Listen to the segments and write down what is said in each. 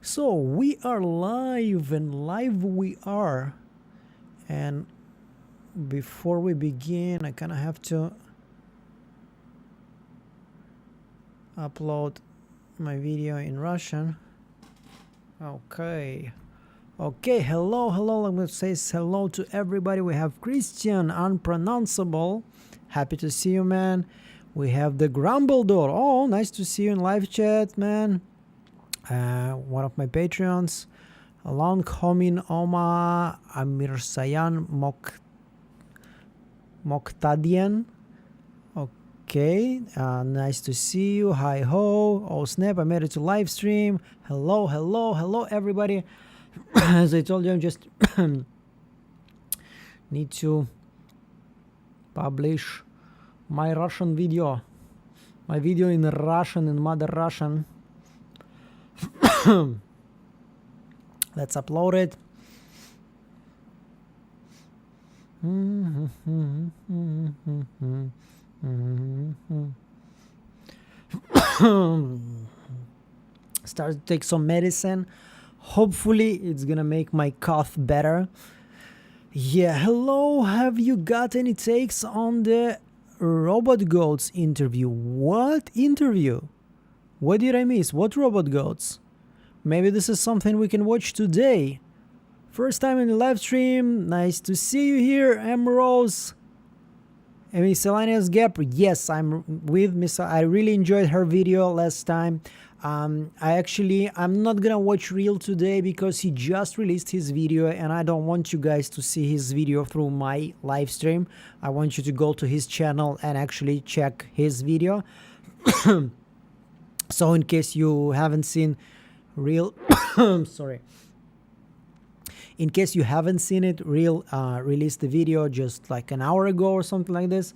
So we are live, and live we are. And before we begin, I kind of have to upload my video in Russian. Okay. Okay, hello. I'm going to say hello to everybody. We have Christian, unpronounceable. Happy to see you, man. We have the Grumbledore. Oh, nice to see you in live chat, man. One of my Patreons. Alon Komin Oma Amirsayan Moktadian. Okay, nice to see you. Hi ho. Oh snap, I made it to live stream. Hello everybody. As I told you, I just need to publish my Russian video. My video in Russian, in Mother Russian. Let's upload it. Start to take some medicine. Hopefully it's gonna make my cough better. Yeah, hello. Have you got any takes on the Robot Goats interview? What interview? What did I miss? What Robot Goats? Maybe this is something we can watch today. First time in the live stream. Nice to see you here, Emerose. Miscellaneous Gap. Yes, I'm with Miss. I really enjoyed her video last time. I'm not gonna watch Reel today because he just released his video and I don't want you guys to see his video through my live stream. I want you to go to his channel and actually check his video. So in case you haven't seen Reel, sorry. In case you haven't seen it, Reel released the video just like an hour ago or something like this.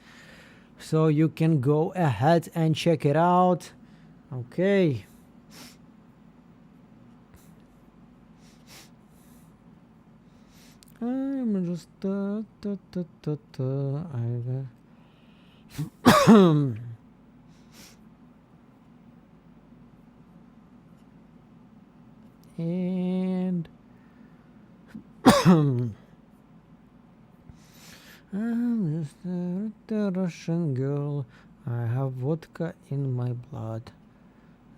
So you can go ahead and check it out. Okay. I'm just and I'm just a Russian girl. I have vodka in my blood.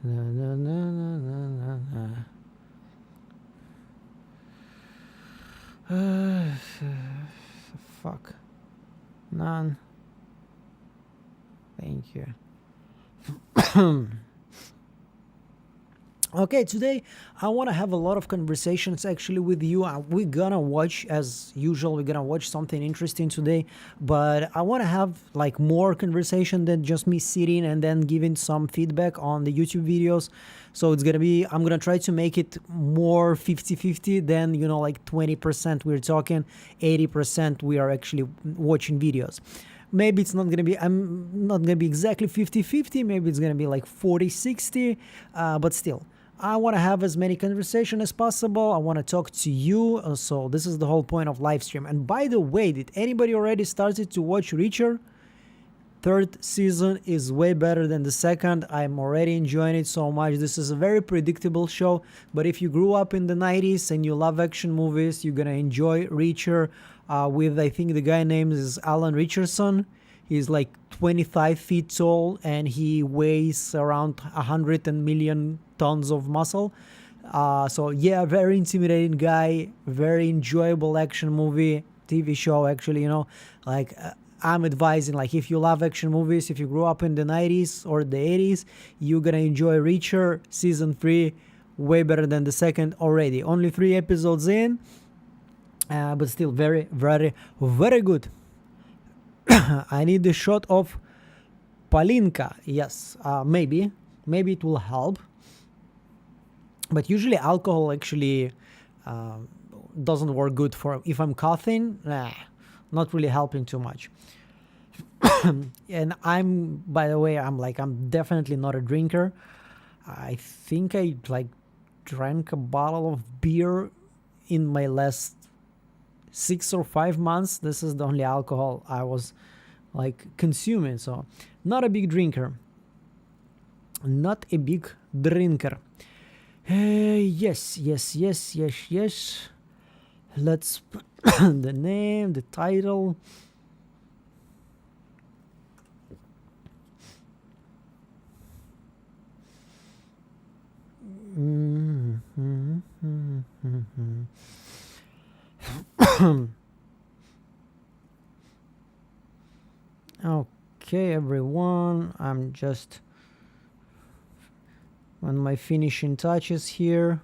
Na, na, na, na, na, na. Fuck. None. Thank you. Okay, today I want to have a lot of conversations actually with you. We're gonna watch, as usual, we're gonna watch something interesting today, but I want to have like more conversation than just me sitting and then giving some feedback on the YouTube videos. So it's gonna be, I'm gonna try to make it more 50-50 than, you know, like 20% we're talking, 80% we are actually watching videos. Maybe it's not going to be, I'm not going to be exactly 50-50, maybe it's going to be like 40-60, but still. I want to have as many conversations as possible. I want to talk to you. So this is the whole point of live stream. And by the way, did anybody already started to watch Reacher? Third season is way better than the second. I'm already enjoying it so much. This is a very predictable show. But if you grew up in the 90s and you love action movies, you're going to enjoy Reacher with, I think the guy name is Alan Richardson. He's like 25 feet tall and he weighs around 100 million tons of muscle. So yeah, very intimidating guy, very enjoyable action movie, TV show actually, you know, like I'm advising, like if you love action movies, if you grew up in the 90s or the 80s, you're gonna enjoy Reacher season 3 way better than the second already. Only 3 episodes in, but still very good. I need the shot of Palinka. Yes, maybe it will help. But usually alcohol actually doesn't work good for, if I'm coughing, not really helping too much. And by the way, I'm definitely not a drinker. I think I drank a bottle of beer in my last 6 or 5 months. This is the only alcohol I was consuming. So not a big drinker. Yes, yes, yes, yes, yes. Let's put the name, the title. Okay, everyone, I'm just on my finishing touches here.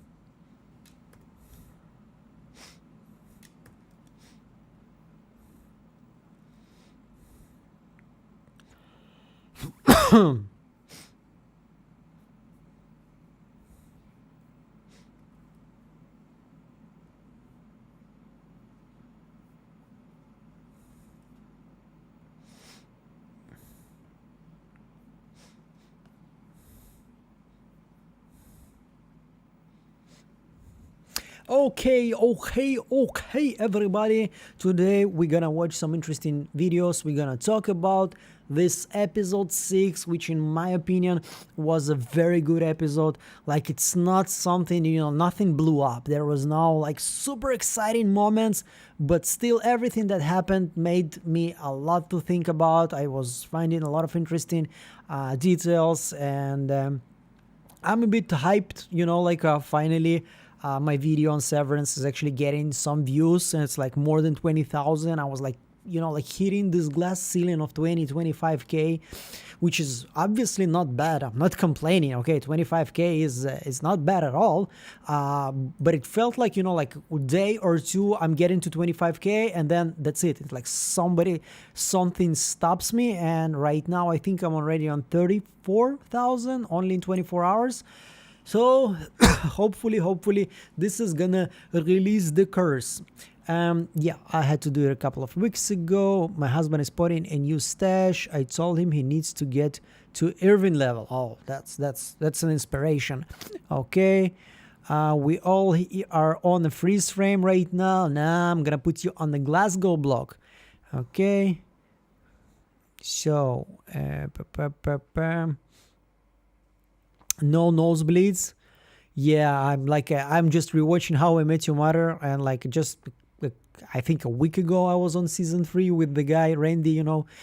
Okay, everybody. Today we're gonna watch some interesting videos. We're gonna talk about this episode 6, which in my opinion was a very good episode. Like, it's not something, nothing blew up. There was no like super exciting moments, but still everything that happened made me a lot to think about. I was finding a lot of interesting details, and I'm a bit hyped, finally my video on Severance is actually getting some views, and it's like more than 20,000. I was like, hitting this glass ceiling of 25k, which is obviously not bad. I'm not complaining. Okay, 25k is not bad at all. But it felt like, like a day or two, I'm getting to 25k, and then that's it. It's like something stops me, and right now I think I'm already on 34,000 only in 24 hours. So hopefully this is gonna release the curse. Yeah, I had to do it a couple of weeks ago. My husband is putting a new stash. I told him he needs to get to Irving level. Oh, that's an inspiration. Okay. We all are on the freeze frame right now. Now I'm gonna put you on the Glasgow block. Okay. So no nosebleeds. Yeah, I'm just rewatching How I Met Your Mother, and I think a week ago I was on season 3 with the guy Randy,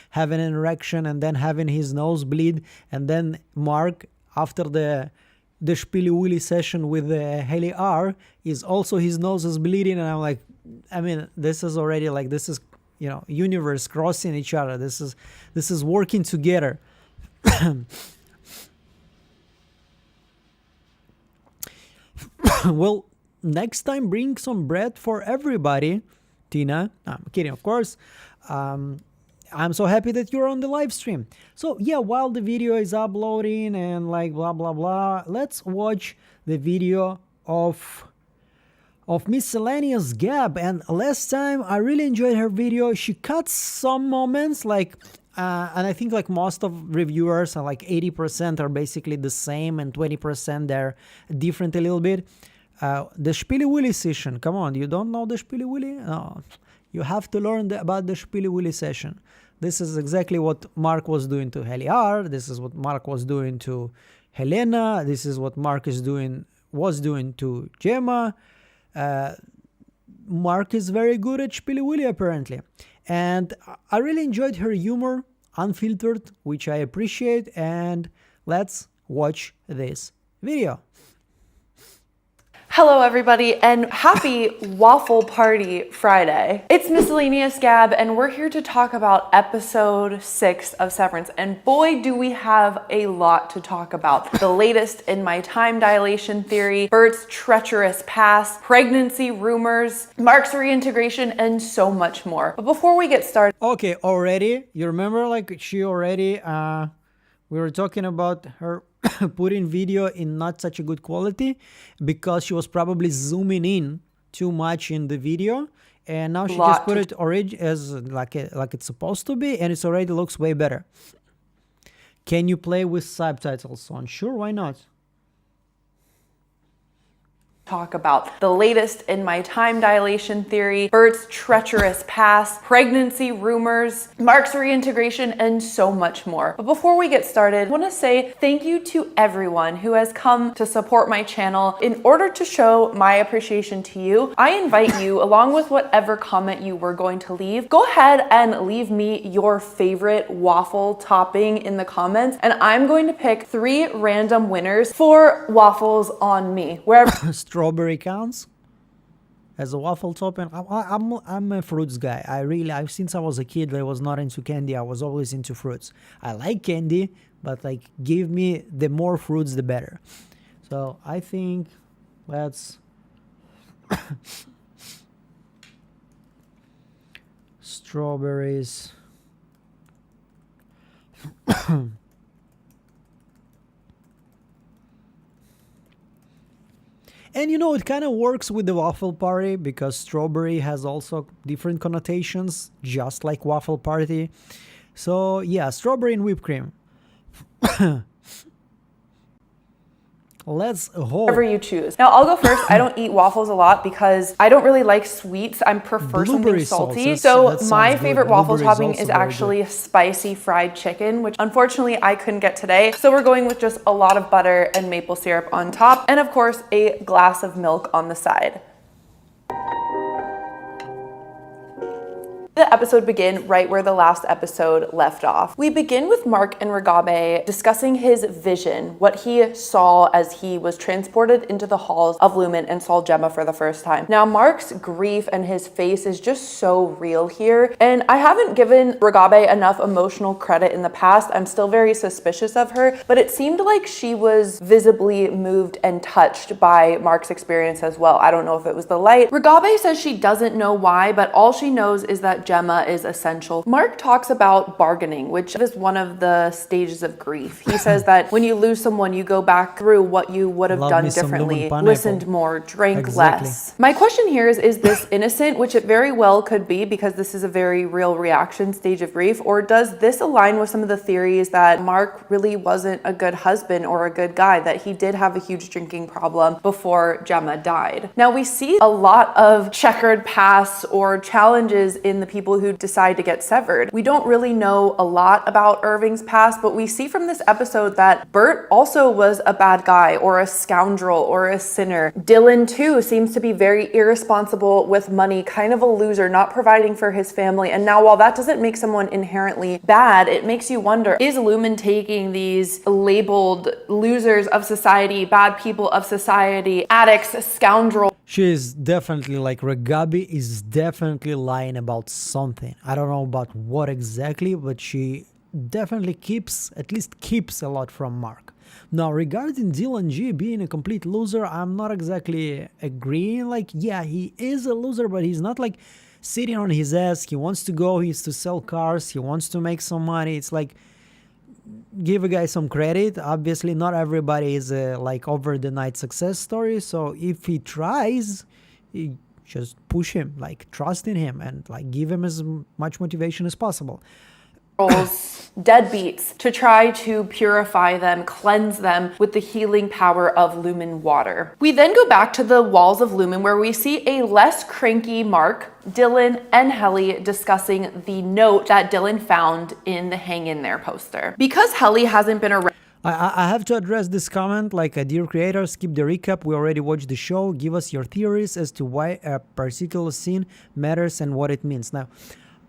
having an erection and then having his nose bleed, and then Mark, after the Spilly Willy session with Haley R, is also his nose is bleeding, and I'm like, I mean, this is already like, this is, universe crossing each other. This is working together. Well, next time bring some bread for everybody, Tina. I'm kidding, of course. I'm so happy that you're on the live stream. So yeah, while the video is uploading and like blah blah blah, let's watch the video of Miscellaneous Gab. And last time I really enjoyed her video. She cuts some moments and I think like most of reviewers are like 80% are basically the same, and 20% they're different a little bit. The Spilly Willy session, come on, you don't know the Spilly Willy? No, you have to learn about the Spilly Willy session. This is exactly what Mark was doing to Heliar. This is what Mark was doing to Helena. This is what Mark was doing to Gemma. Mark is very good at Spilly Willy apparently. And I really enjoyed her humor, unfiltered, which I appreciate. And let's watch this video. Hello everybody, and happy Waffle Party Friday. It's Miscellaneous Gab, and we're here to talk about episode 6 of Severance. And boy, do we have a lot to talk about. The latest in my time dilation theory, Bert's treacherous past, pregnancy rumors, Mark's reintegration, and so much more. But before we get started... Okay, already, you remember like she already, we were talking about her putting video in not such a good quality because she was probably zooming in too much in the video, and now she just put it already as like it's supposed to be, and it already looks way better. Can you play with subtitles on? Sure, why not? talk about the latest in my time dilation theory, Bert's treacherous past, pregnancy rumors, Mark's reintegration, and so much more. But before we get started, I want to say thank you to everyone who has come to support my channel. In order to show my appreciation to you, I invite you, along with whatever comment you were going to leave, go ahead and leave me your favorite waffle topping in the comments, and I'm going to pick 3 random winners for waffles on me, wherever Strawberry counts as a waffle topping. I'm a fruits guy. I've since I was a kid, I was not into candy. I was always into fruits. I like candy, but like give me the more fruits the better. So I think let's strawberries. And you know, it kind of works with the waffle party because strawberry has also different connotations, just like waffle party. So yeah, strawberry and whipped cream. Let's hope. whatever you choose. Now I'll go first. I don't eat waffles a lot because I don't really like sweets. I prefer Blueberry something salty. sauce, So that sounds my good. favorite waffle Blueberry is topping also is very actually spicy fried chicken, which unfortunately I couldn't get today. So we're going with just a lot of butter and maple syrup on top, and of course a glass of milk on the side. The episode begin right where the last episode left off. We begin with Mark and Ragabe discussing his vision, what he saw as he was transported into the halls of Lumen and saw Gemma for the first time. Now Mark's grief and his face is just so real here, and I haven't given Ragabe enough emotional credit in the past. I'm still very suspicious of her, but it seemed like she was visibly moved and touched by Mark's experience as well. I don't know if it was the light. Ragabe says she doesn't know why, but all she knows is that Gemma is essential. Mark talks about bargaining, which is one of the stages of grief. He says that when you lose someone, you go back through what you would have done differently, listened more, drank less. My question here is this innocent, which it very well could be because this is a very real reaction stage of grief, or does this align with some of the theories that Mark really wasn't a good husband or a good guy, that he did have a huge drinking problem before Gemma died? Now we see a lot of checkered pasts or challenges in the people who decide to get severed. We don't really know a lot about Irving's past, but we see from this episode that Bert also was a bad guy or a scoundrel or a sinner. Dylan too seems to be very irresponsible with money, kind of a loser, not providing for his family. And now while that doesn't make someone inherently bad, it makes you wonder, is Lumen taking these labeled losers of society, bad people of society, addicts, scoundrels? She is definitely like Ragabi is definitely lying about something. I don't know about what exactly, but she definitely at least keeps a lot from Mark. Now, regarding Dylan G being a complete loser, I'm not exactly agreeing. Like, yeah, he is a loser, but he's not like sitting on his ass. He wants to go, he wants to sell cars, he wants to make some money. It's like, give a guy some credit. Obviously not everybody is a like over the night success story, so if he tries, you just push him, like trust in him, and like give him as much motivation as possible. Deadbeats, to try to purify them, cleanse them with the healing power of Lumen water. We then go back to the walls of Lumen where we see a less cranky Mark, Dylan, and Helly discussing the note that Dylan found in the Hang In There poster. Because Helly hasn't been around, I have to address this comment, like, dear creator, skip the recap, we already watched the show, give us your theories as to why a particular scene matters and what it means. Now,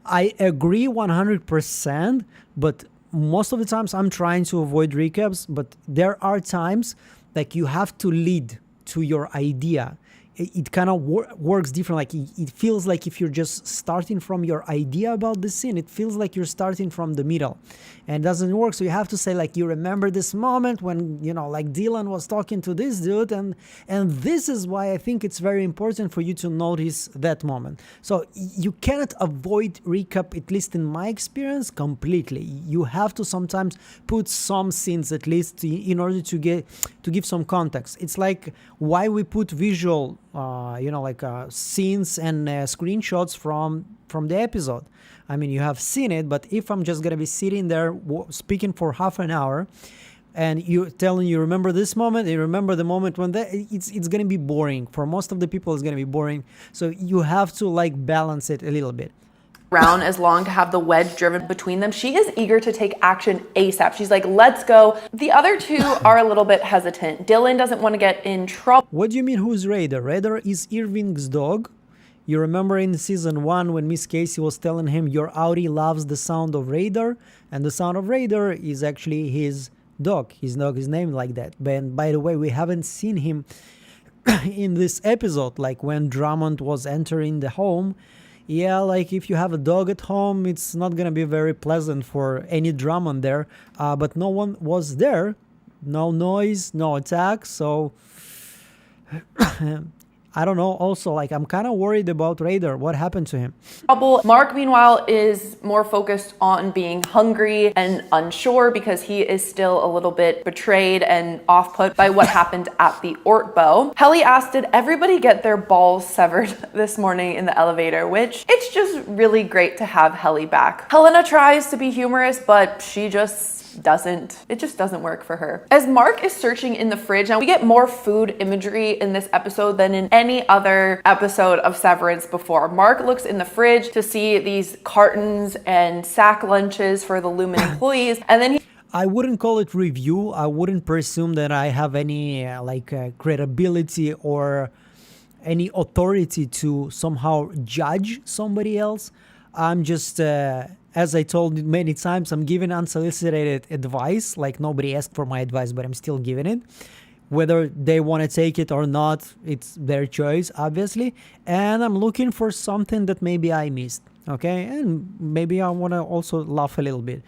I agree 100%, but most of the times I'm trying to avoid recaps, but there are times like you have to lead to your idea. It kind of works different. Like it feels like if you're just starting from your idea about the scene, it feels like you're starting from the middle, and it doesn't work. So you have to say like, you remember this moment when, you know, like Dylan was talking to this dude, and this is why I think it's very important for you to notice that moment. So you cannot avoid recap, at least in my experience, completely. You have to sometimes put some scenes at least in order to give some context. It's like why we put visual scenes and screenshots from the episode. I mean, you have seen it, but if I'm just gonna be sitting there speaking for half an hour, and you're telling you remember this moment, you remember the moment when that, it's gonna be boring for most of the people. It's gonna be boring, so you have to like balance it a little bit. Round as long to have the wedge driven between them. She is eager to take action ASAP. She's like, let's go. The other two are a little bit hesitant. Dylan doesn't want to get in trouble. What do you mean, who's Raider? Raider is Irving's dog. You remember in season 1 when Miss Casey was telling him your Audi loves the sound of Raider, and the sound of Raider is actually his dog. His dog is named like that. But by the way, we haven't seen him in this episode, like when Drummond was entering the home. Yeah, like if you have a dog at home, it's not gonna be very pleasant for any Drummond there. But no one was there, no noise, no attack. So I don't know. Also, like I'm kind of worried about Raider. What happened to him? Mark, meanwhile, is more focused on being hungry and unsure because he is still a little bit betrayed and off-put by what happened at the Ortbo. Helly asked, did everybody get their balls severed this morning in the elevator? Which it's just really great to have Helly back. Helena tries to be humorous, but she just doesn't work for her. As Mark is searching in the fridge, now we get more food imagery in this episode than in any other episode of Severance before. Mark looks in the fridge to see these cartons and sack lunches for the Lumen employees, and then I wouldn't call it review. I wouldn't presume that I have any credibility or any authority to somehow judge somebody else. I'm just as I told you many times, I'm giving unsolicited advice. Like nobody asked for my advice, but I'm still giving it. Whether they want to take it or not, it's their choice, obviously. And I'm looking for something that maybe I missed. Okay, and maybe I want to also laugh a little bit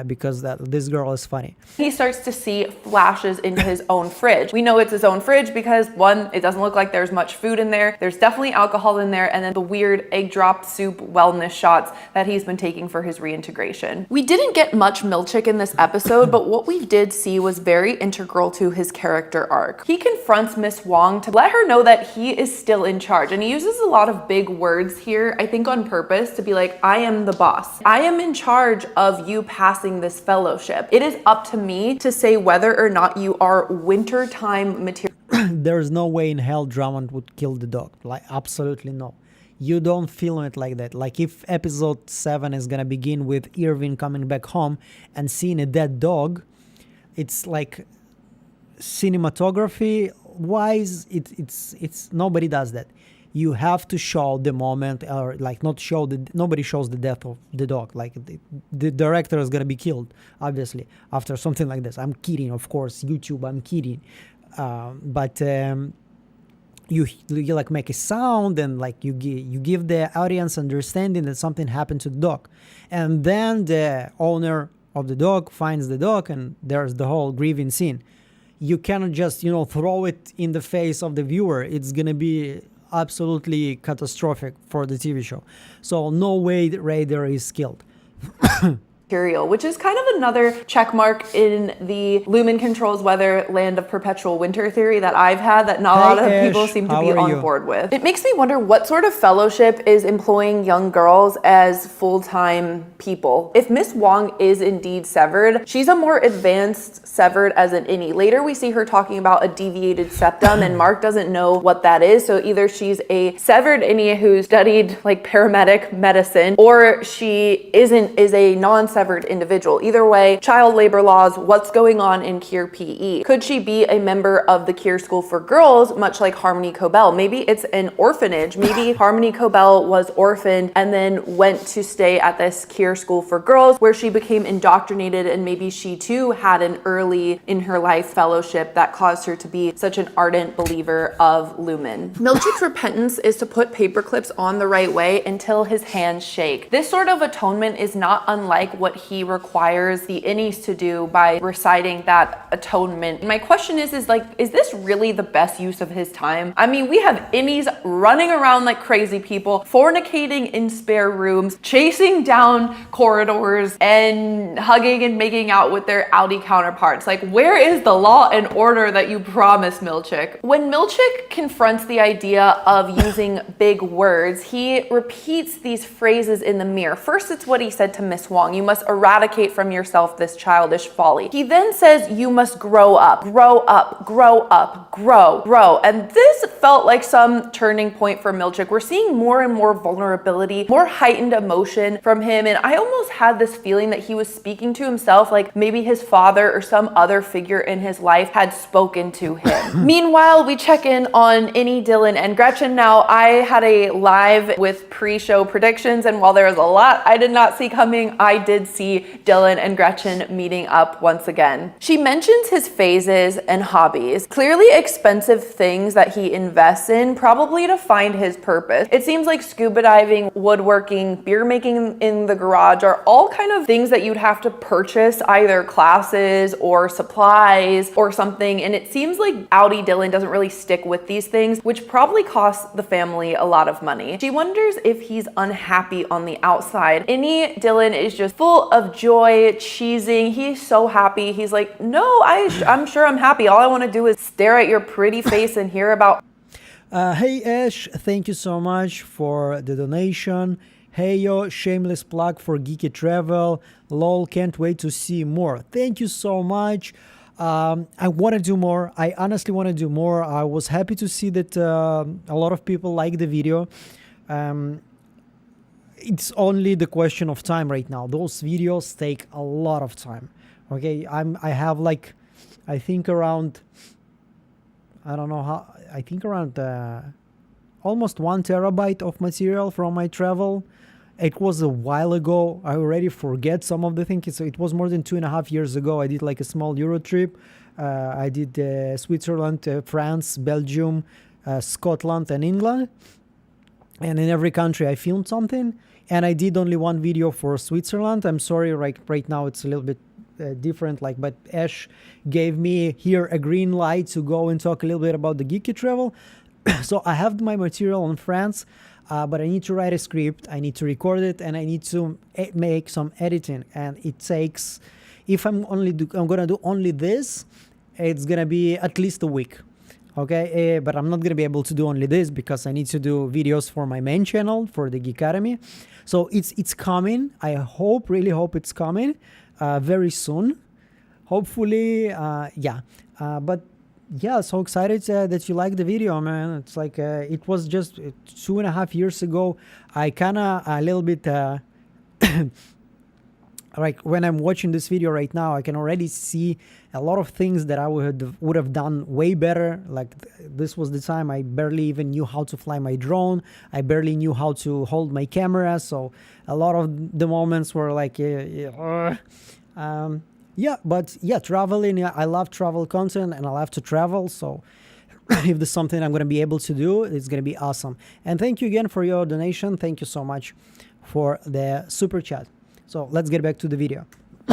because this girl is funny. He starts to see flashes into his own fridge. We know it's his own fridge because one, it doesn't look like there's much food in there. There's definitely alcohol in there, and then the weird egg drop soup wellness shots that he's been taking for his reintegration. We didn't get much Milchick in this episode, but what we did see was very integral to his character arc. He confronts Miss Wong to let her know that he is still in charge, and he uses a lot of big words here, I think on purpose, to be like, I am the boss. I am in charge of you passing this fellowship. It is up to me to say whether or not you are wintertime material. There's no way in hell Drummond would kill the dog. Like, absolutely no. You don't film it like that. Like, if episode 7 is gonna begin with Irving coming back home and seeing a dead dog, it's like cinematography wise, it's nobody does that. You have to show the moment, or like not show nobody shows the death of the dog. Like the director is gonna be killed, obviously, after something like this. I'm kidding, of course, YouTube, I'm kidding. But you like make a sound and like you give the audience understanding that something happened to the dog, and then the owner of the dog finds the dog, and there's the whole grieving scene. You cannot just throw it in the face of the viewer. It's gonna be absolutely catastrophic for the TV show. So no way that Raider is killed. Which is kind of another check mark in the Lumen controls weather land of perpetual winter theory that I've had that not a lot of people seem to be on board with. It makes me wonder what sort of fellowship is employing young girls as full-time people. If Miss Wong is indeed severed, she's a more advanced severed as an innie. Later we see her talking about a deviated septum and Mark doesn't know what that is. So either she's a severed innie who studied like paramedic medicine, or she is a non-severed individual. Either way, child labor laws, what's going on in Kier PE? Could she be a member of the Kier School for Girls, much like Harmony Cobell? Maybe it's an orphanage. Maybe Harmony Cobell was orphaned and then went to stay at this Kier School for Girls where she became indoctrinated, and maybe she too had an early in her life fellowship that caused her to be such an ardent believer of Lumen. Milchick's repentance is to put paper clips on the right way until his hands shake. This sort of atonement is not unlike what he requires the innies to do by reciting that atonement. My question is this really the best use of his time? I mean, we have innies running around like crazy people, fornicating in spare rooms, chasing down corridors, and hugging and making out with their Audi counterparts. Like, where is the law and order that you promised, Milchick? When Milchick confronts the idea of using big words, he repeats these phrases in the mirror. First, it's what he said to Miss Wong. You must must eradicate from yourself this childish folly. He then says, you must grow up, grow up, grow up, grow. And this felt like some turning point for Milchick. We're seeing more and more vulnerability, more heightened emotion from him. And I almost had this feeling that he was speaking to himself, like maybe his father or some other figure in his life had spoken to him. Meanwhile, we check in on Innie, Dylan, and Gretchen. Now, I had a live with pre-show predictions, and while there was a lot I did not see coming, I did see Dylan and Gretchen meeting up once again. She mentions his phases and hobbies, clearly expensive things that he invests in, probably to find his purpose. It seems like scuba diving, woodworking, beer making in the garage are all kind of things that you'd have to purchase, either classes or supplies or something. And it seems like Audi Dylan doesn't really stick with these things, which probably costs the family a lot of money. She wonders if he's unhappy on the outside. Innie Dylan is just full of joy, cheesing. He's so happy. He's like, no, I'm sure I'm happy. All I want to do is stare at your pretty face and hear about. Hey Ash, thank you so much for the donation. Hey yo, shameless plug for Geeky Travel. Lol, can't wait to see more. Thank you so much. I want to do more. I honestly want to do more. I was happy to see that a lot of people like the video. It's only the question of time right now. Those videos take a lot of time. Okay, I have like, I think around, I don't know how, I think around almost 1 terabyte of material from my travel. It was a while ago. I already forget some of the things. It was more than 2.5 years ago. I did like a small Euro trip. I did Switzerland, France, Belgium, Scotland, and England. And in every country I filmed something. And I did only one video for Switzerland. I'm sorry, right now it's a little bit different, but Ash gave me here a green light to go and talk a little bit about the Geeky Travel. So I have my material on France, but I need to write a script, I need to record it, and I need to make some editing. And it takes, if I'm gonna do only this, it's gonna be at least a week. Okay, but I'm not gonna be able to do only this because I need to do videos for my main channel, for the Geek Academy. So it's coming. I really hope it's coming very soon. Hopefully, yeah. But yeah, so excited that you like the video, man. It's like it was just 2.5 years ago. I kinda a little bit like when I'm watching this video right now, I can already see a lot of things that I would have done way better. Like this was the time I barely even knew how to fly my drone. I barely knew how to hold my camera. So a lot of the moments were like, yeah, but yeah, traveling. Yeah, I love travel content and I love to travel. So if there's something I'm going to be able to do, it's going to be awesome. And thank you again for your donation. Thank you so much for the super chat. So let's get back to the video.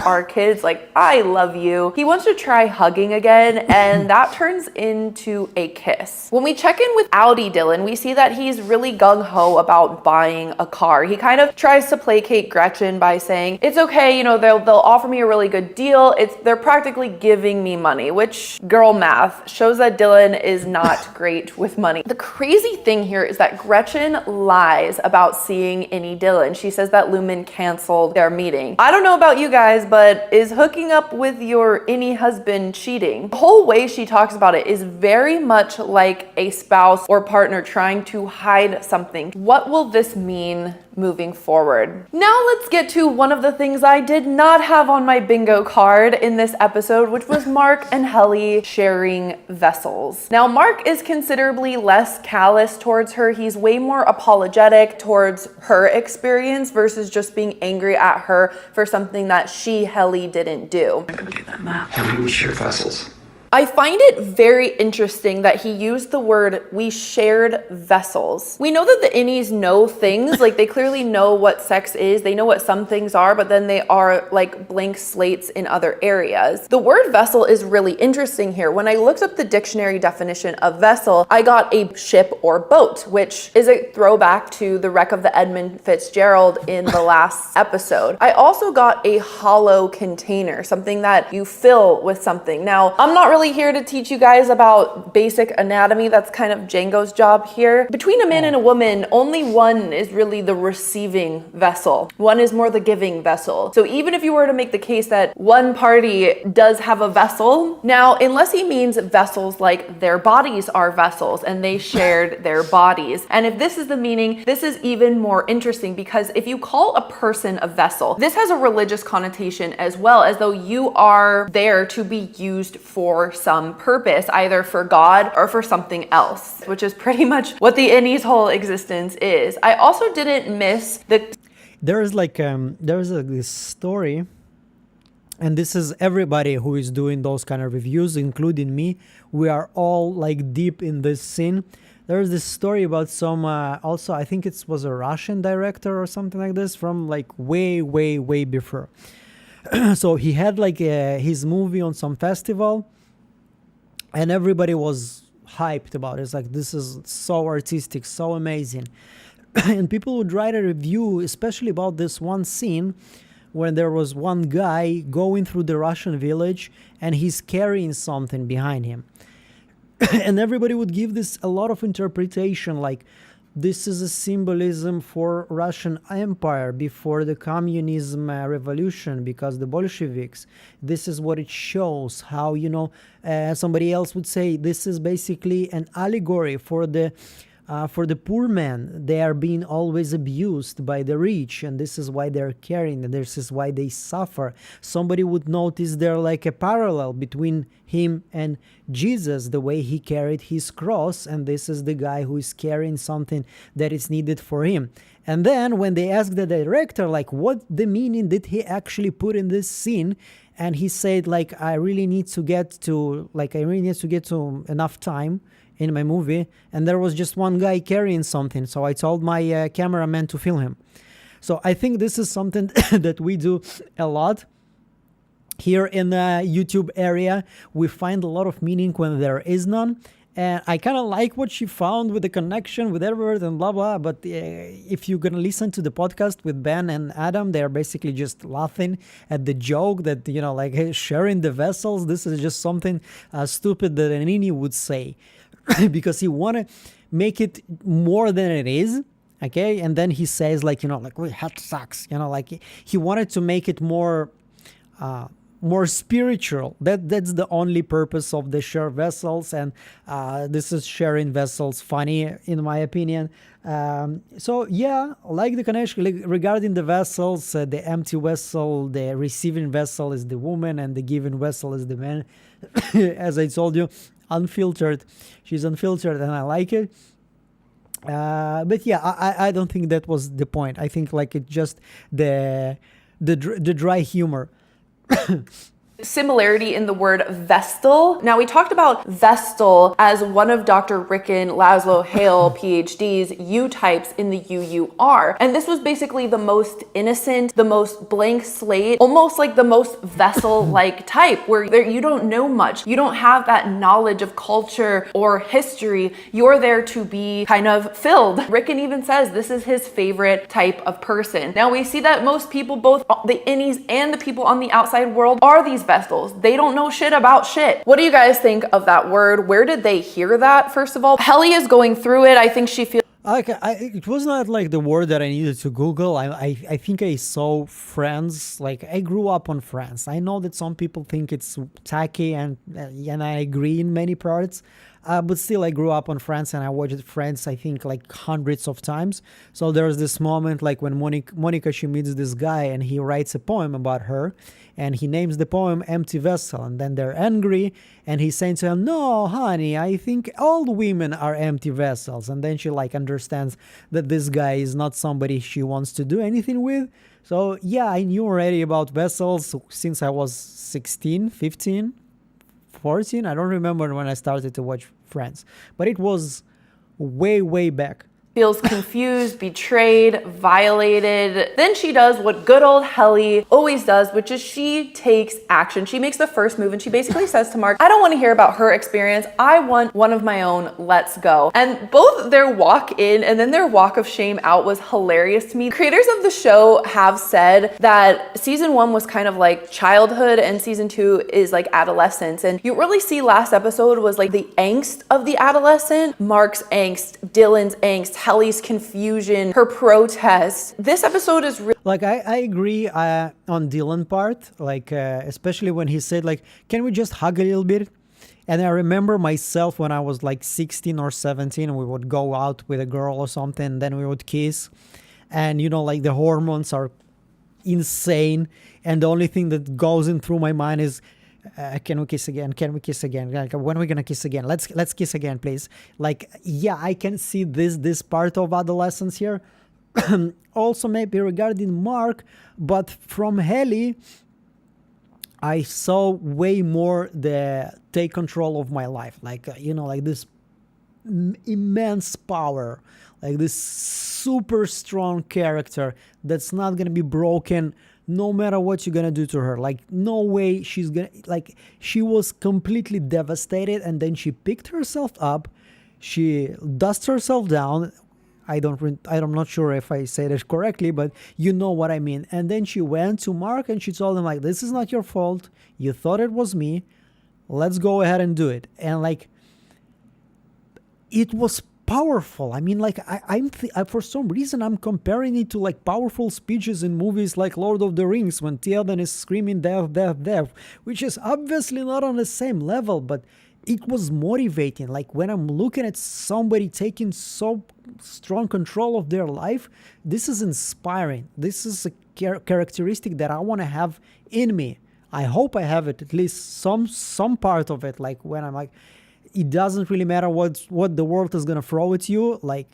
Our kids, like, I love you. He wants to try hugging again, and that turns into a kiss. When we check in with Audi Dylan, we see that he's really gung-ho about buying a car. He kind of tries to placate Gretchen by saying, it's okay, you know, they'll offer me a really good deal. They're practically giving me money, which, girl math, shows that Dylan is not great with money. The crazy thing here is that Gretchen lies about seeing Innie Dylan. She says that Lumen canceled their meeting. I don't know about you guys, but is hooking up with your Innie husband cheating? The whole way she talks about it is very much like a spouse or partner trying to hide something. What will this mean moving forward? Now let's get to one of the things I did not have on my bingo card in this episode, which was Mark and Helly sharing vessels. Now Mark is considerably less callous towards her. He's way more apologetic towards her experience versus just being angry at her for something that she, Helly, didn't do. I could do that math. How do we share vessels? I find it very interesting that he used the word we shared vessels. We know that the innies know things, like they clearly know what sex is, they know what some things are, but then they are like blank slates in other areas. The word vessel is really interesting here. When I looked up the dictionary definition of vessel, I got a ship or boat, which is a throwback to the wreck of the Edmund Fitzgerald in the last episode. I also got a hollow container, something that you fill with something. Now, I'm not really Helly here to teach you guys about basic anatomy. That's kind of Django's job here. Between a man and a woman, only one is really the receiving vessel. One is more the giving vessel. So even if you were to make the case that one party does have a vessel, now, unless he means vessels like their bodies are vessels and they shared their bodies. And if this is the meaning, this is even more interesting, because if you call a person a vessel, this has a religious connotation as well, as though you are there to be used for some purpose, either for God or for something else, which is pretty much what the innie's whole existence is. I also didn't miss the... There's this story, and this is everybody who is doing those kind of reviews, including me. We are all like deep in this scene. There's this story about some, also I think it was a Russian director or something like this from like way before. So he had like his movie on some festival, and everybody was hyped about it. It's like, this is so artistic, so amazing. And people would write a review, especially about this one scene when there was one guy going through the Russian village and he's carrying something behind him. And everybody would give this a lot of interpretation, like this is a symbolism for Russian Empire before the communism revolution, because the Bolsheviks, this is what it shows, how, somebody else would say this is basically an allegory for the poor man. They are being always abused by the rich, and this is why they're carrying, and this is why they suffer. Somebody would notice there like a parallel between him and Jesus, the way he carried his cross, and this is the guy who is carrying something that is needed for him. And then when they asked the director, like, what the meaning did he actually put in this scene? And he said, like, I really need to get to enough time in my movie, and there was just one guy carrying something, so I told my cameraman to film him. So I think this is something that we do a lot here in the YouTube area. We find a lot of meaning when there is none, and I kind of like what she found with the connection with Edward and blah blah. But if you're gonna listen to the podcast with Ben and Adam, they're basically just laughing at the joke that, like, hey, sharing the vessels, this is just something stupid that an Nini would say. Because he want to make it more than it is, okay? And then he says, like, we had sucks, like he wanted to make it more spiritual. That's the only purpose of the share vessels, and this is sharing vessels funny, in my opinion. So yeah, like the connection, like, regarding the vessels, the empty vessel, the receiving vessel is the woman, and the giving vessel is the man. As I told you, unfiltered. She's unfiltered, and I like it. But yeah, I don't think that was the point. I think like it just the dry humor. Similarity in the word vestal. Now, we talked about vestal as one of Dr. Rickon Laszlo Hale, PhD's U-types in the UUR. And this was basically the most innocent, the most blank slate, almost like the most vessel-like type, where you don't know much. You don't have that knowledge of culture or history. You're there to be kind of filled. Rickon even says this is his favorite type of person. Now, we see that most people, both the innies and the people on the outside world, are these vessels. They don't know shit about shit. What do you guys think of that word? Where did they hear that, first of all? Helly is going through it. I think she feels... It was not like the word that I needed to Google. I think I saw Friends. Like, I grew up on Friends. I know that some people think it's tacky, and I agree in many parts. But still, I grew up on Friends, and I watched Friends, I think, like hundreds of times. So there's this moment, like when Monica, she meets this guy, and he writes a poem about her, and he names the poem Empty Vessel. And then they're angry, and he's saying to her, no, honey, I think all women are empty vessels. And then she like understands that this guy is not somebody she wants to do anything with. So yeah, I knew already about vessels since I was 16, 15. 14, I don't remember when I started to watch Friends, but it was way back. feels confused, betrayed, violated. Then she does what good old Helly always does, which is she takes action. She makes the first move and she basically says to Mark, I don't want to hear about her experience. I want one of my own. Let's go. And both their walk in and then their walk of shame out was hilarious to me. Creators of the show have said that season 1 was kind of like childhood and season 2 is like adolescence. And you really see last episode was like the angst of the adolescent, Mark's angst, Dylan's angst, Helly's confusion, her protest. This episode is really Like, I agree on Dylan part, like, especially when he said, like, can we just hug a little bit? And I remember myself when I was like 16 or 17, we would go out with a girl or something, then we would kiss. And, you know, like the hormones are insane. And the only thing that goes in through my mind is, can we kiss again? Can we kiss again? Like, when are we gonna kiss again? Let's kiss again, please. Like, yeah, I can see this part of adolescence here. Also maybe regarding Mark, but from Helly, I saw way more the take control of my life. Like, you know, like this immense power, like this super strong character that's not gonna be broken no matter what you're gonna do to her. Like, no way she's gonna, like, she was completely devastated and then she picked herself up, she dusted herself down. I'm not sure if I said it correctly, but you know what I mean. And then she went to Mark and she told him, like, this is not your fault, you thought it was me, let's go ahead and do it. And like, it was powerful. I mean, like, for some reason I'm comparing it to like powerful speeches in movies like Lord of the Rings when Theoden is screaming death, death, death, which is obviously not on the same level, but it was motivating. Like, when I'm looking at somebody taking so strong control of their life, this is inspiring. This is a characteristic that I want to have in me. I hope I have it, at least some part of it. Like, when I'm like, it doesn't really matter what the world is gonna throw at you. Like,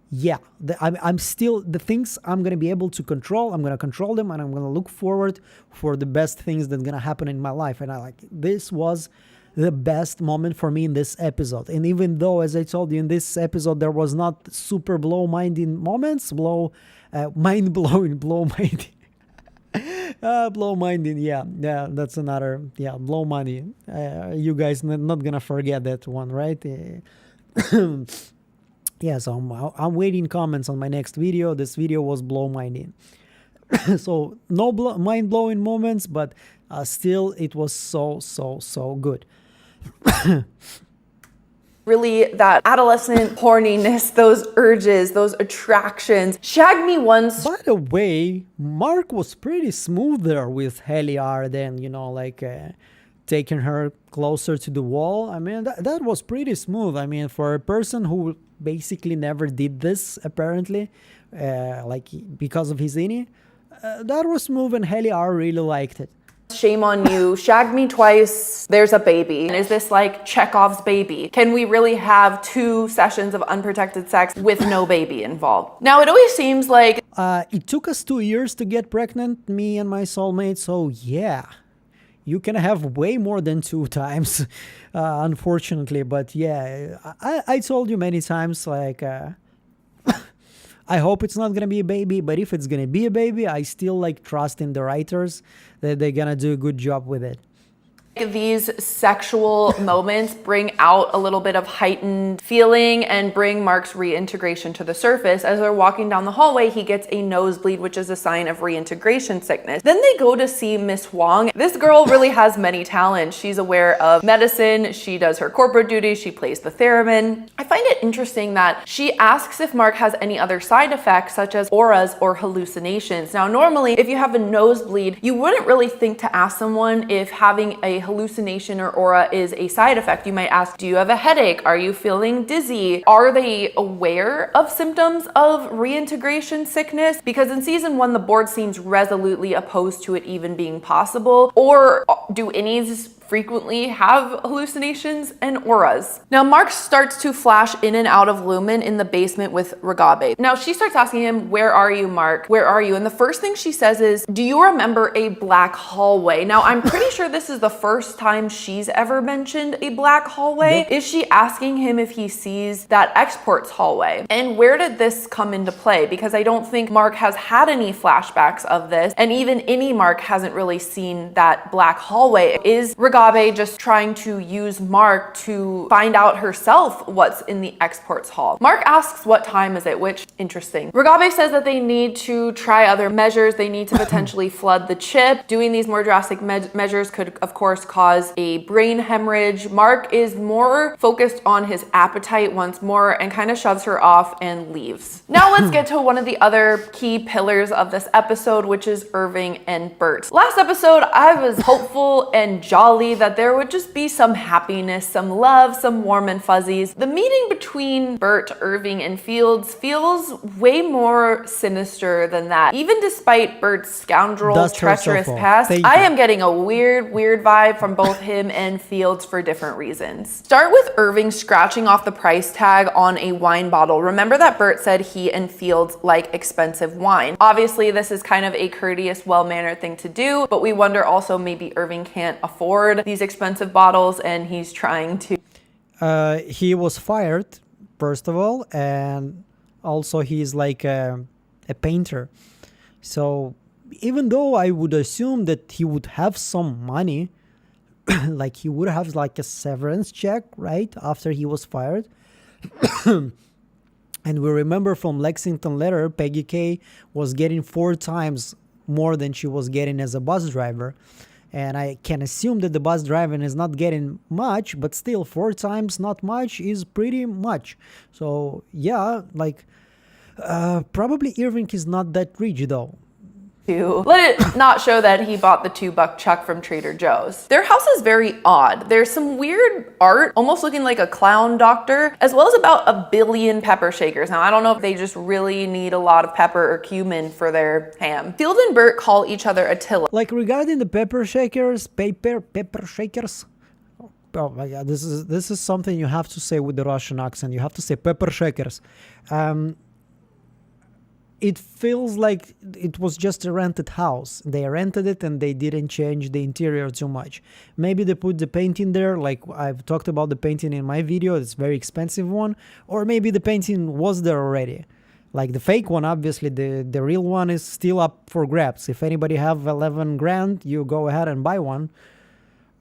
yeah, I'm still, the things I'm gonna be able to control, I'm gonna control them, and I'm gonna look forward for the best things that's gonna happen in my life. And I like, this was the best moment for me in this episode. And even though, as I told you, in this episode there was not super blow-minding moments, mind-blowing, blow-minding. Blow-minding, yeah, that's another, yeah, blow-minding. You guys not gonna forget that one, right? Yeah, so I'm waiting comments on my next video. This video was blow-minding. So no mind-blowing moments, but still it was so good. really that adolescent horniness, those urges, those attractions. Shag Me Once. By the way, Mark was pretty smooth there with Heliar, then, you know, like taking her closer to the wall. I mean, that was pretty smooth. I mean, for a person who basically never did this, apparently, like because of his innie, that was smooth, and Heliar really liked it. Shame on you. Shag me twice. There's a baby. And is this like Chekhov's baby? Can we really have 2 sessions of unprotected sex with no baby involved? Now, it always seems like it took us 2 years to get pregnant, me and my soulmate. So yeah, you can have way more than 2 times, unfortunately. But yeah, I told you many times, like, I hope it's not gonna be a baby, but if it's gonna be a baby, I still like trust in the writers that they're gonna do a good job with it. these sexual moments bring out a little bit of heightened feeling and bring Mark's reintegration to the surface. As they're walking down the hallway, he gets a nosebleed, which is a sign of reintegration sickness. Then they go to see Miss Wong. This girl really has many talents. She's aware of medicine. She does her corporate duties. She plays the theremin. I find it interesting that she asks if Mark has any other side effects, such as auras or hallucinations. Now, normally, if you have a nosebleed, you wouldn't really think to ask someone if having a hallucination or aura is a side effect. You might ask, do you have a headache? Are you feeling dizzy? Are they aware of symptoms of reintegration sickness? Because in season 1, the board seems resolutely opposed to it even being possible. Or do innies frequently have hallucinations and auras. Now, Mark starts to flash in and out of Lumen in the basement with Ragabe. Now, she starts asking him, "Where are you, Mark? Where are you?" And the first thing she says is, "Do you remember a black hallway?" Now, I'm pretty sure this is the first time she's ever mentioned a black hallway. Yep. Is she asking him if he sees that exports hallway? And where did this come into play? Because I don't think Mark has had any flashbacks of this, and even any Mark hasn't really seen that black hallway. Is Ragabe just trying to use Mark to find out herself what's in the exports hall? Mark asks what time is it, which interesting. Ragabe says that they need to try other measures. They need to potentially flood the chip. Doing these more drastic measures could of course cause a brain hemorrhage. Mark is more focused on his appetite once more and kind of shoves her off and leaves. Now let's get to one of the other key pillars of this episode, which is Irving and Bert. Last episode, I was hopeful and jolly that there would just be some happiness, some love, some warm and fuzzies. The meeting between Bert, Irving, and Fields feels way more sinister than that. Even despite Bert's scoundrel, Dust treacherous herself off. past, Thank I you. am getting a weird vibe from both him and Fields for different reasons. Start with Irving scratching off the price tag on a wine bottle. Remember that Bert said he and Fields like expensive wine. Obviously, this is kind of a courteous, well-mannered thing to do, but we wonder also maybe Irving can't afford these expensive bottles and he's trying to. He was fired, first of all, and also he's like a painter. So even though I would assume that he would have some money, like he would have like a severance check, right, after he was fired. And we remember from Lexington Letter, Peggy K was getting 4 times more than she was getting as a bus driver. And I can assume that the bus driving is not getting much, but still 4 times not much is pretty much. So yeah, like probably Irving is not that rich though. Let it not show that he bought the $2 chuck from Trader Joe's. Their house is very odd. There's some weird art, almost looking like a clown doctor, as well as about 1 billion pepper shakers. Now, I don't know if they just really need a lot of pepper or cumin for their ham. Field and Bert call each other Attila. Like regarding the pepper shakers, oh my god, this is something you have to say with the Russian accent. You have to say pepper shakers. It feels like it was just a rented house. They rented it and they didn't change the interior too much. Maybe they put the painting there, like I've talked about the painting in my video, it's a very expensive one. Or maybe the painting was there already. Like the fake one, obviously, the real one is still up for grabs. If anybody have 11 grand, you go ahead and buy one.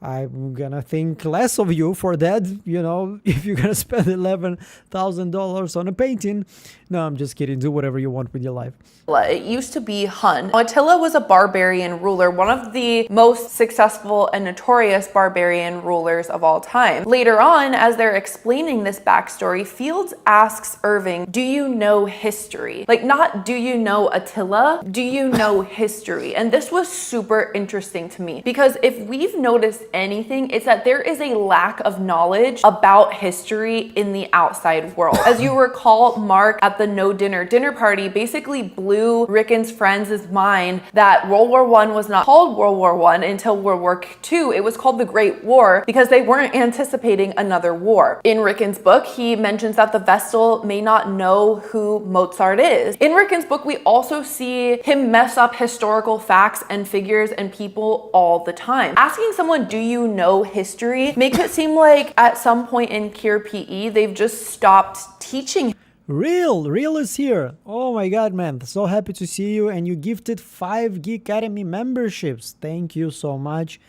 I'm gonna think less of you for that, you know, if you're gonna spend $11,000 on a painting. No, I'm just kidding. Do whatever you want with your life. It used to be Hun. Attila was a barbarian ruler, one of the most successful and notorious barbarian rulers of all time. Later on, as they're explaining this backstory, Fields asks Irving, "Do you know history?" Like, not "do you know Attila?" "Do you know history?" And this was super interesting to me because if we've noticed anything, it's that there is a lack of knowledge about history in the outside world. As you recall, Mark at the no dinner party basically blew Rickon's friends' mind that World War I was not called World War I until World War II. It was called the Great War because they weren't anticipating another war. In Rickon's book, he mentions that the Vestal may not know who Mozart is. In Rickon's book, we also see him mess up historical facts and figures and people all the time. Asking someone, "Do you know history?" makes it seem like at some point in Cure PE, they've just stopped teaching. Real is here. Oh my god, man, so happy to see you. And you gifted 5 Geek Academy memberships. Thank you so much.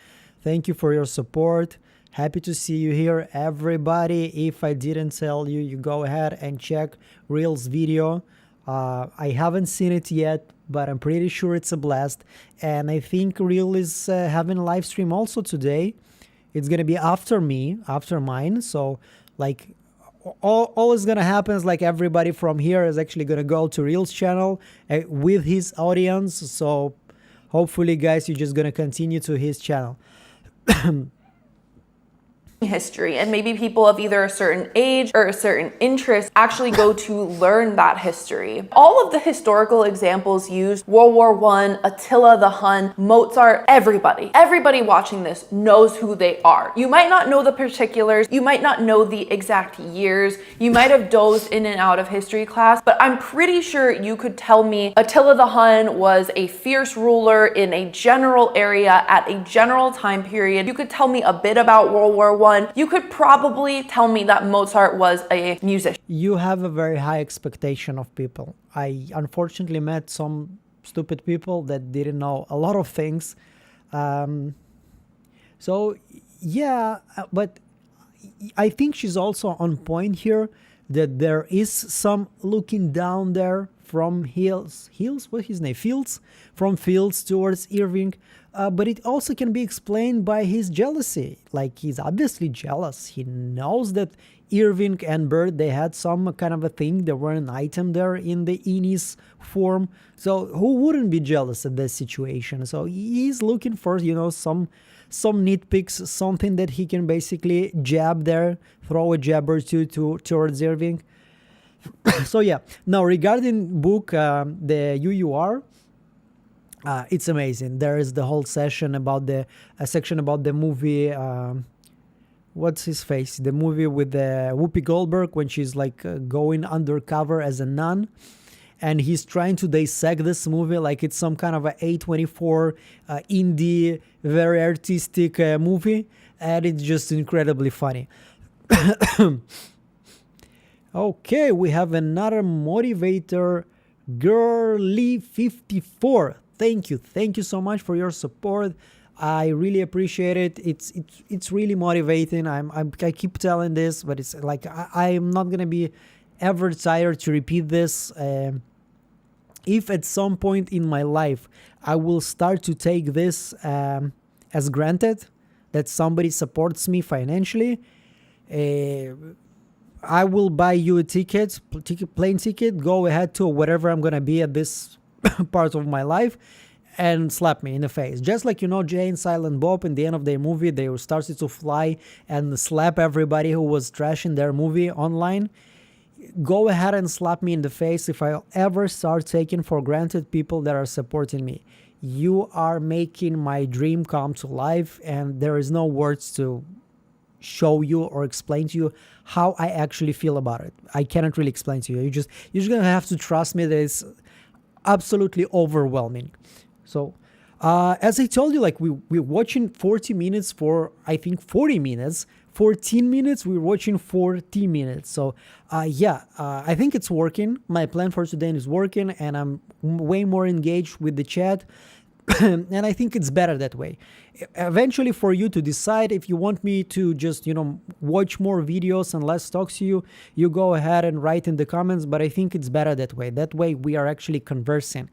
Thank you for your support. Happy to see you here, everybody. If I didn't tell you, you go ahead and check Real's video. I haven't seen it yet, but I'm pretty sure it's a blast. And I think Real is having a live stream also today. It's gonna be after mine. So like all is gonna happen is like everybody from here is actually gonna go to Real's channel with his audience. So hopefully, guys, you're just gonna continue to his channel. history, and maybe people of either a certain age or a certain interest actually go to learn that history. All of the historical examples used, World War I, Attila the Hun, Mozart, everybody watching this knows who they are. You might not know the particulars, you might not know the exact years, you might have dozed in and out of history class, but I'm pretty sure you could tell me Attila the Hun was a fierce ruler in a general area at a general time period. You could tell me a bit about World War I. You could probably tell me that Mozart was a musician. You have a very high expectation of people. I unfortunately met some stupid people that didn't know a lot of things. So yeah, but I think she's also on point here that there is some looking down there from Fields from Fields towards Irving. But it also can be explained by his jealousy. Like, he's obviously jealous. He knows that Irving and Bert, they had some kind of a thing. There were an item there in the Innis form. So who wouldn't be jealous of this situation? So he's looking for, some nitpicks, something that he can basically jab there, throw a jab or two towards Irving. So yeah. Now, regarding book, the UUR, it's amazing. There is the whole section about a section about the movie. What's his face? The movie with the Whoopi Goldberg when she's like going undercover as a nun, and he's trying to dissect this movie like it's some kind of a A24 indie, very artistic movie, and it's just incredibly funny. Okay, we have another motivator, Girly54. Thank you so much for your support. I really appreciate it. It's really motivating. I keep telling this, but it's like I'm not gonna be ever tired to repeat this. If at some point in my life I will start to take this as granted that somebody supports me financially, I will buy you a plane ticket. Go ahead to whatever I'm gonna be at this part of my life and slap me in the face. Just like, Jay and Silent Bob in the end of their movie, they started to fly and slap everybody who was trashing their movie online. Go ahead and slap me in the face if I ever start taking for granted people that are supporting me. You are making my dream come to life, and there is no words to show you or explain to you how I actually feel about it. I cannot really explain to you. You're just gonna have to trust me that it's absolutely overwhelming. So as I told you, like we're watching 40 minutes for I think 40 minutes, 14 minutes, we're watching 40 minutes. So I think it's working. My plan for today is working, and I'm way more engaged with the chat. And I think it's better that way. Eventually, for you to decide if you want me to just, watch more videos and less talk to you, you go ahead and write in the comments. But I think it's better that way. That way we are actually conversing.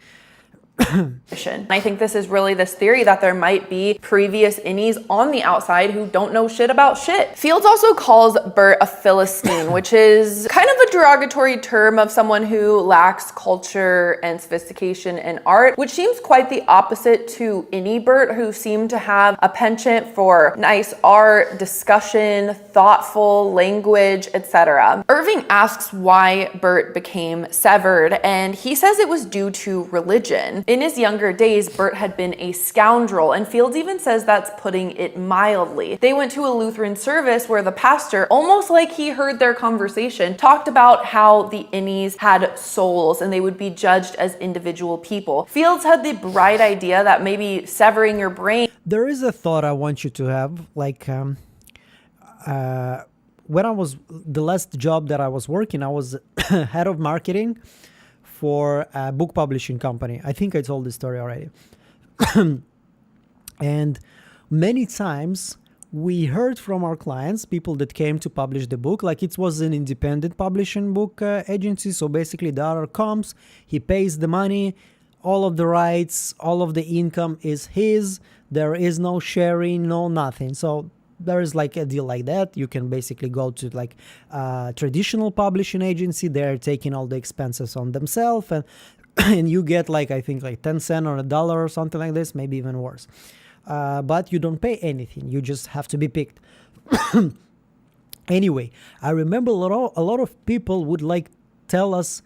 I think this is really this theory that there might be previous innies on the outside who don't know shit about shit. Fields also calls Bert a Philistine, which is kind of a derogatory term of someone who lacks culture and sophistication in art, which seems quite the opposite to innie Bert, who seemed to have a penchant for nice art, discussion, thoughtful language, etc. Irving asks why Bert became severed, and he says it was due to religion. In his younger days, Bert had been a scoundrel, and Fields even says that's putting it mildly. They went to a Lutheran service where the pastor, almost like he heard their conversation, talked about how the innies had souls and they would be judged as individual people. Fields had the bright idea that maybe severing your brain. There is a thought I want you to have, like when I was the last job that I was working, I was head of marketing for a book publishing company. I think I told this story already. And many times we heard from our clients, people that came to publish the book, like it was an independent publishing book agency. So basically the author comes, he pays the money, all of the rights, all of the income is his. There is no sharing, no nothing. So there is like a deal like that. You can basically go to like traditional publishing agency. They're taking all the expenses on themselves, and you get like, I think like 10 cents or $1 or something like this, maybe even worse. But you don't pay anything. You just have to be picked. Anyway, I remember a lot of people would like tell us,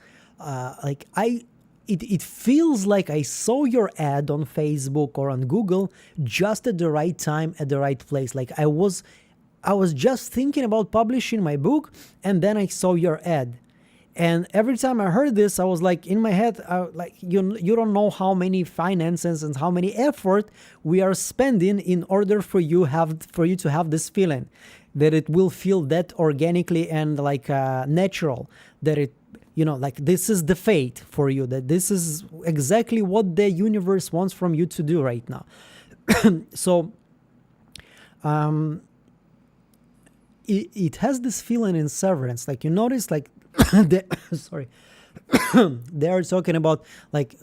it feels like I saw your ad on Facebook or on Google just at the right time, at the right place. Like I was just thinking about publishing my book, and then I saw your ad. And every time I heard this, I was like in my head, like you don't know how many finances and how many effort we are spending in order for you to have this feeling, that it will feel that organically and like natural, that it, like this is the fate for you, that this is exactly what the universe wants from you to do right now. So it has this feeling in Severance, like you notice, like sorry, they are talking about, like,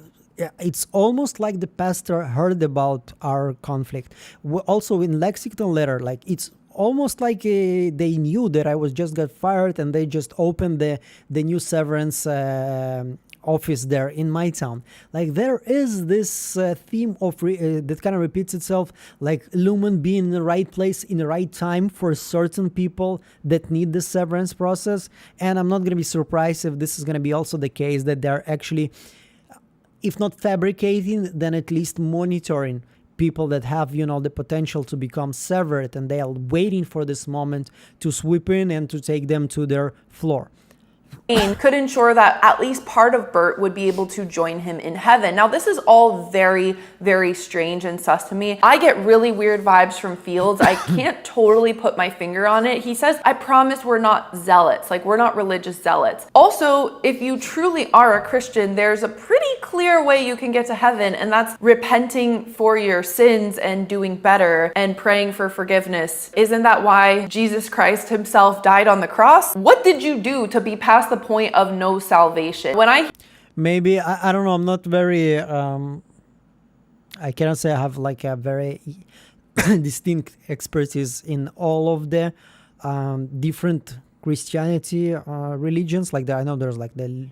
it's almost like the pastor heard about our conflict. Also in Lexington letter, like it's almost like they knew that I was just got fired, and they just opened the new Severance office there in my town. Like there is this theme of that kind of repeats itself, like Lumen being in the right place in the right time for certain people that need the severance process. And I'm not going to be surprised if this is going to be also the case, that they're actually, if not fabricating, then at least monitoring people that have, the potential to become severed, and they are waiting for this moment to swoop in and to take them to their floor. Could ensure that at least part of Bert would be able to join him in heaven. Now, this is all very, very strange and sus to me. I get really weird vibes from Fields. I can't totally put my finger on it. He says, I promise we're not zealots, like we're not religious zealots. Also, if you truly are a Christian, there's a pretty clear way you can get to heaven, and that's repenting for your sins and doing better and praying for forgiveness. Isn't that why Jesus Christ himself died on the cross? What did you do to be past the point of no salvation? Maybe I don't know, I'm not very I cannot say I have like a very distinct expertise in all of the different Christianity religions. Like I know there's like the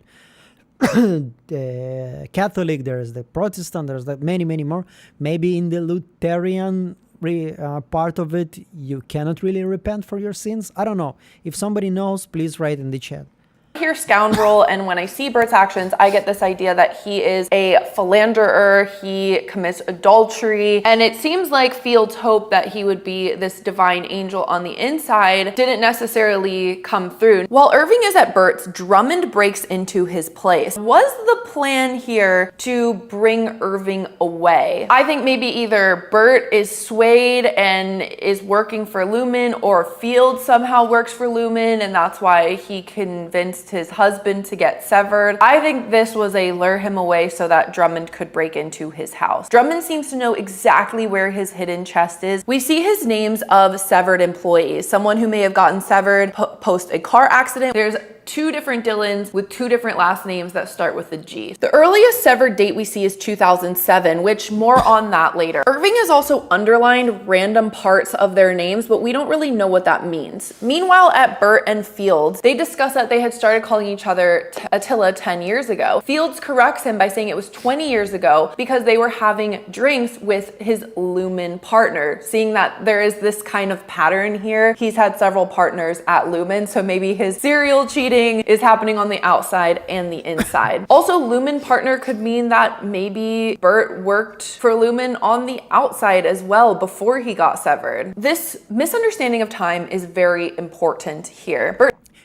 the Catholic, there's the Protestant, there's like many more. Maybe in the Lutheran part of it, you cannot really repent for your sins. I don't know. If somebody knows, please write in the chat. Hear scoundrel, and when I see Bert's actions, I get this idea that he is a philanderer, he commits adultery, and it seems like Fields' hope that he would be this divine angel on the inside didn't necessarily come through. While Irving is at Bert's, Drummond breaks into his place. Was the plan here to bring Irving away? I think maybe either Bert is swayed and is working for Lumen, or Fields somehow works for Lumen, and that's why he convinced his husband to get severed. I think this was a lure him away so that Drummond could break into his house. Drummond seems to know exactly where his hidden chest is. We see his names of severed employees. Someone who may have gotten severed post a car accident. There's two different Dylans with two different last names that start with a G. The earliest severed date we see is 2007, which more on that later. Irving has also underlined random parts of their names, but we don't really know what that means. Meanwhile, at Bert and Fields, they discuss that they had started calling each other Attila 10 years ago. Fields corrects him by saying it was 20 years ago because they were having drinks with his Lumen partner. Seeing that there is this kind of pattern here, he's had several partners at Lumen, so maybe his serial cheating is happening on the outside and the inside. Also, Lumen partner could mean that maybe Bert worked for Lumen on the outside as well before he got severed. This misunderstanding of time is very important here.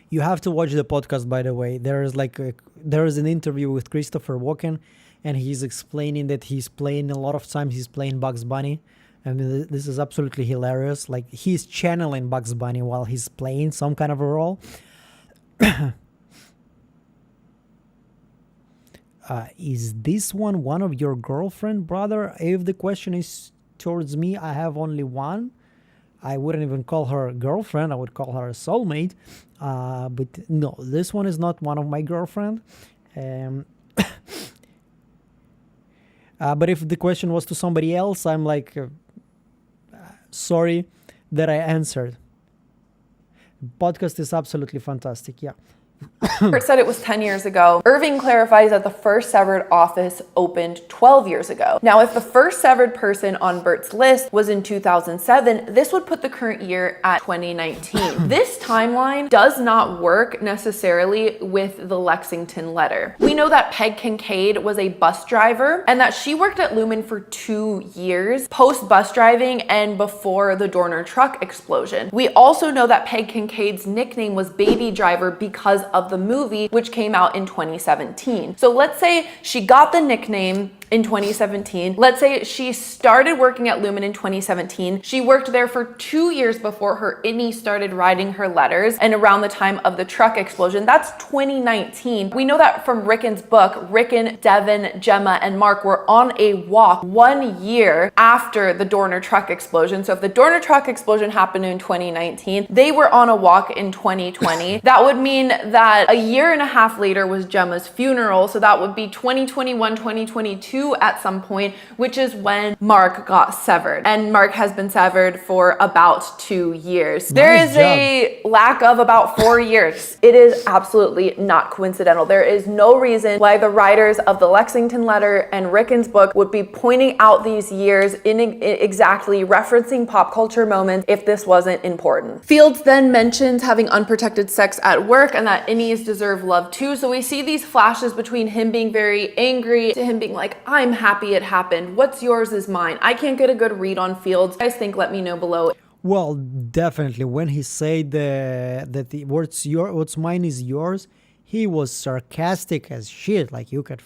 You have to watch the podcast, by the way. There is an interview with Christopher Walken, and he's explaining that he's playing a lot of times he's playing Bugs Bunny. I mean, this is absolutely hilarious. Like he's channeling Bugs Bunny while he's playing some kind of a role. Is this one of your girlfriend, brother? If the question is towards me, I have only one. I wouldn't even call her a girlfriend. I would call her a soulmate. But no, this one is not one of my girlfriend. But if the question was to somebody else, I'm like, sorry that I answered. Podcast is absolutely fantastic. Yeah. Bert said it was 10 years ago. Irving clarifies that the first severed office opened 12 years ago. Now, if the first severed person on Bert's list was in 2007, this would put the current year at 2019. This timeline does not work necessarily with the Lexington letter. We know that Peg Kincaid was a bus driver and that she worked at Lumen for 2 years post bus driving and before the Dorner truck explosion. We also know that Peg Kincaid's nickname was Baby Driver because of the movie, which came out in 2017. So let's say she got the nickname in 2017. Let's say she started working at Lumen in 2017. She worked there for 2 years before her innie started writing her letters and around the time of the truck explosion. That's 2019. We know that from Rickon's book. Rickon, Devin, Gemma, and Mark were on a walk 1 year after the Dorner truck explosion. So if the Dorner truck explosion happened in 2019, they were on a walk in 2020. That would mean that a year and a half later was Gemma's funeral. So that would be 2021, 2022 at some point, which is when Mark got severed. And Mark has been severed for about 2 years. There is a lack of about 4 years. It is absolutely not coincidental. There is no reason why the writers of the Lexington letter and Rickon's book would be pointing out these years in exactly referencing pop culture moments if this wasn't important. Fields then mentions having unprotected sex at work and that innies deserve love too. So we see these flashes between him being very angry to him being like, I'm happy it happened. What's yours is mine. I can't get a good read on Fields. You guys think, let me know below. Well, definitely. When he said that the what's mine is yours, he was sarcastic as shit. Like you could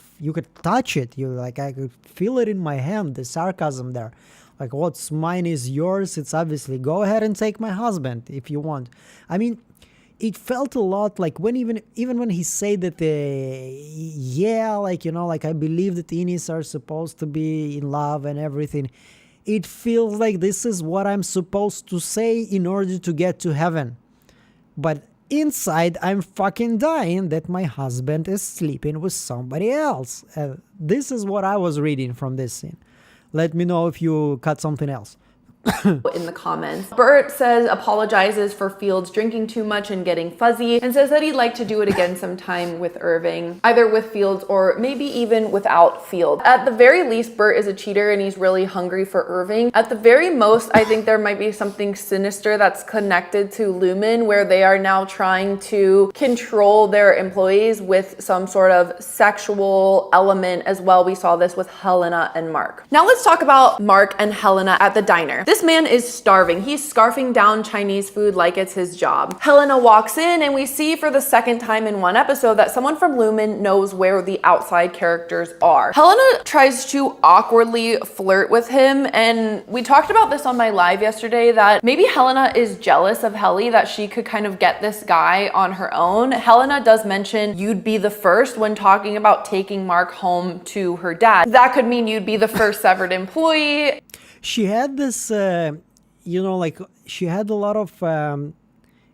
touch it. I could feel it in my hand. The sarcasm there. Like what's mine is yours. It's obviously go ahead and take my husband if you want. I mean, it felt a lot like when even when he said that I believe that innies are supposed to be in love and everything. It feels like this is what I'm supposed to say in order to get to heaven. But inside, I'm fucking dying that my husband is sleeping with somebody else. This is what I was reading from this scene. Let me know if you cut something else. In the comments. Bert says apologizes for Fields drinking too much and getting fuzzy and says that he'd like to do it again sometime with Irving, either with Fields or maybe even without Fields. At the very least, Bert is a cheater and he's really hungry for Irving. At the very most, I think there might be something sinister that's connected to Lumen where they are now trying to control their employees with some sort of sexual element as well. We saw this with Helena and Mark. Now let's talk about Mark and Helena at the diner. This man is starving. He's scarfing down Chinese food like it's his job. Helena walks in and we see for the second time in one episode that someone from Lumen knows where the outside characters are. Helena tries to awkwardly flirt with him, and we talked about this on my live yesterday that maybe Helena is jealous of Helly, that she could kind of get this guy on her own. Helena does mention you'd be the first when talking about taking Mark home to her dad. That could mean you'd be the first severed employee. She had this, she had a lot of, and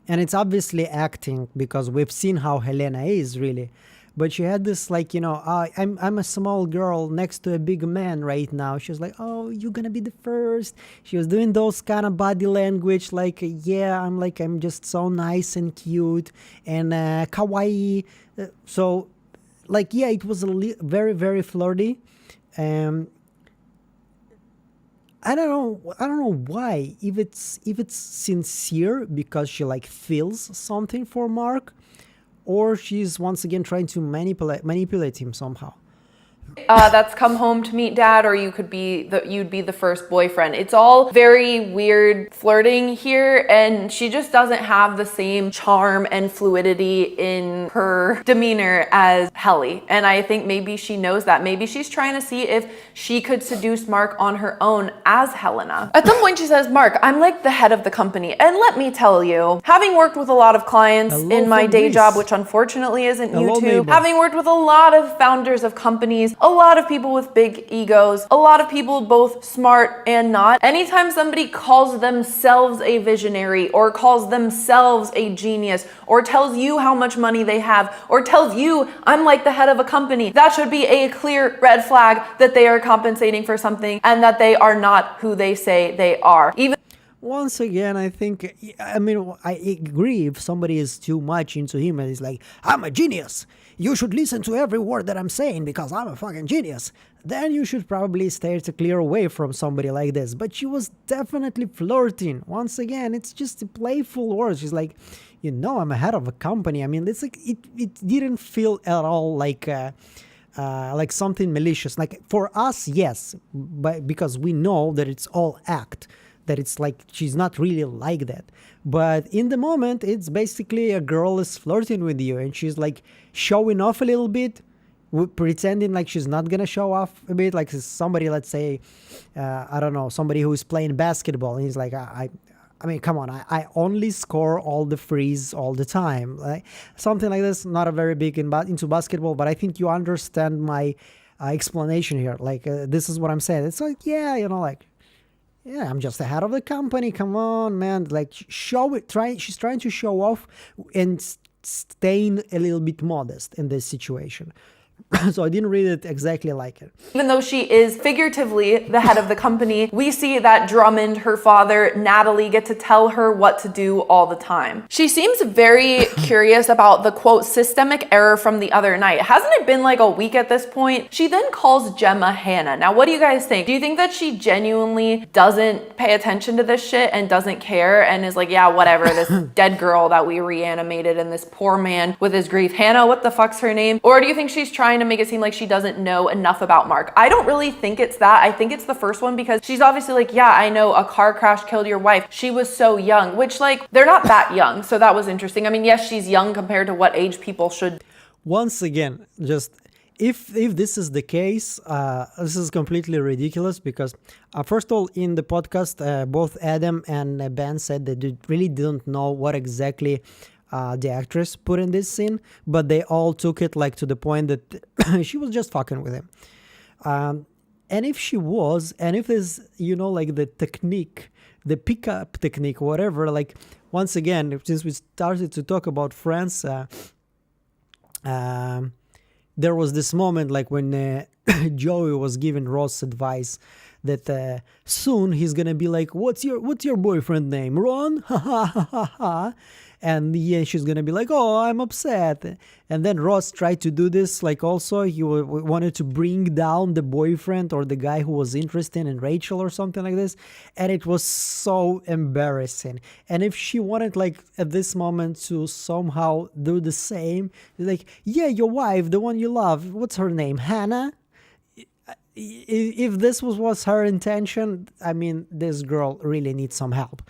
it's obviously acting because we've seen how Helena is really, but she had this I'm a small girl next to a big man right now. She was like, oh, you're gonna be the first. She was doing those kind of body language I'm just so nice and cute and kawaii. It was very, very flirty. I don't know why. If it's sincere because she feels something for Mark, or she's once again trying to manipulate him somehow. That's come home to meet dad, or you'd be the first boyfriend. It's all very weird flirting here, and she just doesn't have the same charm and fluidity in her demeanor as Helly. And I think maybe she knows that. Maybe she's trying to see if she could seduce Mark on her own as Helena. At some point she says, Mark, I'm like the head of the company, and let me tell you, having worked with a lot of clients in my day job, which unfortunately isn't YouTube, having worked with a lot of founders of companies, a lot of people with big egos, a lot of people both smart and not. Anytime somebody calls themselves a visionary or calls themselves a genius or tells you how much money they have or tells you I'm like the head of a company, that should be a clear red flag that they are compensating for something and that they are not who they say they are. Once again, I think, I mean, I agree if somebody is too much into him and he's like, I'm a genius. You should listen to every word that I'm saying because I'm a fucking genius. Then you should probably stay to clear away from somebody like this. But she was definitely flirting. Once again, it's just a playful word. She's like, I'm a head of a company. I mean, it's like it didn't feel at all like something malicious. Like for us, yes, but because we know that it's all act, that it's like she's not really like that. But in the moment, it's basically a girl is flirting with you and she's like showing off a little bit, pretending like she's not gonna show off a bit. Like somebody, let's say, I don't know, somebody who's playing basketball and he's like, I mean, come on, I only score all the frees all the time. Like, something like this, not a very big into basketball, but I think you understand my explanation here. Like, this is what I'm saying. It's like, yeah, yeah, I'm just the head of the company. Come on, man. Like, show it. She's trying to show off and staying a little bit modest in this situation. So I didn't read it exactly like it. Even though she is figuratively the head of the company, we see that Drummond, her father, Natalie, get to tell her what to do all the time. She seems very curious about the quote systemic error from the other night. Hasn't it been like a week at this point? She then calls Gemma Hannah. Now, what do you guys think? Do you think that she genuinely doesn't pay attention to this shit and doesn't care and is like, yeah, whatever, this dead girl that we reanimated and this poor man with his grief, Hannah, what the fuck's her name? Or do you think she's trying to make it seem like she doesn't know enough about Mark? I don't really think it's that. I think it's the first one because she's obviously like, yeah, I know a car crash killed your wife. She was so young, which like, they're not that young. So that was interesting. I mean, yes, she's young compared to what age people should. Once again, just if this is the case, this is completely ridiculous because first of all, in the podcast, both Adam and Ben said that they really didn't know what exactly the actress put in this scene, but they all took it like to the point that she was just fucking with him. And if she was, and if there's, like the technique, the pickup technique, whatever, like once again, since we started to talk about France, there was this moment like when Joey was giving Ross advice that soon he's gonna be like, what's your boyfriend name? Ron? Ha ha ha ha ha. And yeah, she's gonna be like, oh, I'm upset. And then Ross tried to do this, like also he wanted to bring down the boyfriend or the guy who was interested in Rachel or something like this. And it was so embarrassing. And if she wanted like at this moment to somehow do the same, like, yeah, your wife, the one you love, what's her name? Hannah? If this was her intention, I mean, this girl really needs some help.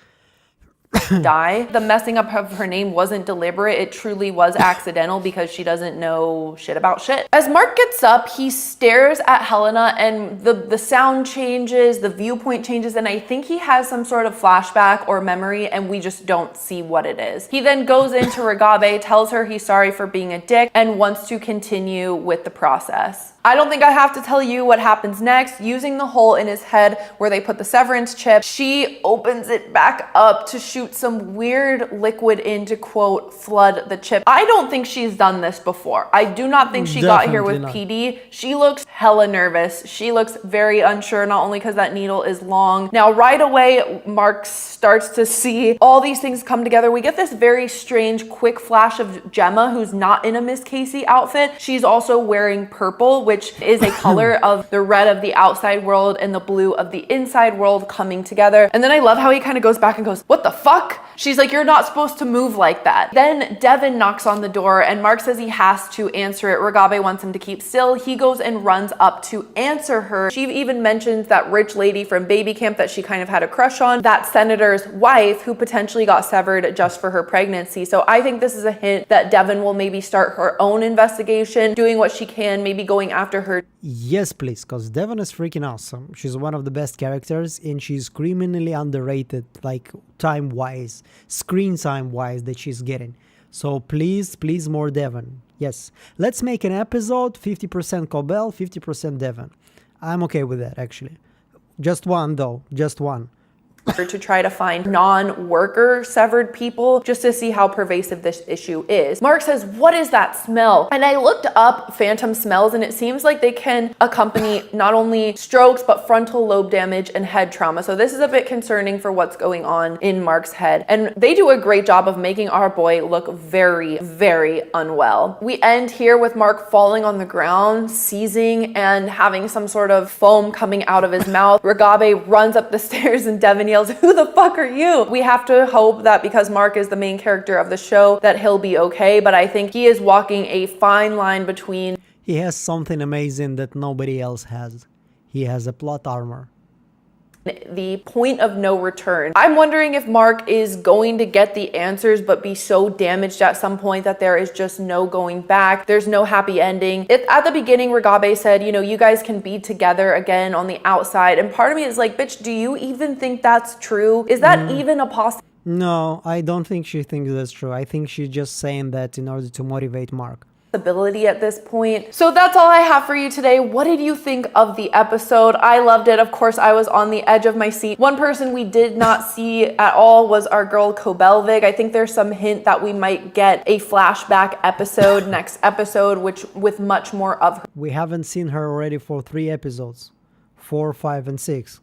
Die. The messing up of her name wasn't deliberate. It truly was accidental because she doesn't know shit about shit. As Mark gets up, he stares at Helena and the sound changes, the viewpoint changes, and I think he has some sort of flashback or memory and we just don't see what it is. He then goes into Ragabe, tells her he's sorry for being a dick and wants to continue with the process. I don't think I have to tell you what happens next. Using the hole in his head where they put the severance chip, she opens it back up to shoot some weird liquid in to quote, flood the chip. I don't think she's done this before. I do not think she got here with PD. She looks hella nervous. She looks very unsure, not only because that needle is long. Now, right away, Mark starts to see all these things come together. We get this very strange quick flash of Gemma, who's not in a Miss Casey outfit. She's also wearing purple, which is a color of the red of the outside world and the blue of the inside world coming together. And then I love how he kind of goes back and goes, what the fuck? She's like, you're not supposed to move like that. Then Devin knocks on the door and Mark says he has to answer it. Ragabe wants him to keep still. He goes and runs up to answer her. She even mentions that rich lady from baby camp that she kind of had a crush on, that senator's wife who potentially got severed just for her pregnancy. So I think this is a hint that Devin will maybe start her own investigation, doing what she can, maybe going after her. Yes, please, because Devon is freaking awesome. She's one of the best characters and she's criminally underrated, like time-wise, screen time-wise that she's getting. So please, more Devon. Yes, let's make an episode, 50% Cobell, 50% Devon. I'm okay with that, actually. Just one, though, just one. to try to find non-worker severed people just to see how pervasive this issue is. Mark says, what is that smell? And I looked up phantom smells and it seems like they can accompany not only strokes, but frontal lobe damage and head trauma. So this is a bit concerning for what's going on in Mark's head. And they do a great job of making our boy look very, very unwell. We end here with Mark falling on the ground, seizing and having some sort of foam coming out of his mouth. Ragabe runs up the stairs and Devin yells, who the fuck are you? We have to hope that because Mark is the main character of the show that he'll be okay, but I think he is walking a fine line between... He has something amazing that nobody else has. He has a plot armor. The point of no return. I'm wondering if Mark is going to get the answers but be so damaged at some point that there is just no going back. There's no happy ending. At the beginning, Ragabe said, you know, you guys can be together again on the outside. And part of me is like, bitch, do you even think that's true? Is that even a possibility? No, I don't think she thinks that's true. I think she's just saying that in order to motivate Mark. At this point. So that's all I have for you today. What did you think of the episode? I loved it. Of course, I was on the edge of my seat. One person we did not see at all was our girl Kobelvig. I think there's some hint that we might get a flashback episode next episode, which with much more of We haven't seen her already for 3 episodes. 4, 5, and 6.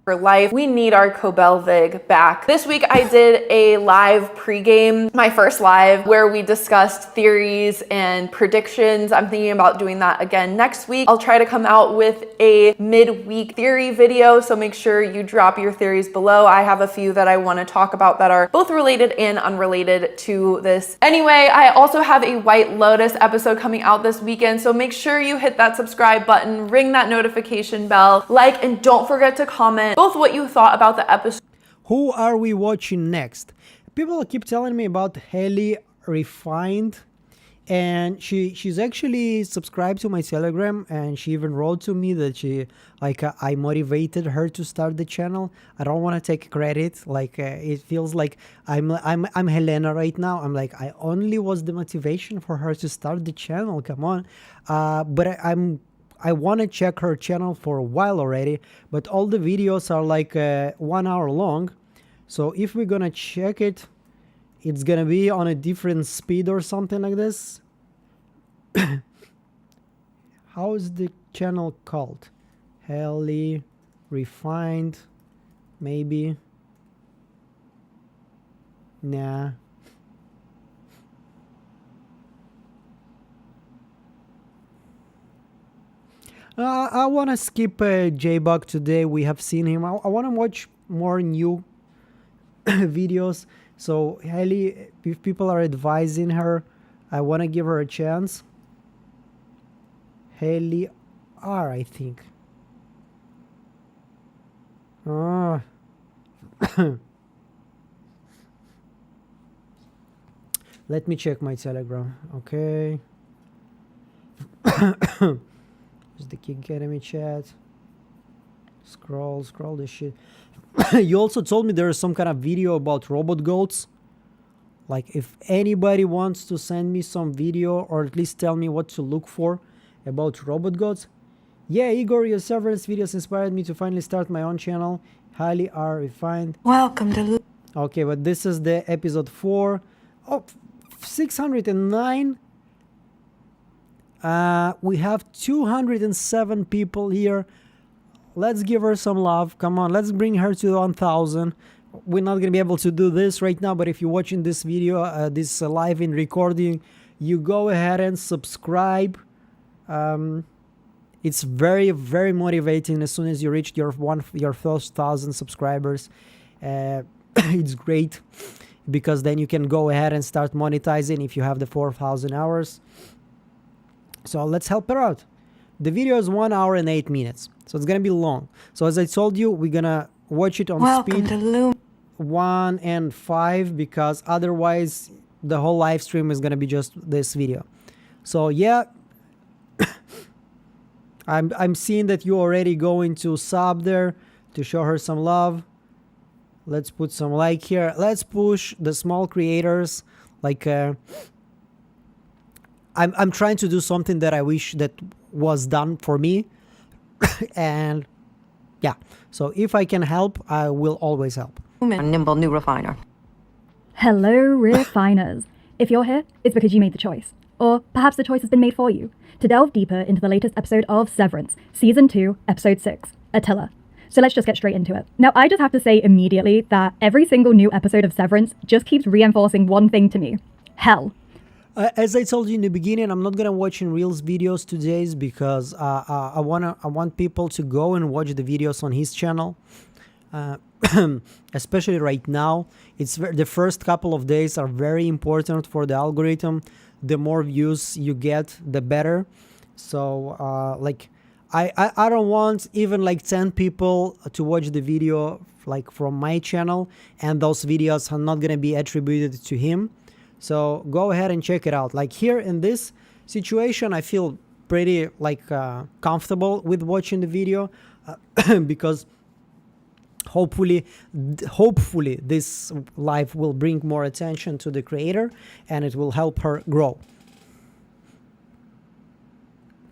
her life. We need our Kobelvig back. This week I did a live pregame, my first live, where we discussed theories and predictions. I'm thinking about doing that again next week. I'll try to come out with a midweek theory video, so make sure you drop your theories below. I have a few that I want to talk about that are both related and unrelated to this. Anyway, I also have a White Lotus episode coming out this weekend, so make sure you hit that subscribe button, ring that notification bell, like, and don't forget to comment both what you thought about the episode. Who are we watching next? People keep telling me about Haley Refined, and she's actually subscribed to my Telegram, and she even wrote to me that I motivated her to start the channel. I don't want to take credit. It feels like I'm Helena right now. I'm like, I only was the motivation for her to start the channel. Come on, but I want to check her channel for a while already, but all the videos are like 1 hour long. So if we're gonna check it, it's gonna be on a different speed or something like this. How is the channel called? Haley Refined, maybe. Nah. I want to skip J-Bug today. We have seen him. I want to watch more new videos. So Haley, if people are advising her, I want to give her a chance. Haley R, I think. Let me check my Telegram. Okay. The King Academy chat. Scroll this shit. You also told me there is some kind of video about robot goats. Like, if anybody wants to send me some video or at least tell me what to look for about robot goats. Yeah, Igor, your Severance videos inspired me to finally start my own channel. Highly are refined. Welcome to... Okay, but this is the episode 4. Oh, 609. We have 207 people here. Let's give her some love. Come on, let's bring her to 1,000. We're not gonna be able to do this right now, but if you're watching this video, this live in recording, you go ahead and subscribe. It's very, very motivating as soon as you reach your first 1,000 subscribers. It's great because then you can go ahead and start monetizing if you have the 4,000 hours. So let's help her out. The video is 1 hour and 8 minutes, so it's gonna be long. So as I told you, we're gonna watch it on Welcome speed to 1 and 5 because otherwise the whole live stream is gonna be just this video. So yeah, I'm seeing that you already going to sub there to show her some love. Let's put some like here. Let's push the small creators. Like I'm trying to do something that I wish that was done for me. And Yeah. So if I can help, I will always help. A nimble new refiner. Hello, refiners. If you're here, it's because you made the choice. Or perhaps the choice has been made for you to delve deeper into the latest episode of Severance, Season 2, Episode 6, Attila. So let's just get straight into it. Now, I just have to say immediately that every single new episode of Severance just keeps reinforcing one thing to me. Hell. As I told you in the beginning, I'm not gonna watch in Reels videos today because I want people to go and watch the videos on his channel. Especially right now, the first couple of days are very important for the algorithm. The more views you get, the better. So I don't want even like 10 people to watch the video like from my channel, and those videos are not gonna be attributed to him. So go ahead and check it out. Like here in this situation, I feel pretty like comfortable with watching the video because hopefully this live will bring more attention to the creator and it will help her grow.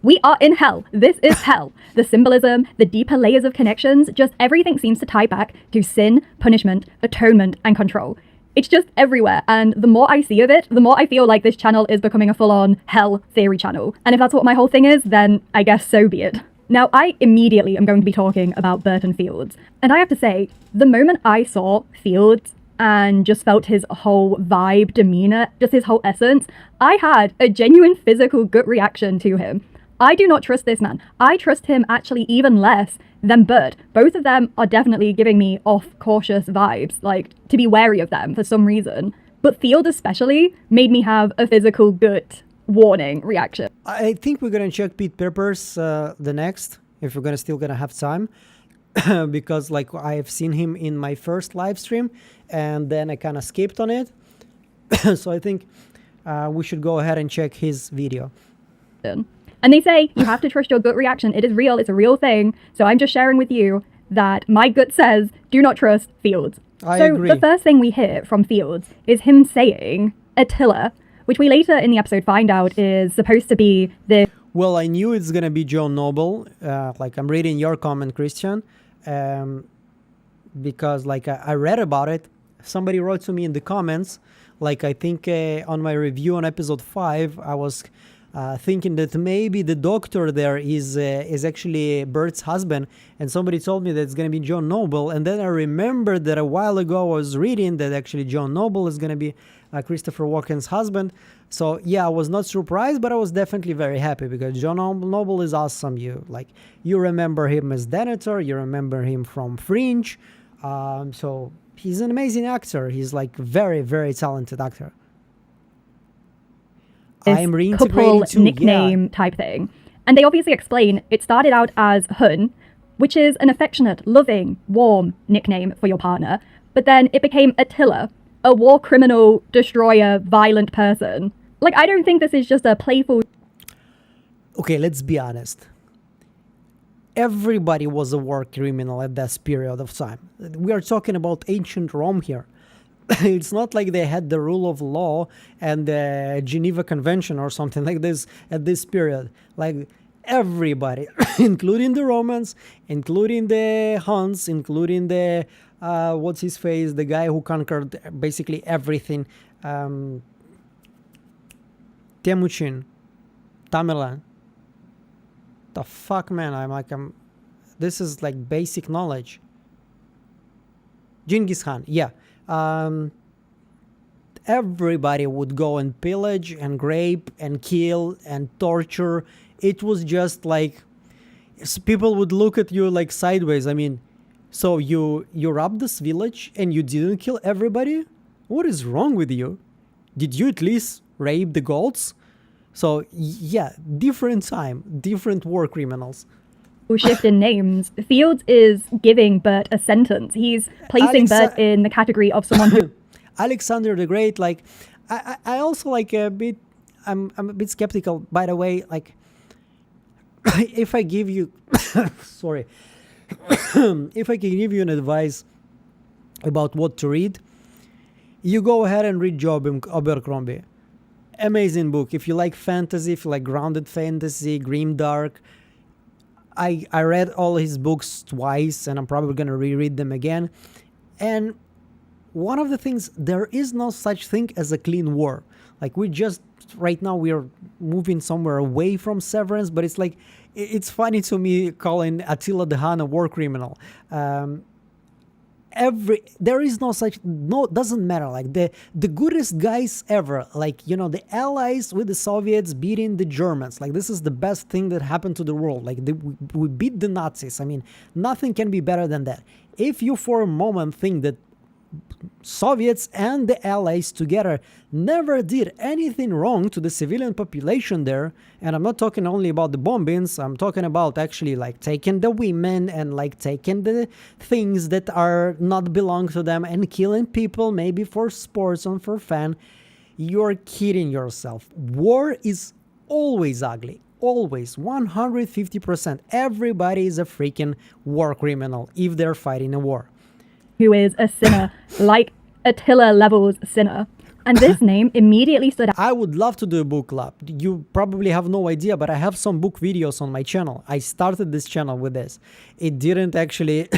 We are in hell. This is hell. The symbolism, the deeper layers of connections, just everything seems to tie back to sin, punishment, atonement, and control. It's just everywhere, and the more I see of it, the more I feel like this channel is becoming a full-on hell theory channel. And if that's what my whole thing is, then I guess so be it. Now, I immediately am going to be talking about Burton Fields. And I have to say, the moment I saw Fields and just felt his whole vibe, demeanor, just his whole essence, I had a genuine physical gut reaction to him. I do not trust this man. I trust him actually even less than Bert. Both of them are definitely giving me cautious vibes, like to be wary of them for some reason. But Field especially made me have a physical gut warning reaction. I think we're gonna check Pete Peppers the next, if we're still gonna have time, because like I have seen him in my first live stream and then I kind of skipped on it. So I think we should go ahead and check his video. And they say you have to trust your gut reaction. It is real. It's a real thing. So I'm just sharing with you that my gut says do not trust Fields. I so agree. The first thing we hear from Fields is him saying Attila, which we later in the episode find out is supposed to be the... Well, I knew it's gonna be John Noble. Like I'm reading your comment, Christian, because like I read about it. Somebody wrote to me in the comments, like I think on my review on episode 5, I was thinking that maybe the doctor there is actually Bert's husband, and somebody told me that it's gonna be John Noble, and then I remembered that a while ago I was reading that actually John Noble is gonna be Christopher Walken's husband. So yeah, I was not surprised, but I was definitely very happy because John Noble is awesome. You remember him as Denethor, you remember him from Fringe, so he's an amazing actor. He's like very, very talented actor. I'm reintegrating couple too, nickname type thing. And they obviously explain it started out as Hun, which is an affectionate, loving, warm nickname for your partner. But then it became Attila, a war criminal, destroyer, violent person. Like, I don't think this is just a playful... Okay, let's be honest. Everybody was a war criminal at that period of time. We are talking about ancient Rome here. It's not like they had the rule of law and the Geneva Convention or something like this at this period. Like everybody, including the Romans, including the Huns, including the, what's his face, the guy who conquered basically everything. Temujin, Tamerlan. The fuck, man, this is like basic knowledge. Genghis Khan, yeah. Everybody would go and pillage and rape and kill and torture. It was just like people would look at you like sideways. I mean, so you robbed this village and you didn't kill everybody? What is wrong with you? Did you at least rape the gods? So yeah, different time, different war criminals. shift in names. Fields is giving Bert a sentence. He's placing Bert in the category of someone who... Alexander the Great, like, I also like a bit, I'm a bit skeptical, by the way, like, if I give you, sorry, if I can give you an advice about what to read, you go ahead and read Job Abercrombie. Amazing book. If you like fantasy, if you like grounded fantasy, grimdark, I read all his books twice, and I'm probably going to reread them again. And one of the things, there is no such thing as a clean war. Like, right now we are moving somewhere away from Severance, but it's like, it's funny to me calling Attila the Hun a war criminal. There is doesn't matter, like the goodest guys ever, like, you know, the allies with the Soviets beating the Germans, like, this is the best thing that happened to the world. Like, we beat the Nazis. I mean, nothing can be better than that. If you for a moment think that Soviets and the Allies together never did anything wrong to the civilian population there, and I'm not talking only about the bombings, I'm talking about actually like taking the women and like taking the things that are not belong to them and killing people maybe for sports or for fun, you're kidding yourself. War is always ugly. Always, 150%. Everybody is a freaking war criminal if they're fighting a war. Who is a sinner, like Attila levels sinner. And this name immediately stood out. I would love to do a book club. You probably have no idea, but I have some book videos on my channel. I started this channel with this. It didn't actually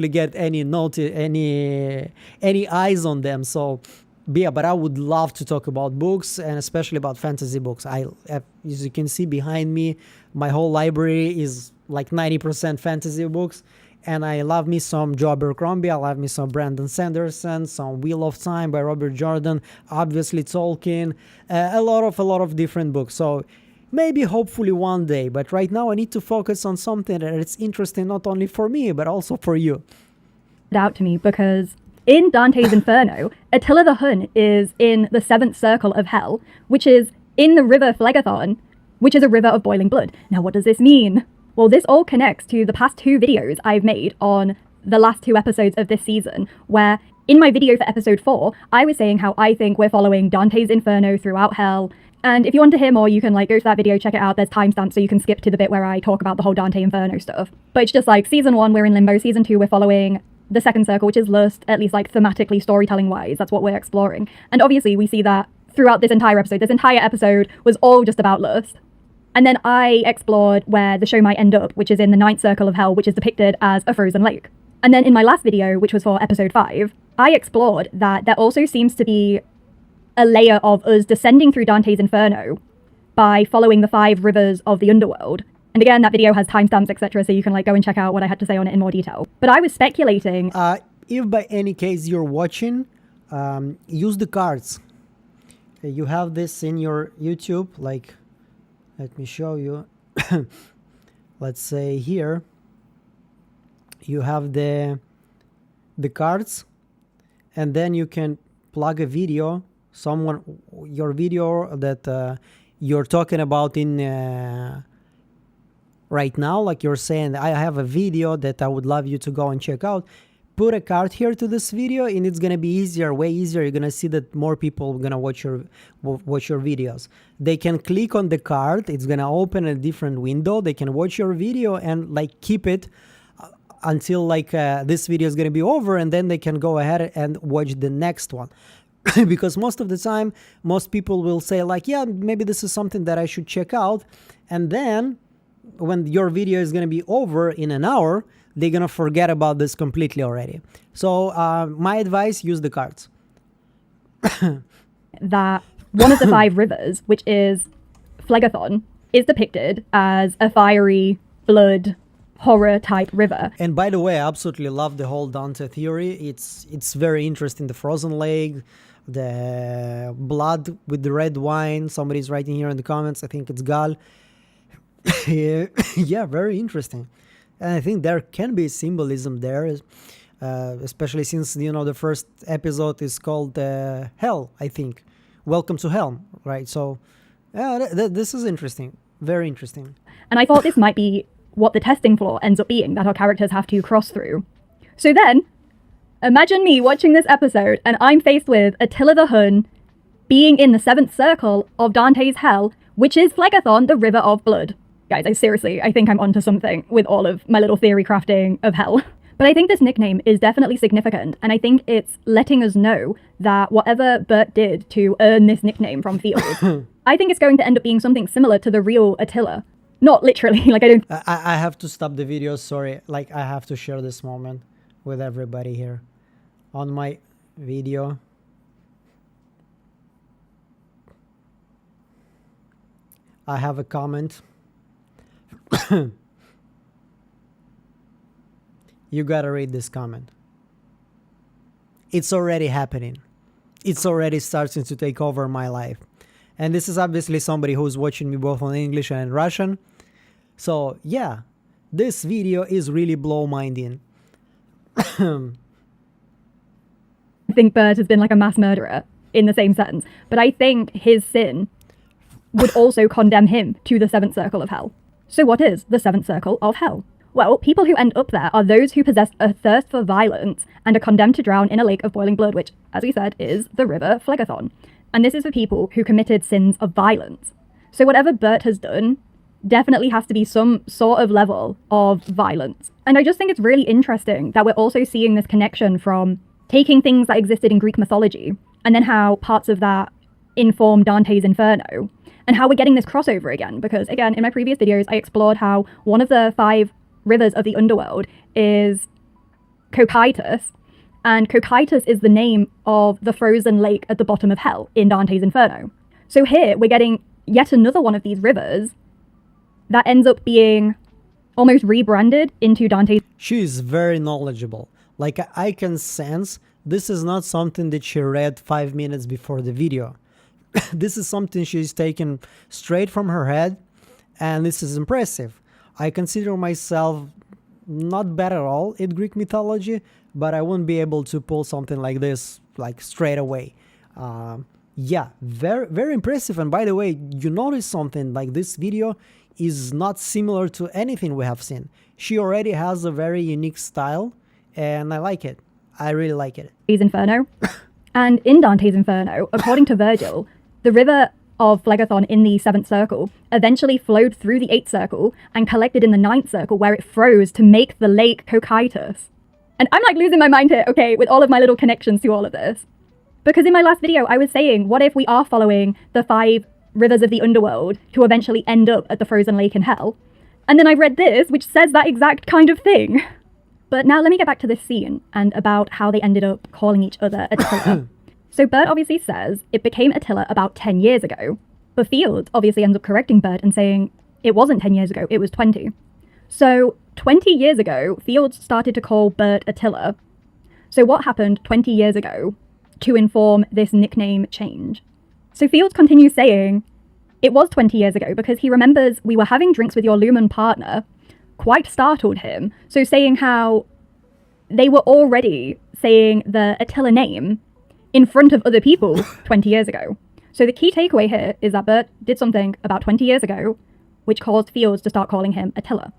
get any eyes on them. So yeah, but I would love to talk about books, and especially about fantasy books. As you can see behind me, my whole library is like 90% fantasy books. And I love me some Joe Abercrombie, I love me some Brandon Sanderson, some Wheel of Time by Robert Jordan, obviously Tolkien, a lot of different books. So maybe hopefully one day, but right now I need to focus on something that is interesting not only for me, but also for you. Out to me because in Dante's Inferno, Attila the Hun is in the seventh circle of hell, which is in the river Phlegethon, which is a river of boiling blood. Now, what does this mean? Well, this all connects to the past 2 videos I've made on the last 2 episodes of this season, where in my video for episode 4, I was saying how I think we're following Dante's Inferno throughout hell. And if you want to hear more, you can like go to that video, check it out. There's timestamps so you can skip to the bit where I talk about the whole Dante Inferno stuff. But it's just like season 1, we're in limbo. Season 2, we're following the second circle, which is lust, at least like thematically, storytelling wise. That's what we're exploring. And obviously we see that throughout this entire episode. This entire episode was all just about lust. And then I explored where the show might end up, which is in the 9th circle of hell, which is depicted as a frozen lake. And then in my last video, which was for episode 5, I explored that there also seems to be a layer of us descending through Dante's Inferno by following the 5 rivers of the underworld. And again, that video has timestamps, etc., so you can like go and check out what I had to say on it in more detail. But I was speculating. If by any case you're watching, use the cards. You have this in your YouTube, like, let me show you. Let's say here you have the cards, and then you can plug a video, your video that you're talking about in right now, like you're saying, I have a video that I would love you to go and check out. Put a card here to this video, and it's gonna be easier, way easier. You're gonna see that more people are gonna watch your videos. They can click on the card. It's gonna open a different window. They can watch your video and like keep it until like this video is gonna be over, and then they can go ahead and watch the next one. Because most of the time, most people will say like, yeah, maybe this is something that I should check out, and then when your video is gonna be over in an hour, they're gonna forget about this completely already. So my advice, use the cards. That one of the 5 rivers, which is Phlegethon, is depicted as a fiery blood horror type river. And by the way, I absolutely love the whole Dante theory. It's very interesting. The frozen lake, the blood with the red wine. Somebody's writing here in the comments. I think it's Gal. Yeah, very interesting. And I think there can be symbolism there, especially since, you know, the first episode is called Hell, I think. Welcome to Hell, right? So this is interesting. Very interesting. And I thought this might be what the testing floor ends up being, that our characters have to cross through. So then, imagine me watching this episode and I'm faced with Attila the Hun being in the 7th circle of Dante's Hell, which is Phlegethon, the river of blood. Guys, I think I'm onto something with all of my little theory crafting of hell. But I think this nickname is definitely significant, and I think it's letting us know that whatever Bert did to earn this nickname from Field, I think it's going to end up being something similar to the real Attila. Not literally, like I don't I have to stop the video, sorry. Like, I have to share this moment with everybody here on my video. I have a comment. You gotta read this comment. It's already happening. It's already starting to take over my life. And this is obviously somebody who's watching me both on English and in Russian. So yeah, this video is really blow-minding. think Bert has been like a mass murderer in the same sentence, but I think his sin would also condemn him to the seventh circle of hell. So what is the seventh circle of hell? Well, people who end up there are those who possess a thirst for violence and are condemned to drown in a lake of boiling blood, which, as we said, is the river Phlegethon. And this is for people who committed sins of violence. So whatever Bert has done definitely has to be some sort of level of violence. And I just think it's really interesting that we're also seeing this connection from taking things that existed in Greek mythology and then how parts of that inform Dante's Inferno, and how we're getting this crossover again. Because again, in my previous videos, I explored how one of the 5 rivers of the underworld is Cocytus, and Cocytus is the name of the frozen lake at the bottom of hell in Dante's Inferno. So here we're getting yet another one of these rivers that ends up being almost rebranded into Dante's. She is very knowledgeable. Like, I can sense this is not something that she read 5 minutes before the video. This is something she's taken straight from her head, and this is impressive. I consider myself not bad at all at Greek mythology, but I wouldn't be able to pull something like this like straight away. Yeah, very, very impressive. And by the way, you notice something, like this video is not similar to anything we have seen. She already has a very unique style, and I like it. I really like it. Dante's Inferno. And in Dante's Inferno, according to Virgil, the river of Phlegethon in the 7th circle eventually flowed through the 8th circle and collected in the 9th circle, where it froze to make the lake Cocytus. And I'm like losing my mind here, okay, with all of my little connections to all of this. Because in my last video, I was saying, what if we are following the 5 rivers of the underworld to eventually end up at the frozen lake in hell? And then I read this, which says that exact kind of thing. But now let me get back to this scene and about how they ended up calling each other Attila. So Bert obviously says it became Attila about 10 years ago. But Fields obviously ends up correcting Bert and saying it wasn't 10 years ago, it was 20. So 20 years ago, Fields started to call Bert Attila. So what happened 20 years ago to inform this nickname change? So Fields continues saying it was 20 years ago because he remembers we were having drinks with your Lumen partner, quite startled him. So saying how they were already saying the Attila name in front of other people 20 years ago. So the key takeaway here is that Bert did something about 20 years ago, which caused Fields to start calling him Attila.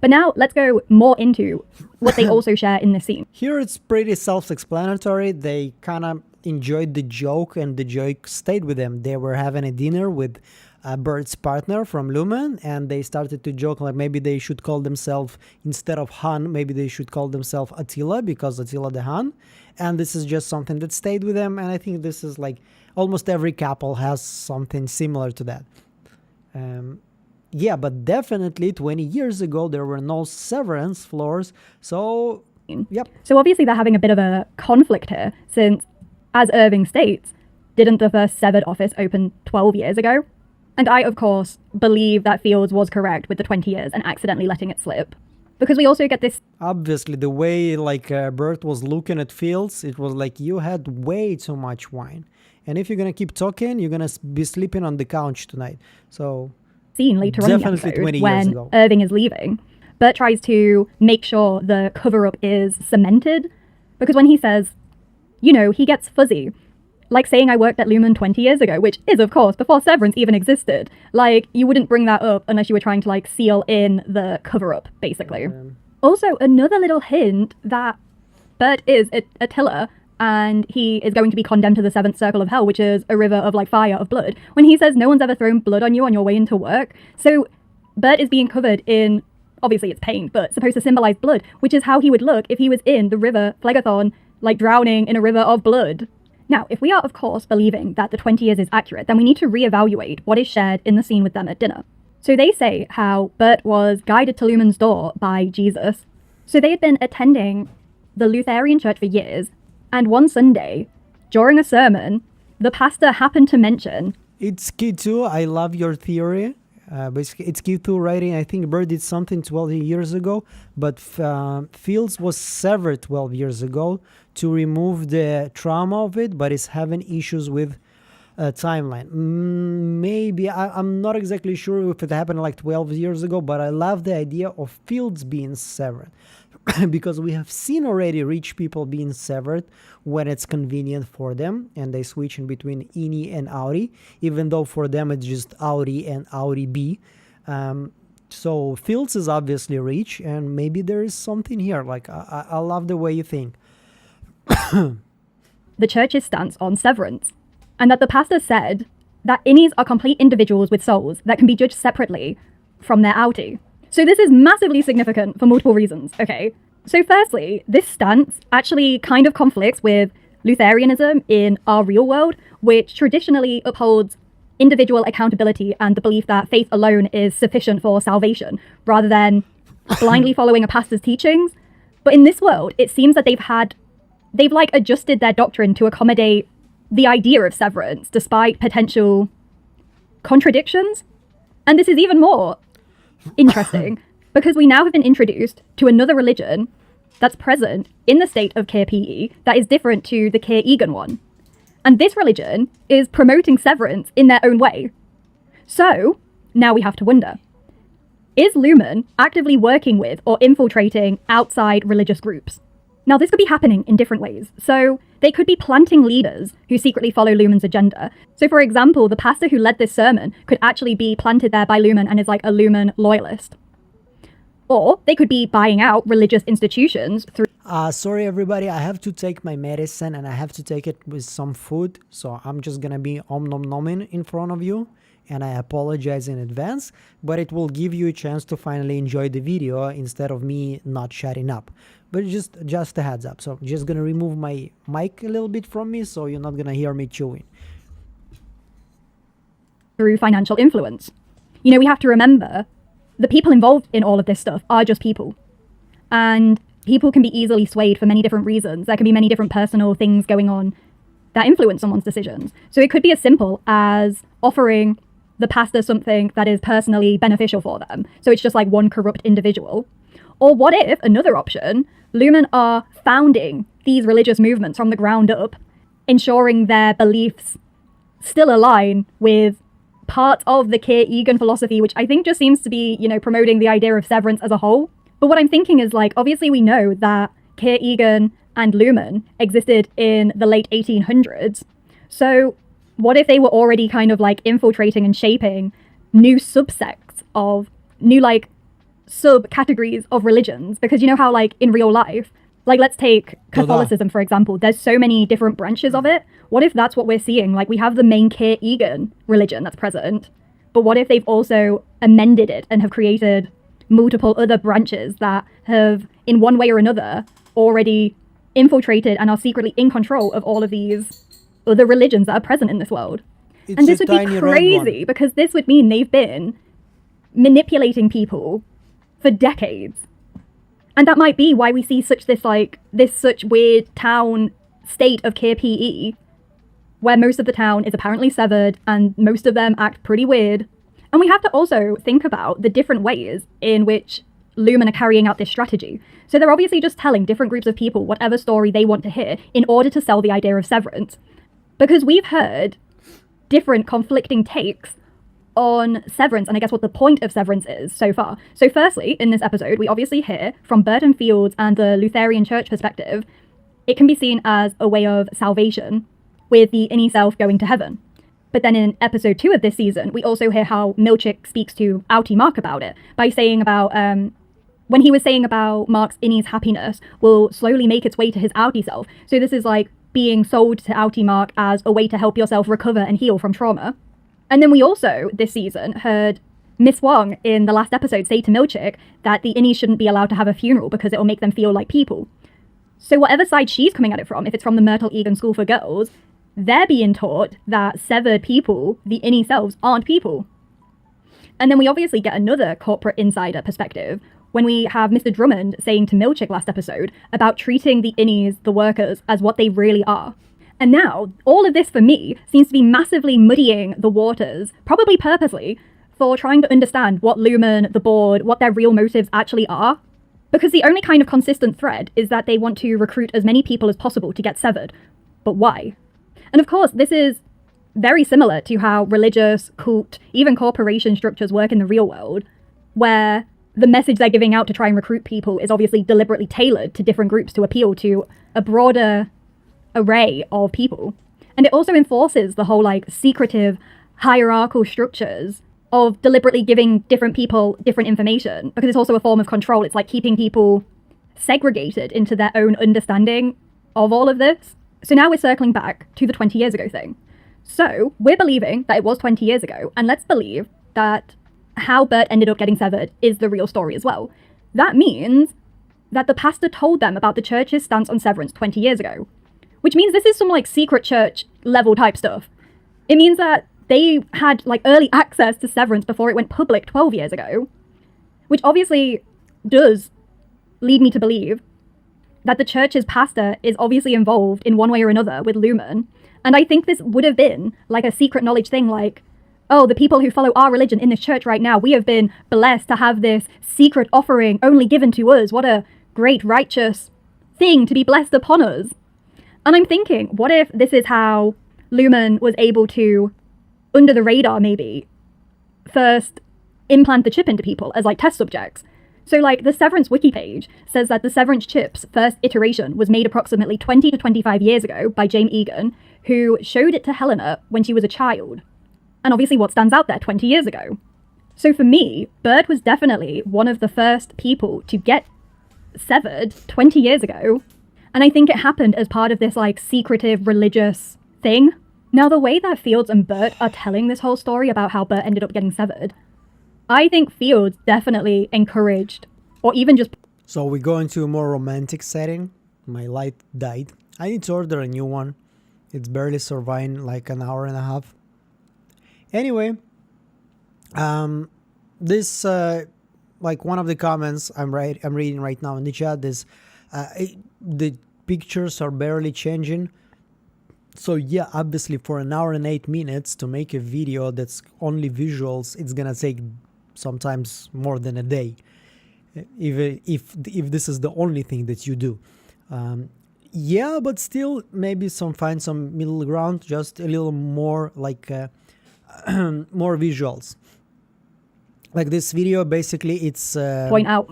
But now let's go more into what they also share in this scene. Here it's pretty self-explanatory. They kind of enjoyed the joke, and the joke stayed with them. They were having a dinner with Bert's partner from Lumen, and they started to joke like maybe they should call themselves, instead of Han, maybe they should call themselves Attila, because Attila the Han. And this is just something that stayed with them, and I think this is like almost every couple has something similar to that. Yeah, but definitely 20 years ago there were no Severance floors, so yep. So obviously they're having a bit of a conflict here, since, as Irving states, didn't the first severed office open 12 years ago? And I, of course, believe that Fields was correct with the 20 years and accidentally letting it slip. Because we also get this... Obviously, the way like Bert was looking at Fields, it was like, you had way too much wine. And if you're going to keep talking, you're going to be sleeping on the couch tonight. So... scene later on in the definitely episode 20 years when ago. Irving is leaving. Bert tries to make sure the cover-up is cemented. Because when he says, you know, he gets fuzzy. Like saying I worked at Lumen 20 years ago, which is, of course, before Severance even existed. Like, you wouldn't bring that up unless you were trying to, like, seal in the cover-up, basically. Also, another little hint that Bert is Attila, and he is going to be condemned to the 7th circle of hell, which is a river of, like, fire of blood, when he says no one's ever thrown blood on you on your way into work. So, Bert is being covered in, obviously it's paint, but supposed to symbolize blood, which is how he would look if he was in the river Phlegethon, like, drowning in a river of blood. Now, if we are, of course, believing that the 20 years is accurate, then we need to reevaluate what is shared in the scene with them at dinner. So they say how Bert was guided to Lumen's door by Jesus. So they had been attending the Lutheran church for years, and one Sunday, during a sermon, the pastor happened to mention, It's Q2. I love your theory. Basically, it's Q2 writing. I think Bird did something 12 years ago, but Fields was severed 12 years ago to remove the trauma of it, but is having issues with timeline. Maybe, I'm not exactly sure if it happened like 12 years ago, but I love the idea of Fields being severed. Because we have seen already rich people being severed when it's convenient for them, and they switch in between Ini and Audi, even though for them it's just Audi and Audi B. So Fields is obviously rich, and maybe there is something here. Like, I love the way you think. the church's stance on severance, and that the pastor said that innies are complete individuals with souls that can be judged separately from their outie. So this is massively significant for multiple reasons, okay? So firstly, this stance actually kind of conflicts with Lutheranism in our real world, which traditionally upholds individual accountability and the belief that faith alone is sufficient for salvation, rather than blindly following a pastor's teachings. But in this world, it seems that they've like adjusted their doctrine to accommodate the idea of severance, despite potential contradictions. And this is even more interesting because we now have been introduced to another religion that's present in the state of Cair PE that is different to the Cair Egan one. And this religion is promoting severance in their own way. So now we have to wonder, is Lumen actively working with or infiltrating outside religious groups? Now, this could be happening in different ways. So they could be planting leaders who secretly follow Lumen's agenda. So for example, the pastor who led this sermon could actually be planted there by Lumen and is like a Lumen loyalist. Or they could be buying out religious institutions through... Sorry everybody, I have to take my medicine and I have to take it with some food. So I'm just gonna be nom-nom-nomming in front of you. And I apologize in advance, but it will give you a chance to finally enjoy the video instead of me not shutting up. But just a heads up. So I'm just gonna remove my mic a little bit from me so you're not gonna hear me chewing. Through financial influence. You know, we have to remember the people involved in all of this stuff are just people. And people can be easily swayed for many different reasons. There can be many different personal things going on that influence someone's decisions. So it could be as simple as offering the pastor something that is personally beneficial for them. So it's just like one corrupt individual. Or what if, another option, Lumen are founding these religious movements from the ground up, ensuring their beliefs still align with part of the Cair Egan philosophy, which I think just seems to be, you know, promoting the idea of severance as a whole. But what I'm thinking is, like, obviously we know that Cair Egan and Lumen existed in the late 1800s. So what if they were already kind of like infiltrating and shaping new subsects of new like subcategories of religions? Because you know how like in real life, like let's take Catholicism for example, there's so many different branches of it. What if that's what we're seeing? Like we have the main Cair Egan religion that's present, but what if they've also amended it and have created multiple other branches that have in one way or another already infiltrated and are secretly in control of all of these other religions that are present in this world? And this would be crazy because this would mean they've been manipulating people for decades. And that might be why we see such weird town state of Cair PE, where most of the town is apparently severed and most of them act pretty weird. And we have to also think about the different ways in which Lumen are carrying out this strategy. So they're obviously just telling different groups of people whatever story they want to hear in order to sell the idea of severance. Because we've heard different conflicting takes on severance, and I guess what the point of severance is so far. So firstly, in this episode, we obviously hear from Burton Fields and the Lutheran Church perspective, it can be seen as a way of salvation, with the innie self going to heaven. But then in episode 2 of this season, we also hear how Milchick speaks to Outie Mark about it, by saying about, when he was saying about Mark's innie's happiness will slowly make its way to his Outie self. So this is like being sold to Outie Mark as a way to help yourself recover and heal from trauma. And then we also, this season, heard Miss Wong in the last episode say to Milchick that the innies shouldn't be allowed to have a funeral because it will make them feel like people. So whatever side she's coming at it from, if it's from the Myrtle Egan School for Girls, they're being taught that severed people, the innie selves, aren't people. And then we obviously get another corporate insider perspective when we have Mr. Drummond saying to Milchick last episode about treating the innies, the workers, as what they really are. And now, all of this for me seems to be massively muddying the waters, probably purposely, for trying to understand what Lumen, the board, what their real motives actually are. Because the only kind of consistent thread is that they want to recruit as many people as possible to get severed. But why? And of course, this is very similar to how religious, cult, even corporation structures work in the real world, where the message they're giving out to try and recruit people is obviously deliberately tailored to different groups to appeal to a broader array of people. And it also enforces the whole like secretive hierarchical structures of deliberately giving different people different information, because it's also a form of control. It's like keeping people segregated into their own understanding of all of this. So now we're circling back to the 20 years ago thing. So we're believing that it was 20 years ago, and let's believe that how Bert ended up getting severed is the real story as well. That means that the pastor told them about the church's stance on severance 20 years ago, which means this is some like secret church level type stuff. It means that they had like early access to severance before it went public 12 years ago, which obviously does lead me to believe that the church's pastor is obviously involved in one way or another with Lumen. And I think this would have been like a secret knowledge thing, like, oh, the people who follow our religion in this church right now, we have been blessed to have this secret offering only given to us. What a great righteous thing to be blessed upon us. And I'm thinking, what if this is how Lumen was able to, under the radar maybe, first implant the chip into people as like test subjects? So like the Severance wiki page says that the Severance chip's first iteration was made approximately 20 to 25 years ago by James Egan, who showed it to Helena when she was a child. And obviously what stands out there 20 years ago. So for me, Bert was definitely one of the first people to get severed 20 years ago. And I think it happened as part of this like secretive religious thing. Now the way that Fields and Bert are telling this whole story about how Bert ended up getting severed, I think Fields definitely encouraged, or even just... So we go into a more romantic setting. My light died. I need to order a new one. It's barely surviving like an hour and a half. Anyway, this like one of the comments I'm reading right now in the chat is the pictures are barely changing. So yeah, obviously for an hour and 8 minutes to make a video that's only visuals, it's gonna take sometimes more than a day, even if this is the only thing that you do. Yeah, but still maybe find some middle ground, just a little more like more visuals. Like this video, basically it's point out...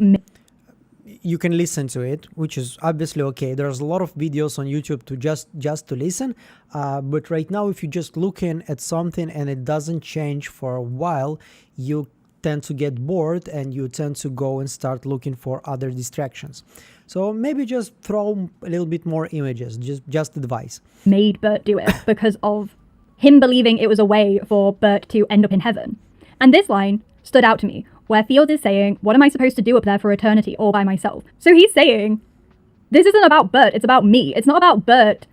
you can listen to it, which is obviously okay. There's a lot of videos on YouTube to just to listen, but right now if you're just looking at something and it doesn't change for a while, you tend to get bored and you tend to go and start looking for other distractions. So maybe just throw a little bit more images, just advice. Made Bert do it because of him believing it was a way for Bert to end up in heaven. And this line stood out to me, where Fields is saying, what am I supposed to do up there for eternity all by myself? So he's saying, this isn't about Bert, it's about me. It's not about Bert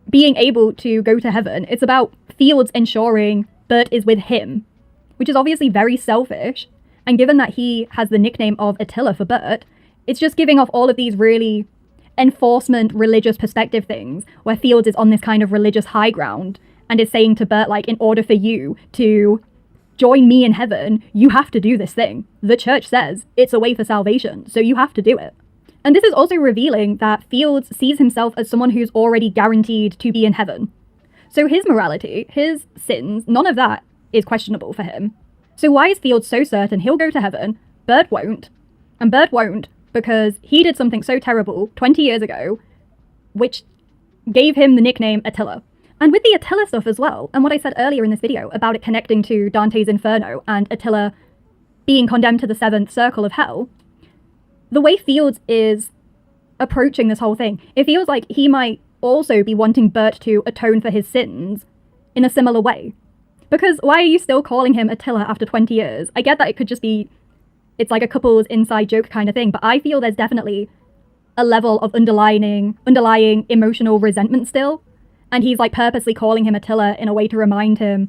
being able to go to heaven. It's about Fields ensuring Bert is with him, which is obviously very selfish. And given that he has the nickname of Attila for Bert, it's just giving off all of these really enforcement, religious perspective things, where Fields is on this kind of religious high ground and is saying to Bert, like, in order for you to join me in heaven, you have to do this thing. The church says it's a way for salvation, so you have to do it. And this is also revealing that Fields sees himself as someone who's already guaranteed to be in heaven. So his morality, his sins, none of that is questionable for him. So why is Fields so certain he'll go to heaven, Bert won't? And Bert won't because he did something so terrible 20 years ago, which gave him the nickname Attila. And with the Attila stuff as well, and what I said earlier in this video about it connecting to Dante's Inferno and Attila being condemned to the 7th circle of hell, the way Fields is approaching this whole thing, it feels like he might also be wanting Bert to atone for his sins in a similar way. Because why are you still calling him Attila after 20 years? I get that it could just be, it's like a couple's inside joke kind of thing, but I feel there's definitely a level of underlying emotional resentment still. And he's like purposely calling him Attila in a way to remind him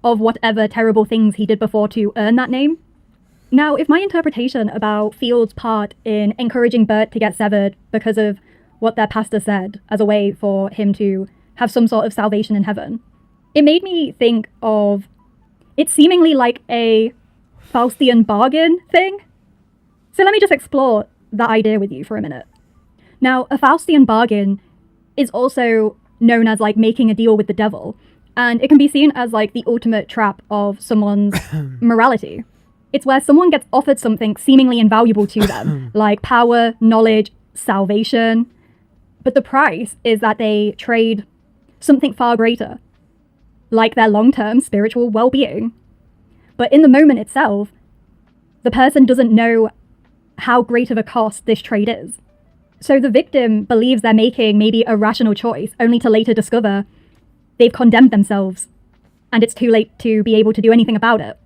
of whatever terrible things he did before to earn that name. Now, if my interpretation about Field's part in encouraging Bert to get severed because of what their pastor said as a way for him to have some sort of salvation in heaven, it made me think of it seemingly like a Faustian bargain thing. So let me just explore that idea with you for a minute. Now, a Faustian bargain is also known as like making a deal with the devil, and it can be seen as like the ultimate trap of someone's morality. It's where someone gets offered something seemingly invaluable to them, like power, knowledge, salvation, but the price is that they trade something far greater, like their long-term spiritual well-being. But in the moment itself, the person doesn't know how great of a cost this trade is. So the victim believes they're making maybe a rational choice, only to later discover they've condemned themselves, and it's too late to be able to do anything about it.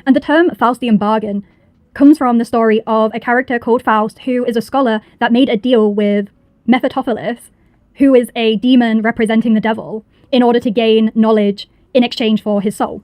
And the term Faustian bargain comes from the story of a character called Faust, who is a scholar that made a deal with Mephistopheles, who is a demon representing the devil, in order to gain knowledge in exchange for his soul.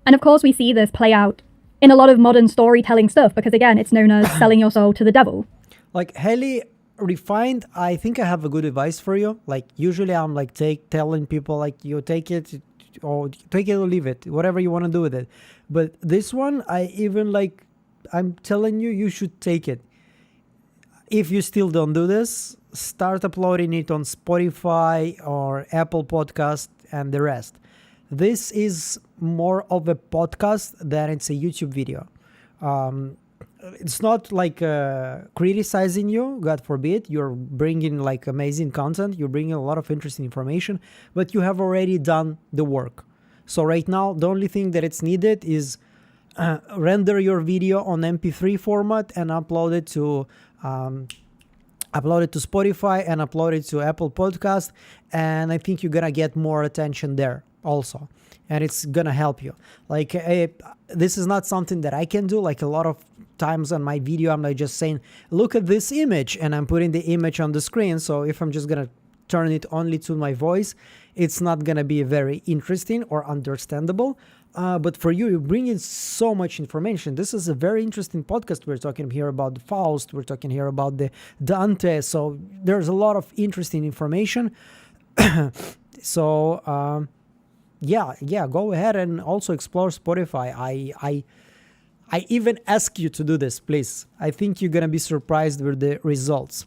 And of course, we see this play out in a lot of modern storytelling stuff, because again, it's known as selling your soul to the devil. Like Haley Refined, I think I have a good advice for you. Like usually I'm like telling people like you take it or leave it, whatever you want to do with it. But this one, I'm telling you, you should take it. If you still don't do this, start uploading it on Spotify or Apple Podcast and the rest. This is more of a podcast than it's a YouTube video. It's not like criticizing you, God forbid. You're bringing like amazing content. You're bringing a lot of interesting information, but you have already done the work. So right now, the only thing that it's needed is render your video on MP3 format and upload it to Spotify and upload it to Apple Podcast. And I think you're gonna get more attention there also, and it's gonna help you. Like this is not something that I can do. Like a lot of times on my video, I'm like just saying, look at this image, and I'm putting the image on the screen. So if I'm just gonna turn it only to my voice, it's not gonna be very interesting or understandable. But for you, you bring in so much information. This is a very interesting podcast. We're talking here about the Faust. We're talking here about the Dante. So there's a lot of interesting information. So yeah, go ahead and also explore Spotify. I even ask you to do this, please. I think you're gonna be surprised with the results.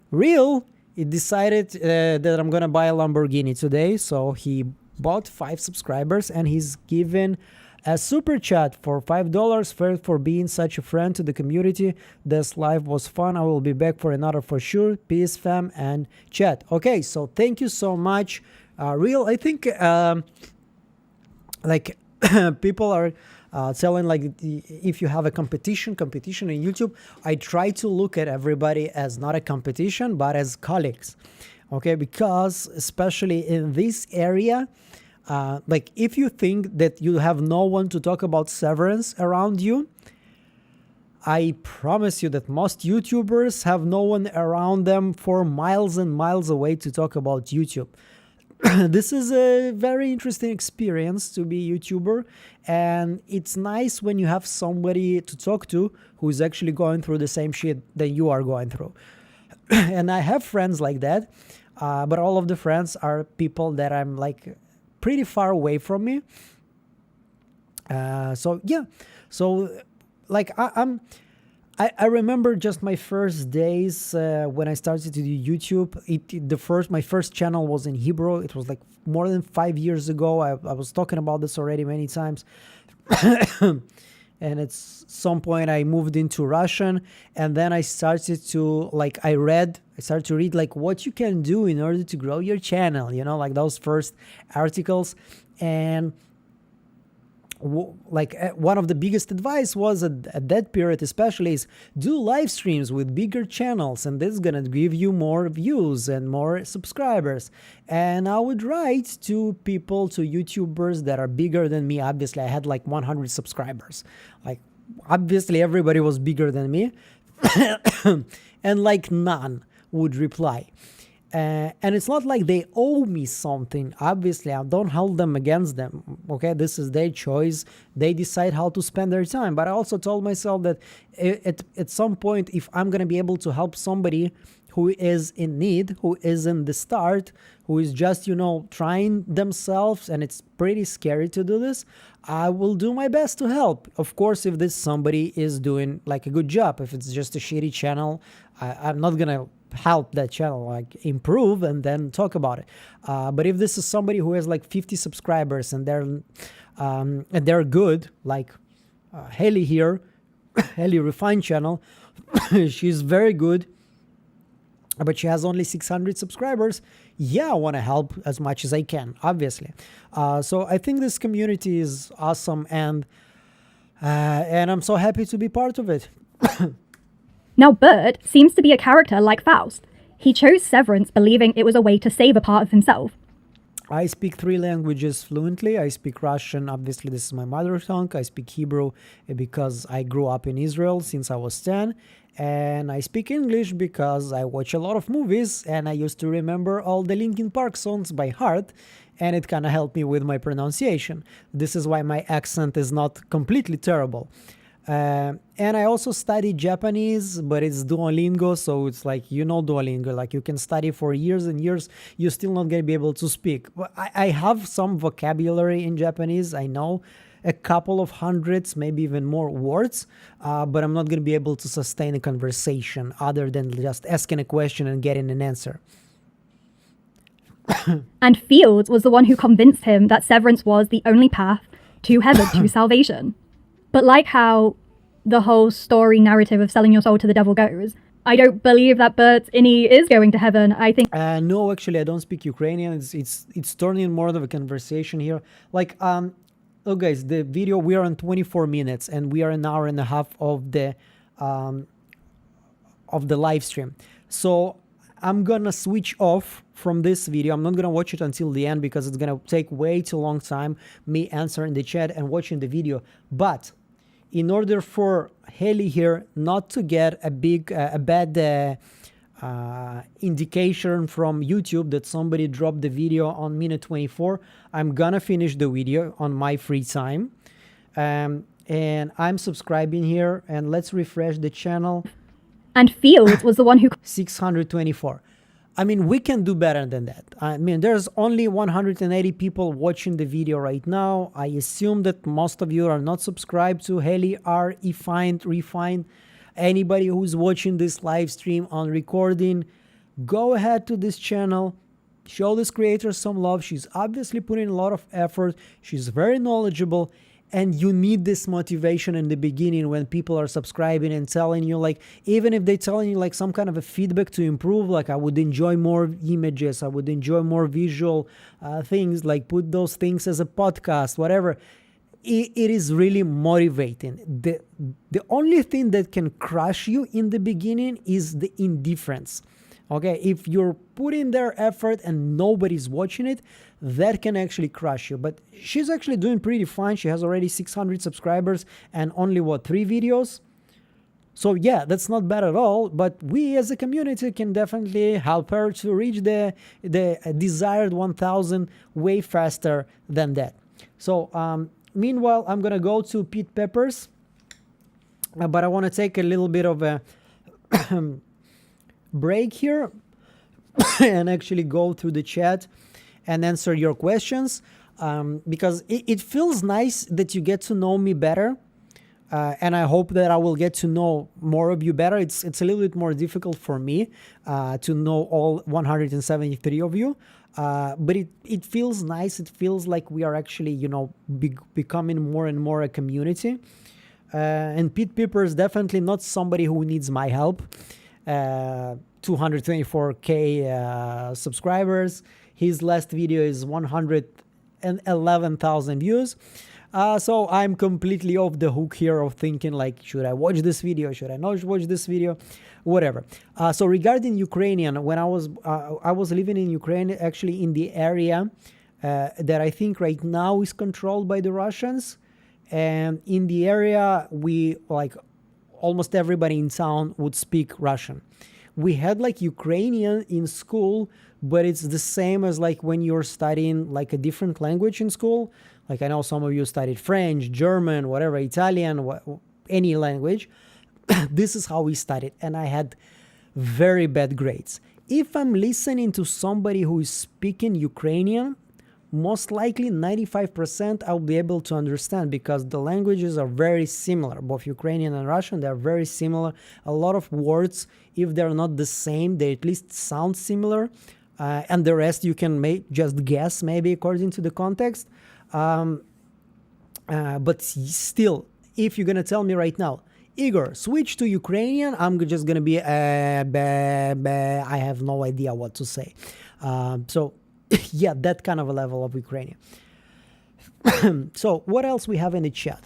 Real, he decided that I'm gonna buy a Lamborghini today, so he bought 5 subscribers and he's given a super chat for $5 for being such a friend to the community. This live was fun. I will be back for another for sure. Peace, fam, and chat. Okay, so thank you so much. Real, I think like people are telling like if you have a competition in YouTube, I try to look at everybody as not a competition but as colleagues. Okay, because especially in this area, like if you think that you have no one to talk about Severance around you, I promise you that most YouTubers have no one around them for miles and miles away to talk about YouTube. This is a very interesting experience to be a YouTuber, and it's nice when you have somebody to talk to who is actually going through the same shit that you are going through. And I have friends like that, but all of the friends are people that I'm like pretty far away from me. So yeah, so like I remember just my first days when I started to do YouTube. My first channel was in Hebrew. It was like more than 5 years ago. I was talking about this already many times. And at some point I moved into Russian, and then I started to I started to read like what you can do in order to grow your channel, like those first articles. And one of the biggest advice was at that period especially is do live streams with bigger channels, and this is gonna give you more views and more subscribers. And I would write to YouTubers that are bigger than me. Obviously I had like 100 subscribers, like obviously everybody was bigger than me. And like none would reply. And it's not like they owe me something. Obviously, I don't hold them against them. Okay, this is their choice. They decide how to spend their time. But I also told myself that at some point, if I'm going to be able to help somebody who is in need, who is in the start, who is just, trying themselves, and it's pretty scary to do this, I will do my best to help. Of course, if this somebody is doing like a good job. If it's just a shitty channel, I'm not going to help that channel like improve and then talk about it. But if this is somebody who has like 50 subscribers and they're good, like Haley here, Haley Refine channel, she's very good, but she has only 600 subscribers. Yeah, I want to help as much as I can, obviously. So I think this community is awesome, and I'm so happy to be part of it. Now, Bert seems to be a character like Faust. He chose Severance believing it was a way to save a part of himself. I speak 3 languages fluently. I speak Russian. Obviously, this is my mother tongue. I speak Hebrew because I grew up in Israel since I was 10. And I speak English because I watch a lot of movies and I used to remember all the Linkin Park songs by heart. And it kind of helped me with my pronunciation. This is why my accent is not completely terrible. And I also study Japanese, but it's Duolingo, so it's like, Duolingo, like you can study for years and years, you're still not going to be able to speak. But I have some vocabulary in Japanese. I know a couple of hundreds, maybe even more words, but I'm not going to be able to sustain a conversation other than just asking a question and getting an answer. And Fields was the one who convinced him that Severance was the only path to heaven, to salvation. But like how the whole story narrative of selling your soul to the devil goes, I don't believe that Bert Inni is going to heaven. I think... No, actually, I don't speak Ukrainian. It's turning more of a conversation here. Like, look, guys, the video, we are on 24 minutes, and we are an hour and a half of the live stream. So I'm gonna switch off from this video. I'm not gonna watch it until the end because it's gonna take way too long time, me answering the chat and watching the video. But in order for Haley here not to get a bad indication from YouTube that somebody dropped the video on minute 24, I'm gonna finish the video on my free time. And I'm subscribing here, and let's refresh the channel. And Fields was the one who... 624. I mean, we can do better than that. I mean, there's only 180 people watching the video right now. I assume that most of you are not subscribed to Haley R. Refine. Anybody who's watching this live stream on recording, go ahead to this channel. Show this creator some love. She's obviously putting a lot of effort. She's very knowledgeable. And you need this motivation in the beginning when people are subscribing and telling you, like, even if they're telling you like some kind of a feedback to improve, like I would enjoy more images, I would enjoy more visual things, like put those things as a podcast, whatever. It is really motivating. The only thing that can crush you in the beginning is the indifference. Okay, if you're putting their effort and nobody's watching it, that can actually crush you. But she's actually doing pretty fine. She has already 600 subscribers and only 3 videos. So yeah, that's not bad at all. But we as a community can definitely help her to reach the desired 1,000 way faster than that. So meanwhile, I'm gonna go to Pete Peppers, but I want to take a little bit of a break here and actually go through the chat and answer your questions, because it feels nice that you get to know me better, and I hope that I will get to know more of you better. It's a little bit more difficult for me to know all 173 of you, but it feels nice. It feels like we are actually becoming more and more a community, and Pete Piper is definitely not somebody who needs my help. 224k subscribers. His last video is 111,000 views. So I'm completely off the hook here of thinking like, should I watch this video? Should I not watch this video? Whatever. So regarding Ukrainian, when I was living in Ukraine, actually in the area that I think right now is controlled by the Russians, and in the area we almost everybody in town would speak Russian. we had like Ukrainian in school, but it's the same as like when you're studying like a different language in school. Like I know some of you studied French, German, whatever, Italian, any language. This is how we studied, and I had very bad grades. If I'm listening to somebody who is speaking Ukrainian, most likely 95% I'll be able to understand, because the languages are very similar. Both Ukrainian and Russian, they're very similar. A lot of words, if they're not the same, they at least sound similar. And the rest you can just guess, maybe according to the context. But still, if you're going to tell me right now, Igor, switch to Ukrainian, I'm just going to be, I have no idea what to say. So, yeah, that kind of a level of Ukrainian. So, what else we have in the chat?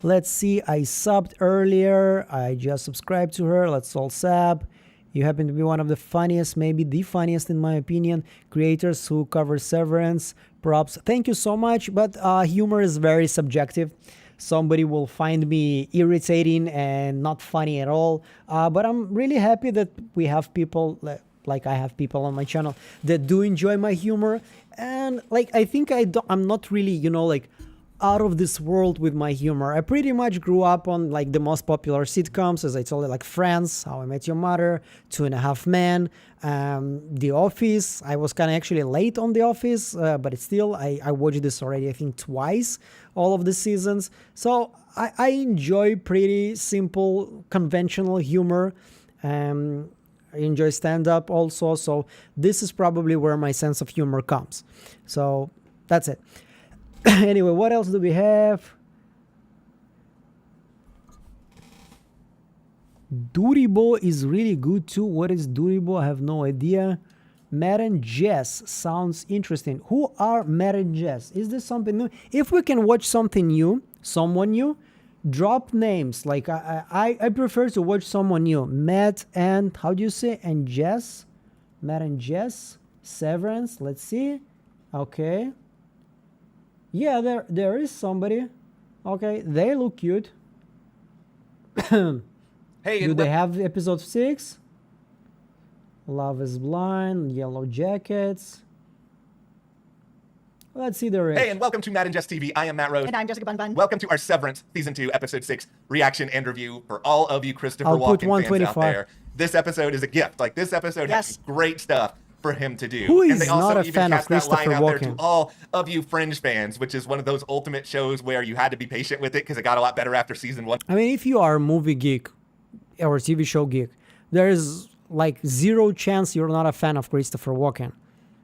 Let's see, I subbed earlier. I just subscribed to her. Let's all sub. You happen to be one of the funniest, maybe the funniest in my opinion, creators who cover Severance. Props. Thank you so much, but humor is very subjective. Somebody will find me irritating and not funny at all. But I'm really happy that we have people, like I have people on my channel that do enjoy my humor. And like, I think I'm not really, you know, like out of this world with my humor. I pretty much grew up on like the most popular sitcoms, as I told you, like Friends, How I Met Your Mother, 2.5 Men, The Office. I was kind of actually late on The Office, but it's still, I watched this already, I think twice, all of the seasons. So I enjoy pretty simple, conventional humor. I enjoy stand-up also. So this is probably where my sense of humor comes. So that's it. Anyway, what else do we have? Duribo is really good too. What is Duribo? I have no idea. Matt and Jess sounds interesting. Who are Matt and Jess? Is this something new? If we can watch something new, someone new, drop names. Like I prefer to watch someone new. Matt and, how do you say? And Jess? Matt and Jess? Severance? Let's see. Okay. Yeah, there is somebody. Okay, they look cute. Hey, do they have episode 6? Love is Blind, Yellow Jackets. Let's see the rest. Hey, and welcome to Matt and Jess TV. I am Matt Rose. And I'm Jessica Bun Bun. Welcome to our Severance Season 2, Episode 6 reaction and review for all of you Christopher I'll put Walken fans out 125. there. This episode is a gift. Like, this episode has great stuff for him to do. Who is and they also not a even fan of cast that line Christopher out there to Walken? all of you Fringe fans, which is one of those ultimate shows where you had to be patient with it because it got a lot better after Season 1. I mean, if you are a movie geek or TV show geek, there is like zero chance you're not a fan of Christopher Walken.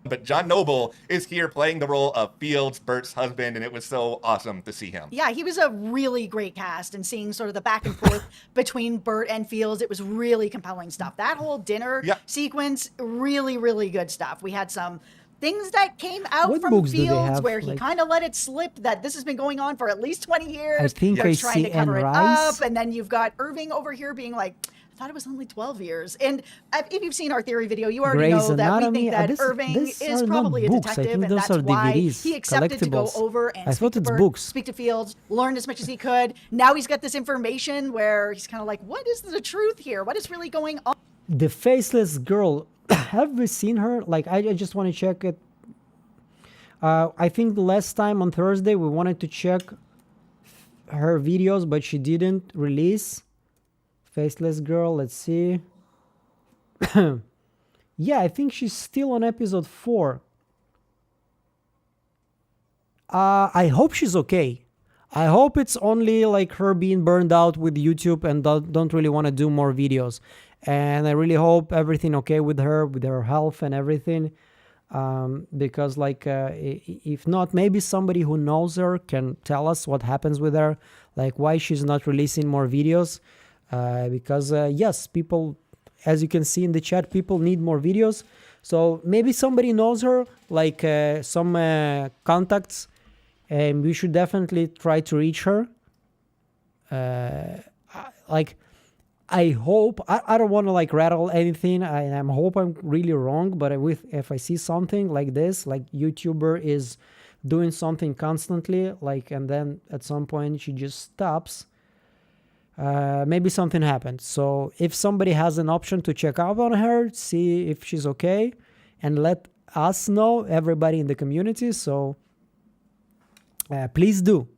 But John Noble is here playing the role of Fields, Bert's husband, and it was so awesome to see him. Yeah, he was a really great cast, and seeing sort of the back and forth between Bert and Fields, it was really compelling stuff. That whole dinner sequence, really, really good stuff. We had some things that came out What from books do they Fields have? where he Like- kind of let it slip that this has been going on for at least 20 years. I think Yeah. I He's trying see to cover Anne it Rice. up, and then you've got Irving over here being like, I thought it was only 12 years. And if you've seen our theory video, you already Grey's know that we Anatomy, think that this Irving are is not probably a books. I detective, think and those that's are why DVDs, he accepted to go collectibles. over and I speak thought to it's Bert, books. speak to Fields, learn as much as he could. Now he's got this information where he's kind of like, what is the truth here? What is really going on? The Faceless Girl, have we seen her? Like, I just want to check it. I think the last time on Thursday we wanted to check her videos, but she didn't release. Faceless Girl, let's see. Yeah, I think she's still on episode 4. I hope she's okay. I hope it's only like her being burned out with YouTube and don't really want to do more videos. And I really hope everything okay with her health and everything. Because like, if not, maybe somebody who knows her can tell us what happens with her, like why she's not releasing more videos. Because yes, people, as you can see in the chat, people need more videos. So maybe somebody knows her, like some contacts, and we should definitely try to reach her. Like, I hope, I don't want to like rattle anything. I hope I'm really wrong, but if I see something like this, like YouTuber is doing something constantly, like, and then at some point she just stops, maybe something happened. So if somebody has an option to check out on her, see if she's okay, and let us know, everybody in the community. So please do.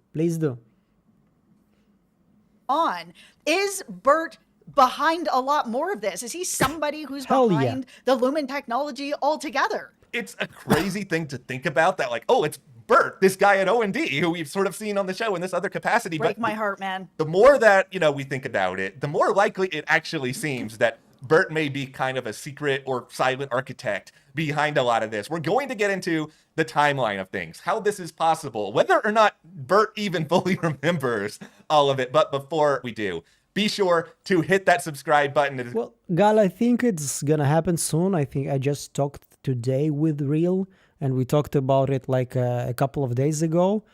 On. Is Bert behind a lot more of this? Is he somebody who's Hell yeah. behind the Lumen technology altogether? It's a crazy thing to think about that, like, oh, it's Bert, this guy at O&D who we've sort of seen on the show in this other capacity. Break but my heart, man. The more that, we think about it, the more likely it actually seems that Bert may be kind of a secret or silent architect behind a lot of this. We're going to get into the timeline of things, how this is possible, whether or not Bert even fully remembers all of it. But before we do, be sure to hit that subscribe button. Well, Gal, I think it's gonna happen soon. I think I just talked today with Real, and we talked about it like a couple of days ago.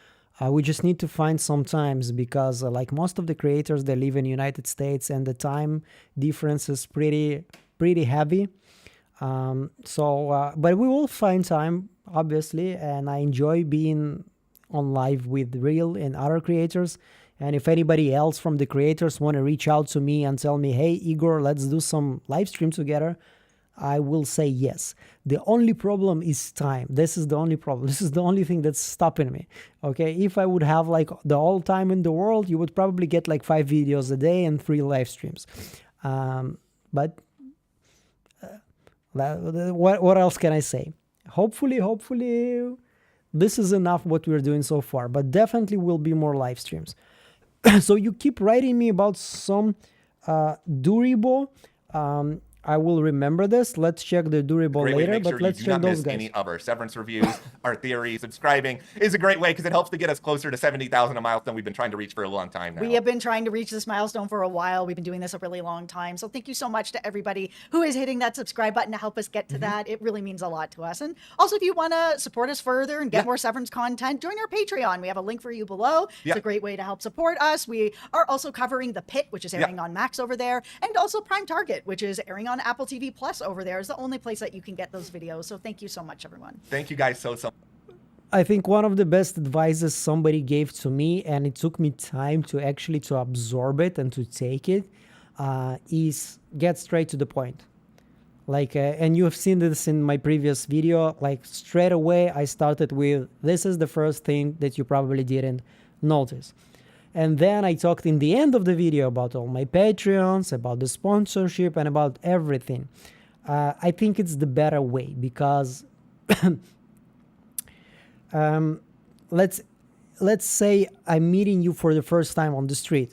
We just need to find some times because like most of the creators, they live in the United States and the time difference is pretty heavy. But we will find time, obviously, and I enjoy being on live with Real and other creators. And if anybody else from the creators want to reach out to me and tell me, hey, Igor, let's do some live stream together, I will say yes. The only problem is time. This is the only problem. This is the only thing that's stopping me. Okay, if I would have like the whole time in the world, you would probably get like 5 videos a day and 3 live streams. But what else can I say? Hopefully, this is enough what we're doing so far. But definitely will be more live streams. So you keep writing me about some durable. I will remember this. Let's check the durable later, but let's check those guys. Any of our Severance reviews, our theories. Subscribing is a great way because it helps to get us closer to 70,000, a milestone we've been trying to reach for a long time now. We have been trying to reach this milestone for a while. We've been doing this a really long time. So thank you so much to everybody who is hitting that subscribe button to help us get to that. It really means a lot to us. And also, if you want to support us further and get more Severance content, join our Patreon. We have a link for you below. It's a great way to help support us. We are also covering The Pit, which is airing on Max over there, and also Prime Target, which is airing on Apple TV Plus over there. Is the only place that you can get those videos. So thank you so much, everyone. Thank you guys so I think one of the best advices somebody gave to me, and it took me time to actually to absorb it and to take it, is get straight to the point. Like, and you have seen this in my previous video, like straight away I started with, this is the first thing that you probably didn't notice. And then I talked in the end of the video about all my Patreons, about the sponsorship, and about everything. I think it's the better way because let's say I'm meeting you for the first time on the street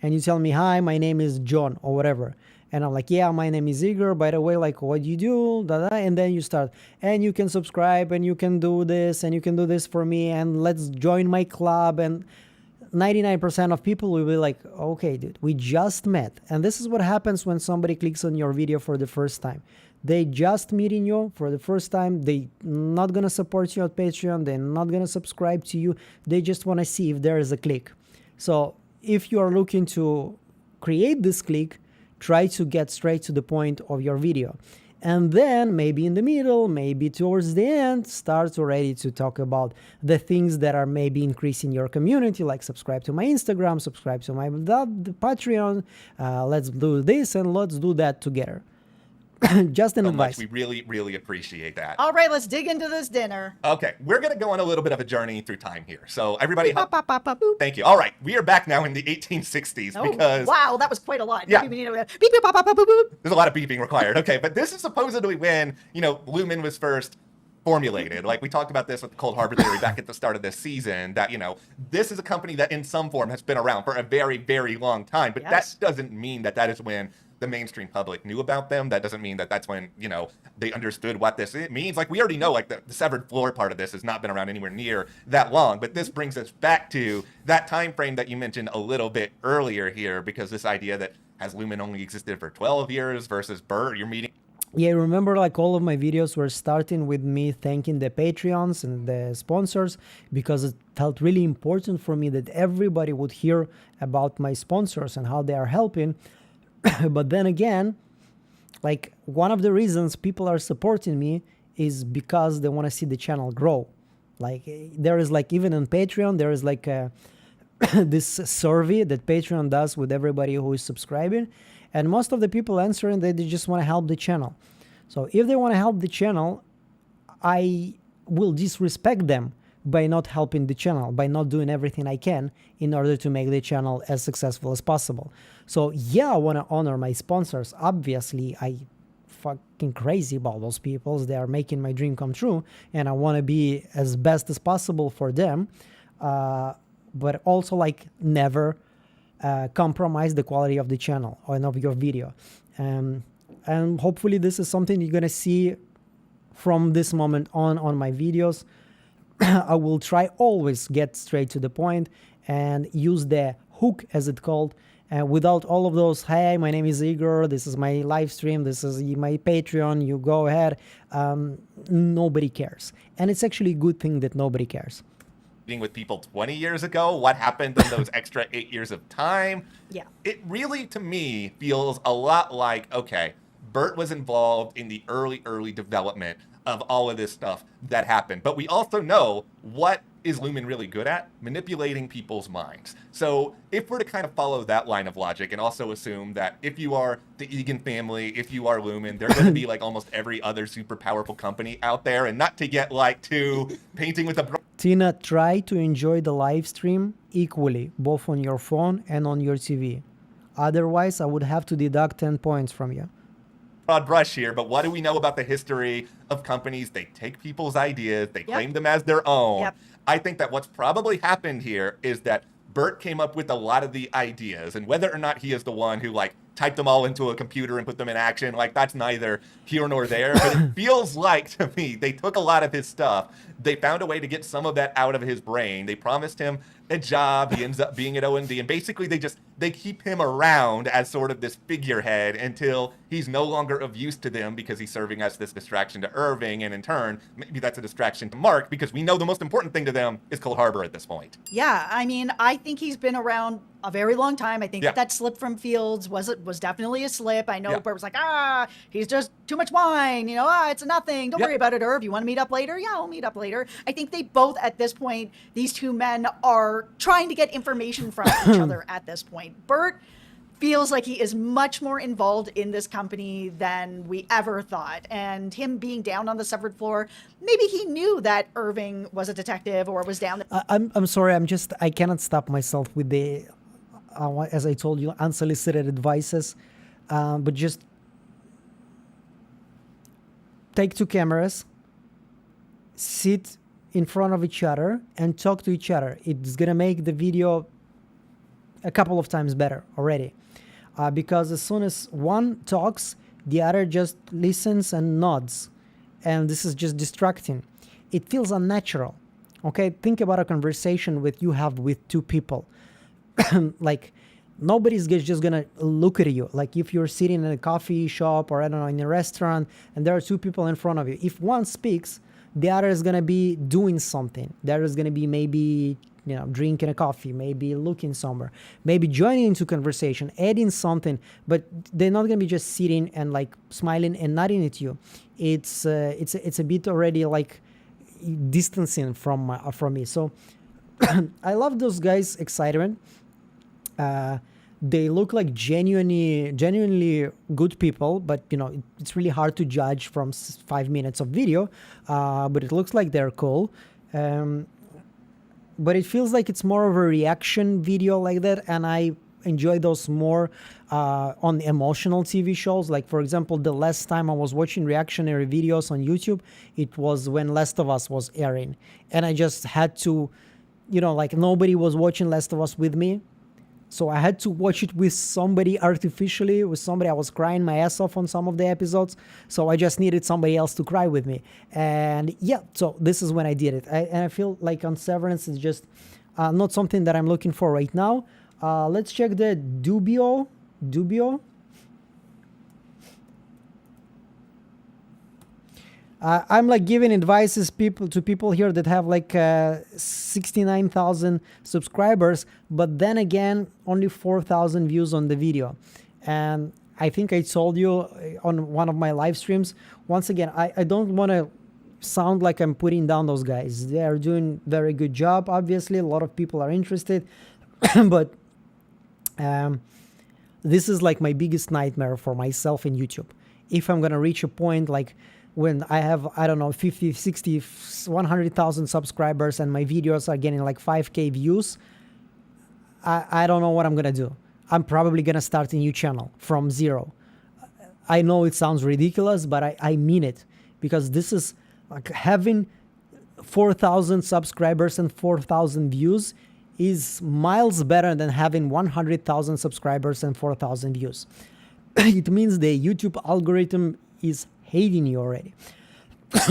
and you tell me, hi, my name is John or whatever. And I'm like, yeah, my name is Igor. By the way, like, what do you do? And then you start, and you can subscribe, and you can do this, and you can do this for me, and let's join my club. And 99% of people will be like, okay, dude, we just met. And this is what happens when somebody clicks on your video for the first time. They just meeting you for the first time. They not going to support you on Patreon. They're not going to subscribe to you. They just want to see if there is a click. So if you are looking to create this click, try to get straight to the point of your video. And then maybe in the middle, maybe towards the end, start already to talk about the things that are maybe increasing your community, like subscribe to my Instagram, subscribe to my Patreon, let's do this and let's do that together. Just an advice. We really appreciate that. All right, let's dig into this dinner. Okay, we're going to go on a little bit of a journey through time here. So everybody, thank you. All right, we are back now in the 1860s because... Wow, that was quite a lot. Yeah. Beep, beep, beep, pop, pop, pop, boop, boop. There's a lot of beeping required. Okay, but this is supposedly when, Lumen was first formulated. Like we talked about this with the Cold Harbor theory back at the start of this season, that, this is a company that in some form has been around for a very, very long time. But that doesn't mean that is when the mainstream public knew about them. That doesn't mean that that's when, they understood what this means. Like we already know, like the severed floor part of this has not been around anywhere near that long. But this brings us back to that time frame that you mentioned a little bit earlier here, because this idea that has Lumen only existed for 12 years versus Bert, you're meeting. Yeah, remember, like all of my videos were starting with me thanking the Patreons and the sponsors, because it felt really important for me that everybody would hear about my sponsors and how they are helping. But then again, like one of the reasons people are supporting me is because they want to see the channel grow. Like there is like, even on Patreon, there is like a this survey that Patreon does with everybody who is subscribing, and most of the people answering that they just want to help the channel. So if they want to help the channel, I will disrespect them by not helping the channel, by not doing everything I can in order to make the channel as successful as possible. So yeah, I want to honor my sponsors. Obviously, I fucking crazy about those people. They are making my dream come true, and I want to be as best as possible for them. But also like never compromise the quality of the channel or of your video. And hopefully this is something you're gonna see from this moment on my videos. I will try always get straight to the point and use the hook, as it's called, without all of those, hey, my name is Igor, this is my live stream, this is my Patreon, you go ahead. Nobody cares. And it's actually a good thing that nobody cares. With people 20 years ago, what happened in those extra 8 years of time? Yeah. It really, to me, feels a lot like, okay, Bert was involved in the early development of all of this stuff that happened. But we also know what is Lumen really good at? Manipulating people's minds. So if we're to kind of follow that line of logic and also assume that if you are the Egan family, if you are Lumen, they're going to be like almost every other super powerful company out there, and not to get like too painting with a... Tina, try to enjoy the live stream equally, both on your phone and on your TV. Otherwise, I would have to deduct 10 points from you. Broad brush here, but what do we know about the history of companies? They take people's ideas, they claim them as their own. Yep. I think that what's probably happened here is that Bert came up with a lot of the ideas, and whether or not he is the one who like typed them all into a computer and put them in action, like that's neither here nor there, but it feels like to me they took a lot of his stuff, they found a way to get some of that out of his brain, they promised him a job, he ends up being at O&D, and basically they keep him around as sort of this figurehead until he's no longer of use to them because he's serving as this distraction to Irving, and in turn, maybe that's a distraction to Mark because we know the most important thing to them is Cold Harbor at this point. Yeah, I mean, I think he's been around a very long time. I think that slip from Fields was definitely a slip. I know Bert was like, he's just too much wine, you know, it's nothing. Don't worry about it, Irv. You want to meet up later? Yeah, we'll meet up later. I think they both, at this point, these two men are trying to get information from each other at this point. Bert feels like he is much more involved in this company than we ever thought. And him being down on the severed floor, maybe he knew that Irving was a detective or was down there. I'm sorry, I cannot stop myself with the, as I told you, unsolicited advices. But just take two cameras, sit in front of each other and talk to each other. It's gonna make the video a couple of times better already. Because as soon as one talks, the other just listens and nods. And this is just distracting. It feels unnatural. Okay, think about a conversation you have with two people. Like, nobody's just gonna look at you. Like if you're sitting in a coffee shop or I don't know, in a restaurant and there are two people in front of you. If one speaks, the other is gonna be doing something. The other is gonna be maybe, you know, drinking a coffee, maybe looking somewhere, maybe joining into conversation, adding something, but they're not gonna be just sitting and like smiling and nodding at you. It's a bit already like distancing from me. So I love those guys' excitement. They look like genuinely good people, but you know, it's really hard to judge from 5 minutes of video, but it looks like they're cool. But it feels like it's more of a reaction video like that, and I enjoy those more on emotional TV shows. Like, for example, the last time I was watching reactionary videos on YouTube, it was when Last of Us was airing, and I just had to, you know, like nobody was watching Last of Us with me. So I had to watch it with somebody artificially, with somebody. I was crying my ass off on some of the episodes. So I just needed somebody else to cry with me. And yeah, so this is when I did it. And I feel like on Severance, it's just not something that I'm looking for right now. Let's check the Dubio. I'm like giving advices to people here that have like 69,000 subscribers, but then again, only 4,000 views on the video. And I think I told you on one of my live streams, once again, I don't want to sound like I'm putting down those guys. They are doing very good job. Obviously, a lot of people are interested. But this is like my biggest nightmare for myself in YouTube. If I'm gonna reach a point like when I have, I don't know, 50, 60, 100,000 subscribers and my videos are getting like 5K views, I don't know what I'm gonna do. I'm probably gonna start a new channel from zero. I know it sounds ridiculous, but I mean it, because this is like having 4,000 subscribers and 4,000 views is miles better than having 100,000 subscribers and 4,000 views. It means the YouTube algorithm is hating you already.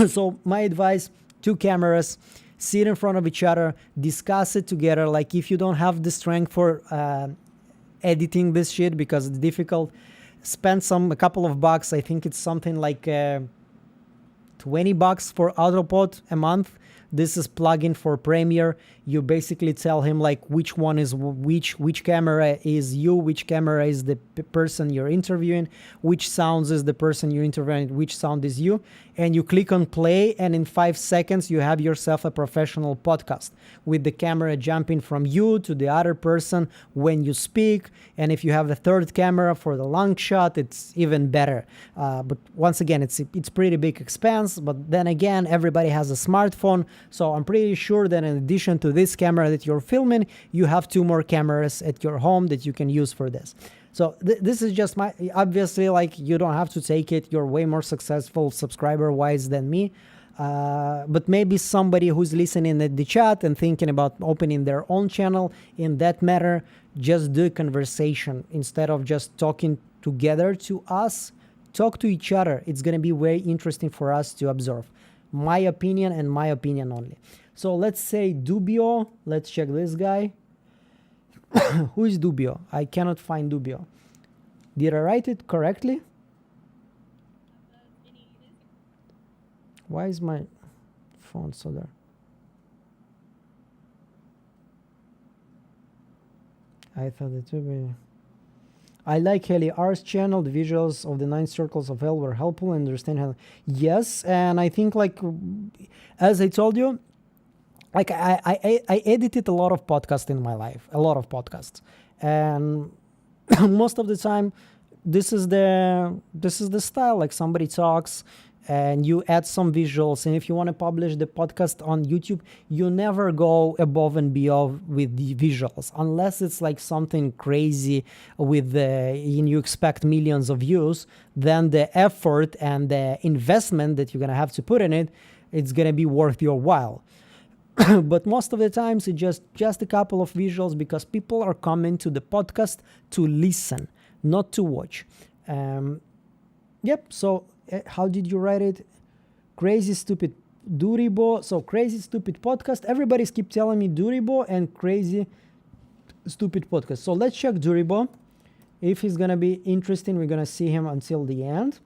So my advice, 2 cameras, sit in front of each other, discuss it together. Like if you don't have the strength for editing this shit because it's difficult, spend a couple of bucks. I think it's something like $20 for Autopod a month. This is plugin for Premiere. You basically tell him like which one is which camera is you, which camera is the person you're interviewing, which sounds is the person you're interviewing, which sound is you, and you click on play, and in 5 seconds you have yourself a professional podcast with the camera jumping from you to the other person when you speak. And if you have a third camera for the long shot, it's even better. But once again, it's pretty big expense. But then again, everybody has a smartphone, so I'm pretty sure that in addition to this camera that you're filming, you have 2 more cameras at your home that you can use for this. So this is just obviously, like, you don't have to take it. You're way more successful subscriber wise than me. But maybe somebody who's listening at the chat and thinking about opening their own channel in that matter, just do conversation instead of just talking together to us. Talk to each other. It's going to be very interesting for us to observe. My opinion and my opinion only. So let's say Dubio. Let's check this guy. Who is Dubio? I cannot find Dubio. Did I write it correctly? Why is my phone so there? I thought it would be. I like Heli R's channel. The visuals of the 9 circles of hell were helpful and understand how. Yes, and I think, like, as I told you, like I edited a lot of podcasts in my life, a lot of podcasts, and most of the time, this is the style. Like, somebody talks, and you add some visuals, and if you want to publish the podcast on YouTube, you never go above and beyond with the visuals, unless it's like something crazy with and you expect millions of views. Then the effort and the investment that you're gonna have to put in it, it's gonna be worth your while. But most of the times it's just a couple of visuals, because people are coming to the podcast to listen, not to watch. Yep. So how did you write it? Crazy Stupid Duribo. So Crazy Stupid Podcast. Everybody's keep telling me Duribo and Crazy Stupid Podcast. So let's check Duribo. If he's gonna be interesting, we're gonna see him until the end,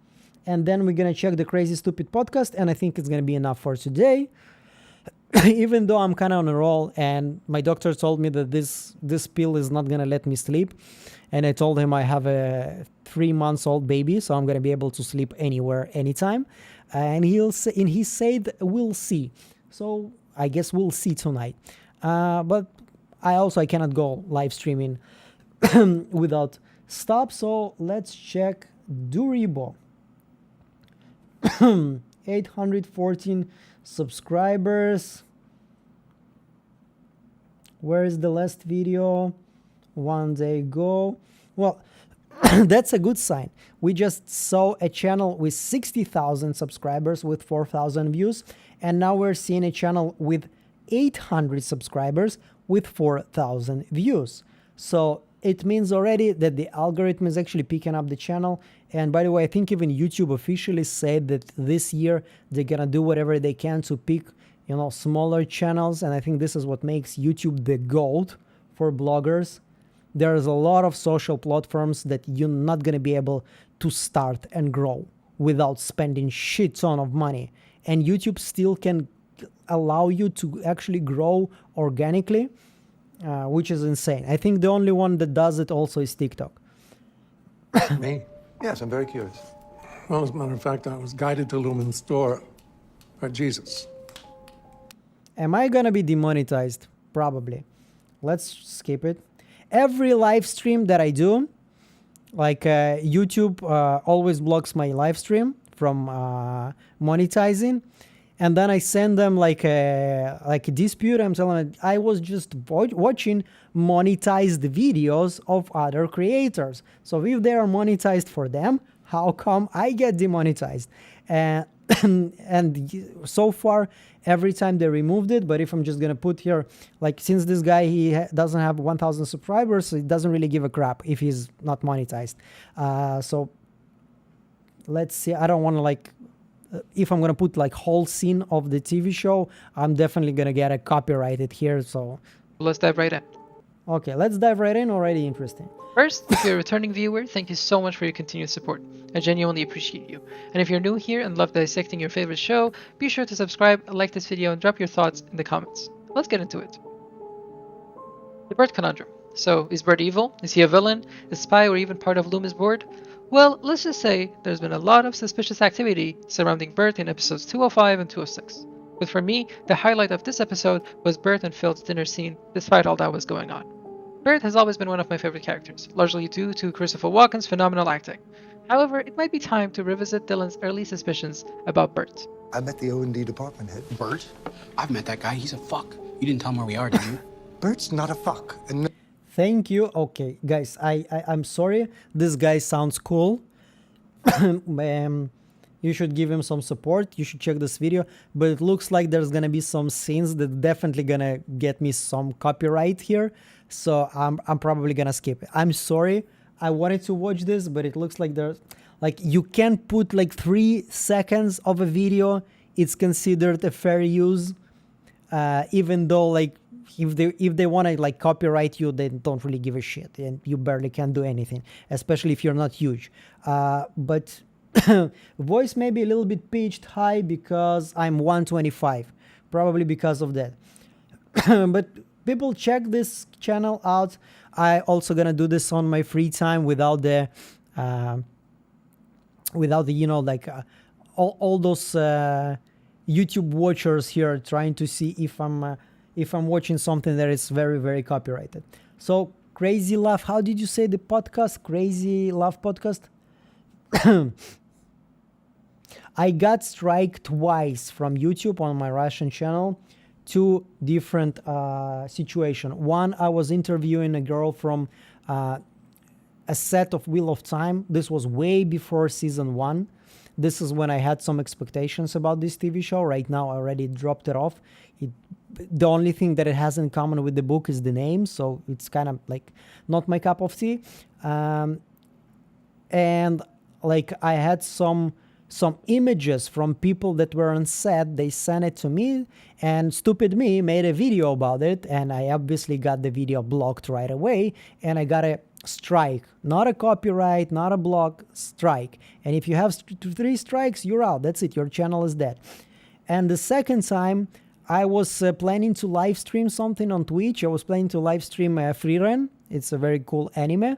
and then we're gonna check the Crazy Stupid Podcast. And I think it's gonna be enough for today. Even though I'm kind of on a roll, and my doctor told me that this pill is not gonna let me sleep, and I told him I have a 3-month-old baby, so I'm gonna be able to sleep anywhere, anytime. And he said we'll see. So I guess we'll see tonight. But I cannot go live streaming without stop. So let's check Duribo. 814 subscribers. Where is the last video? 1 day ago. Well, that's a good sign. We just saw a channel with 60,000 subscribers with 4,000 views, and now we're seeing a channel with 800 subscribers with 4,000 views. So it means already that the algorithm is actually picking up the channel. And by the way, I think even YouTube officially said that this year they're gonna do whatever they can to pick, smaller channels. And I think this is what makes YouTube the gold for bloggers. There's a lot of social platforms that you're not gonna be able to start and grow without spending shit ton of money. And YouTube still can allow you to actually grow organically, which is insane. I think the only one that does it also is TikTok. Me? Yes, I'm very curious. Well, as a matter of fact, I was guided to Lumen's store by Jesus. Am I gonna be demonetized? Probably. Let's skip it. every live stream that I do, like YouTube always blocks my live stream from monetizing, and then I send them like a dispute. I'm telling them I was just watching monetized videos of other creators. So if they are monetized for them, how come I get demonetized? And so far, every time they removed it. But if I'm just gonna put here, like, since this guy doesn't have 1,000 subscribers, so it doesn't really give a crap if he's not monetized. So let's see. I don't want to like. If I'm gonna put like whole scene of the TV show, I'm definitely gonna get a copyrighted here. So Let's dive right in. okay, let's dive right in. Already interesting. First, if you're a returning viewer, thank you so much for your continued support. I genuinely appreciate you. And if you're new here and love dissecting your favorite show, be sure to subscribe, like this video, and drop your thoughts in the comments. Let's get into it. The Bert Conundrum. So, is Bert evil? Is he a villain? A spy, or even part of Loomis' board? Well, let's just say there's been a lot of suspicious activity surrounding Bert in episodes 205 and 206. But for me, the highlight of this episode was Bert and Phil's dinner scene, despite all that was going on. Bert has always been one of my favorite characters, largely due to Christopher Walken's phenomenal acting. However, it might be time to revisit Dylan's early suspicions about Bert. I met the O&D department head. Bert? I've met that guy. He's a fuck. You didn't tell him where we are, did you? Bert's not a fuck. And Thank you. Okay, guys, I'm sorry. This guy sounds cool. You should give him some support. You should check this video. But it looks like there's gonna be some scenes that definitely gonna get me some copyright here. So I'm probably gonna skip it. I'm sorry. I wanted to watch this, but it looks like there's like you can't put like 3 seconds of a video. It's considered a fair use, even though like if they want to like copyright you, they don't really give a shit, and you barely can do anything, especially if you're not huge. But voice may be a little bit pitched high because I'm 125, probably because of that. But people, check this channel out. I also gonna do this on my free time without the you know, like all those YouTube watchers here trying to see if I'm watching something that is very, very copyrighted. So Crazy Laugh, how did you say the podcast? Crazy Laugh podcast? I got strike twice from YouTube on my Russian channel. 2 different situations. One, I was interviewing a girl from a set of Wheel of Time. This was way before season 1. This is when I had some expectations about this TV show. Right now, I already dropped it off. The only thing that it has in common with the book is the name, so it's kind of like not my cup of tea. And like I had some images from people that were on set. They sent it to me, and stupid me made a video about it, and I obviously got the video blocked right away, and I got a strike. Not a copyright, not a block, strike. And if you have 3 strikes, you're out. That's it. Your channel is dead. And the second time, I was planning to live stream something on Twitch. I was planning to live stream Freeren. It's a very cool anime.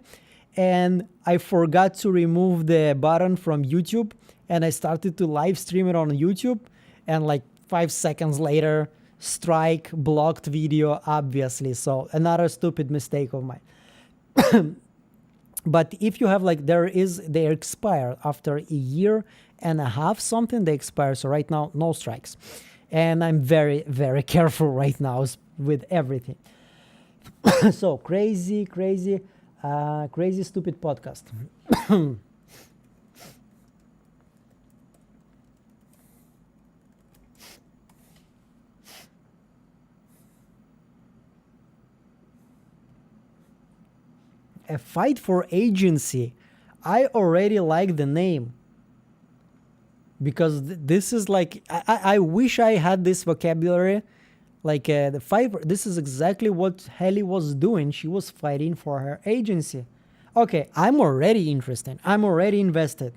And I forgot to remove the button from YouTube, and I started to live stream it on YouTube, and like 5 seconds later, strike, blocked video, obviously. So another stupid mistake of mine. But if you have like, they expire after a year and a half, something, they expire. So right now, no strikes. And I'm very, very careful right now with everything. So crazy stupid podcast. A fight for agency. I already like the name, because this is like, I wish I had this vocabulary. Like the fight, this is exactly what Haley was doing. She was fighting for her agency. Okay, I'm already interested. I'm already invested.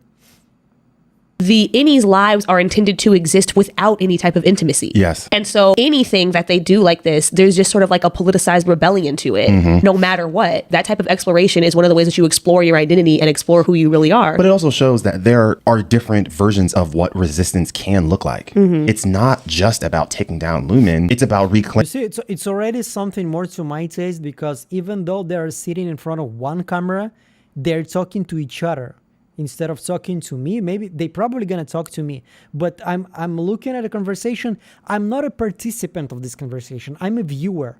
innies' lives are intended to exist without any type of intimacy. Yes. And so anything that they do like this, there's just sort of like a politicized rebellion to it, no matter what. That type of exploration is one of the ways that you explore your identity and explore who you really are. But it also shows that there are different versions of what resistance can look like. It's not just about taking down Lumen. It's about reclaiming. You see, it's already something more to my taste, because even though they're sitting in front of one camera, they're talking to each other. Instead of talking to me, maybe they probably gonna talk to me, but I'm looking at a conversation. I'm not a participant of this conversation. I'm a viewer.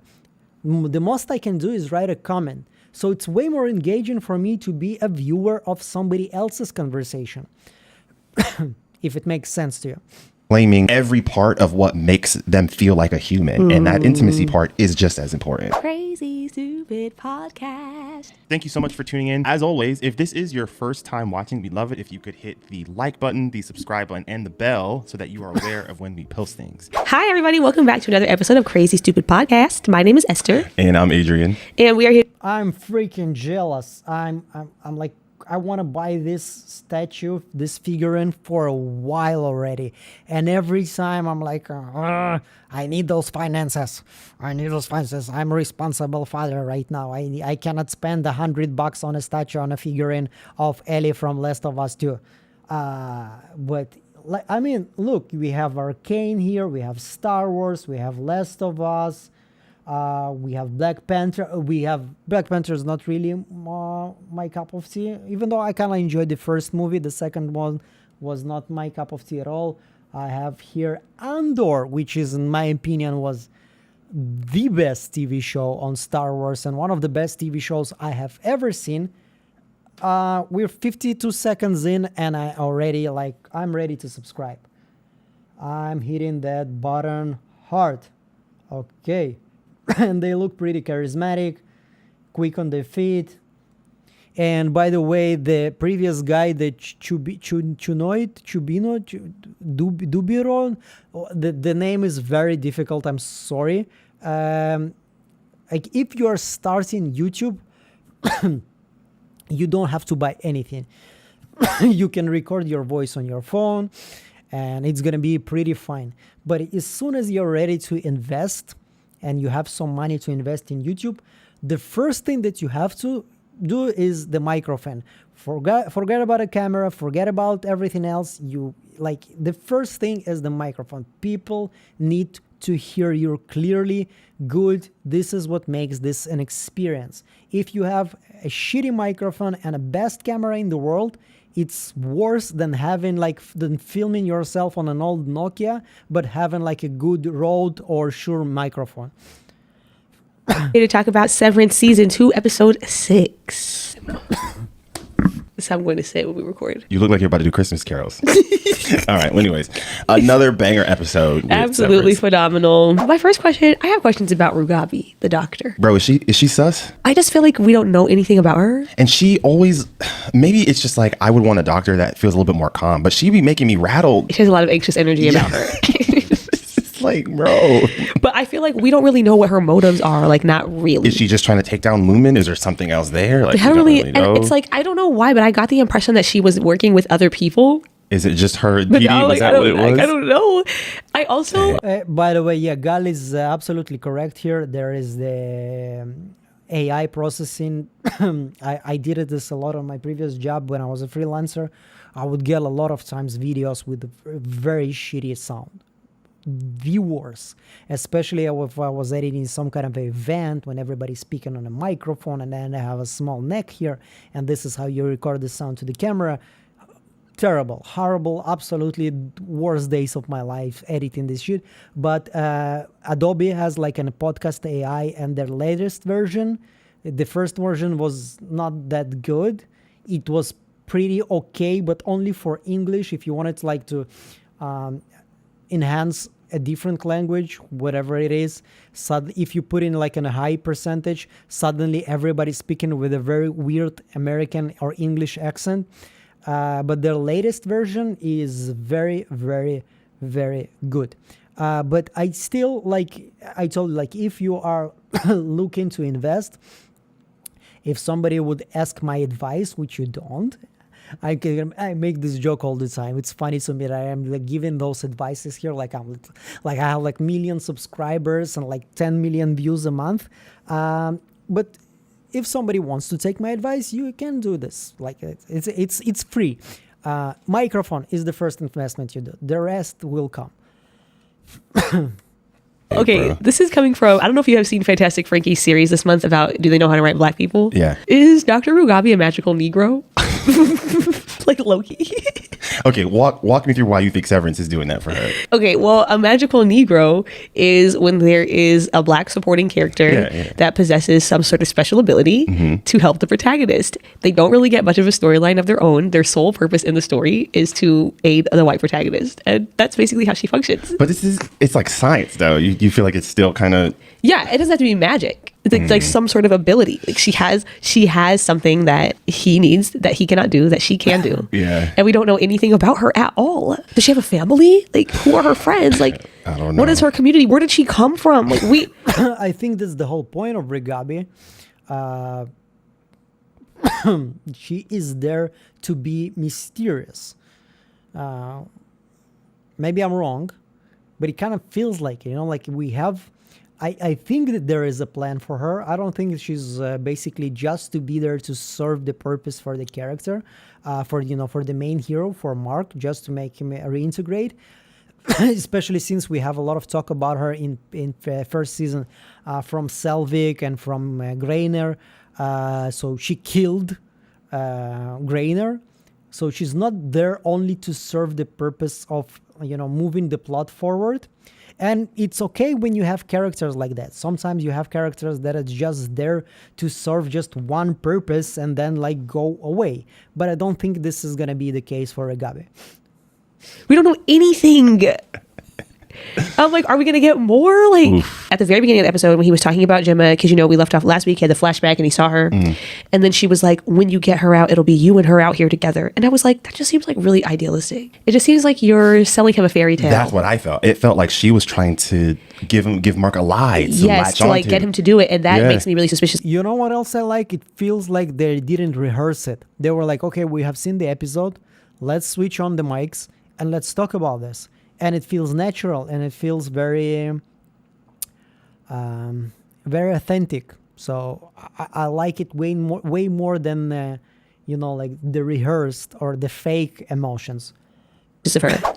The most I can do is write a comment. So it's way more engaging for me to be a viewer of somebody else's conversation, if it makes sense to you. Claiming every part of what makes them feel like a human. And that intimacy part is just as important. Crazy Stupid Podcast. Thank you so much for tuning in. As always, if this is your first time watching, we'd love it if you could hit the like button, the subscribe button, and the bell so that you are aware of when we post things. Hi, everybody. Welcome back to another episode of Crazy Stupid Podcast. My name is Esther. And I'm Adrian. And we are here. I'm freaking jealous. I'm like, I want to buy this statue, this figurine for a while already. And every time I'm like, I need those finances. I'm a responsible father right now. I cannot spend $100 on a statue, on a figurine of Ellie from Last of Us 2. But I mean, look, we have Arcane here. We have Star Wars. We have Last of Us. We have Black Panther. Black Panther is not really my cup of tea, even though I kind of enjoyed the first movie. The second one was not my cup of tea at all. I have here Andor, which is, in my opinion, was the best TV show on Star Wars and one of the best TV shows I have ever seen. We're 52 seconds in and I'm ready to subscribe. I'm hitting that button hard. Okay. And they look pretty charismatic, quick on their feet. And by the way, the previous guy, the Dubiro, the name is very difficult. I'm sorry. Like if you are starting YouTube, you don't have to buy anything. You can record your voice on your phone, and it's gonna be pretty fine. But as soon as you're ready to invest, and you have some money to invest in YouTube, the first thing that you have to do is the microphone. Forget about a camera, forget about everything else. The first thing is the microphone. People need to hear you clearly, good. This is what makes this an experience. If you have a shitty microphone and a best camera in the world, it's worse than than filming yourself on an old Nokia, but having like a good Rode or Shure microphone. Here to talk about Severance Season 2, Episode 6. That's how I'm going to say it when we record. You look like you're about to do Christmas carols. All right. Well, anyways, another banger episode. Absolutely phenomenal. My first question, I have questions about Rugabi, the doctor. Bro, is she sus? I just feel like we don't know anything about her. And she always, maybe it's just like, I would want a doctor that feels a little bit more calm, but she be making me rattled. She has a lot of anxious energy about her. It's like, bro. But I feel like we don't really know what her motives are. Like, not really. Is she just trying to take down Lumen? Is there something else there? Like, I don't really know. And it's like, I don't know why, but I got the impression that she was working with other people. Is it just her DD? Was that what it was? I don't know. I also... by the way, yeah, Gal is absolutely correct here. There is the AI processing. I did this a lot on my previous job when I was a freelancer. I would get a lot of times videos with very shitty sound. The worst, especially if I was editing some kind of event when everybody's speaking on a microphone and then I have a small neck here, and this is how you record the sound to the camera. Terrible, horrible, absolutely worst days of my life editing this shit. But Adobe has like a podcast AI, and their latest version, the first version was not that good. It was pretty okay, but only for English. If you wanted to enhance a different language, whatever it is, if you put in like a high percentage, suddenly everybody's speaking with a very weird American or English accent. But their latest version is very, very, very good. But I still, I told you, if you are looking to invest, if somebody would ask my advice, which you don't, I make this joke all the time. It's funny to me that I am like giving those advices here. Like I have like million subscribers and like 10 million views a month. But if somebody wants to take my advice, you can do this. Like it's free. Microphone is the first investment you do. The rest will come. Okay, this is coming from, I don't know if you have seen Fantastic Frankie's series this month about Do They Know How to Write Black People? Yeah. Is Dr. Rugabi a magical Negro? Like Loki. Okay, walk me through why you think Severance is doing that for her. Okay, well, a magical Negro is when there is a black supporting character that possesses some sort of special ability to help the protagonist. They don't really get much of a storyline of their own. Their sole purpose in the story is to aid the white protagonist. And that's basically how she functions. But it's like science, though. You feel like it's still kind of... Yeah, it doesn't have to be magic. It's like some sort of ability. Like she has something that he needs that he cannot do that she can do. Yeah. And we don't know anything about her at all. Does she have a family? Like who are her friends? Like I don't know. What is her community? Where did she come from? Like I think that's the whole point of Rigabi. She is there to be mysterious. Maybe I'm wrong, but it kind of feels like, like we have... I think that there is a plan for her. I don't think she's basically just to be there to serve the purpose for the character, for the main hero, for Mark, just to make him reintegrate. Especially since we have a lot of talk about her in first season from Selvig and from Grainer. So she killed Grainer. So she's not there only to serve the purpose of moving the plot forward. And it's okay when you have characters like that. Sometimes you have characters that are just there to serve just one purpose and then like go away. But I don't think this is going to be the case for Agabe. We don't know anything. I'm like, are we going to get more? Like Oof. At the very beginning of the episode when he was talking about Gemma, because we left off last week, he had the flashback and he saw her. And then she was like, when you get her out, it'll be you and her out here together. And I was like, that just seems like really idealistic. It just seems like you're selling him a fairy tale. That's what I felt. It felt like she was trying to give Mark a lie. To like get him to do it. And that makes me really suspicious. You know what else I like? It feels like they didn't rehearse it. They were like, okay, we have seen the episode. Let's switch on the mics and let's talk about this. And it feels natural and it feels very, very authentic. So I like it way more than, like the rehearsed or the fake emotions.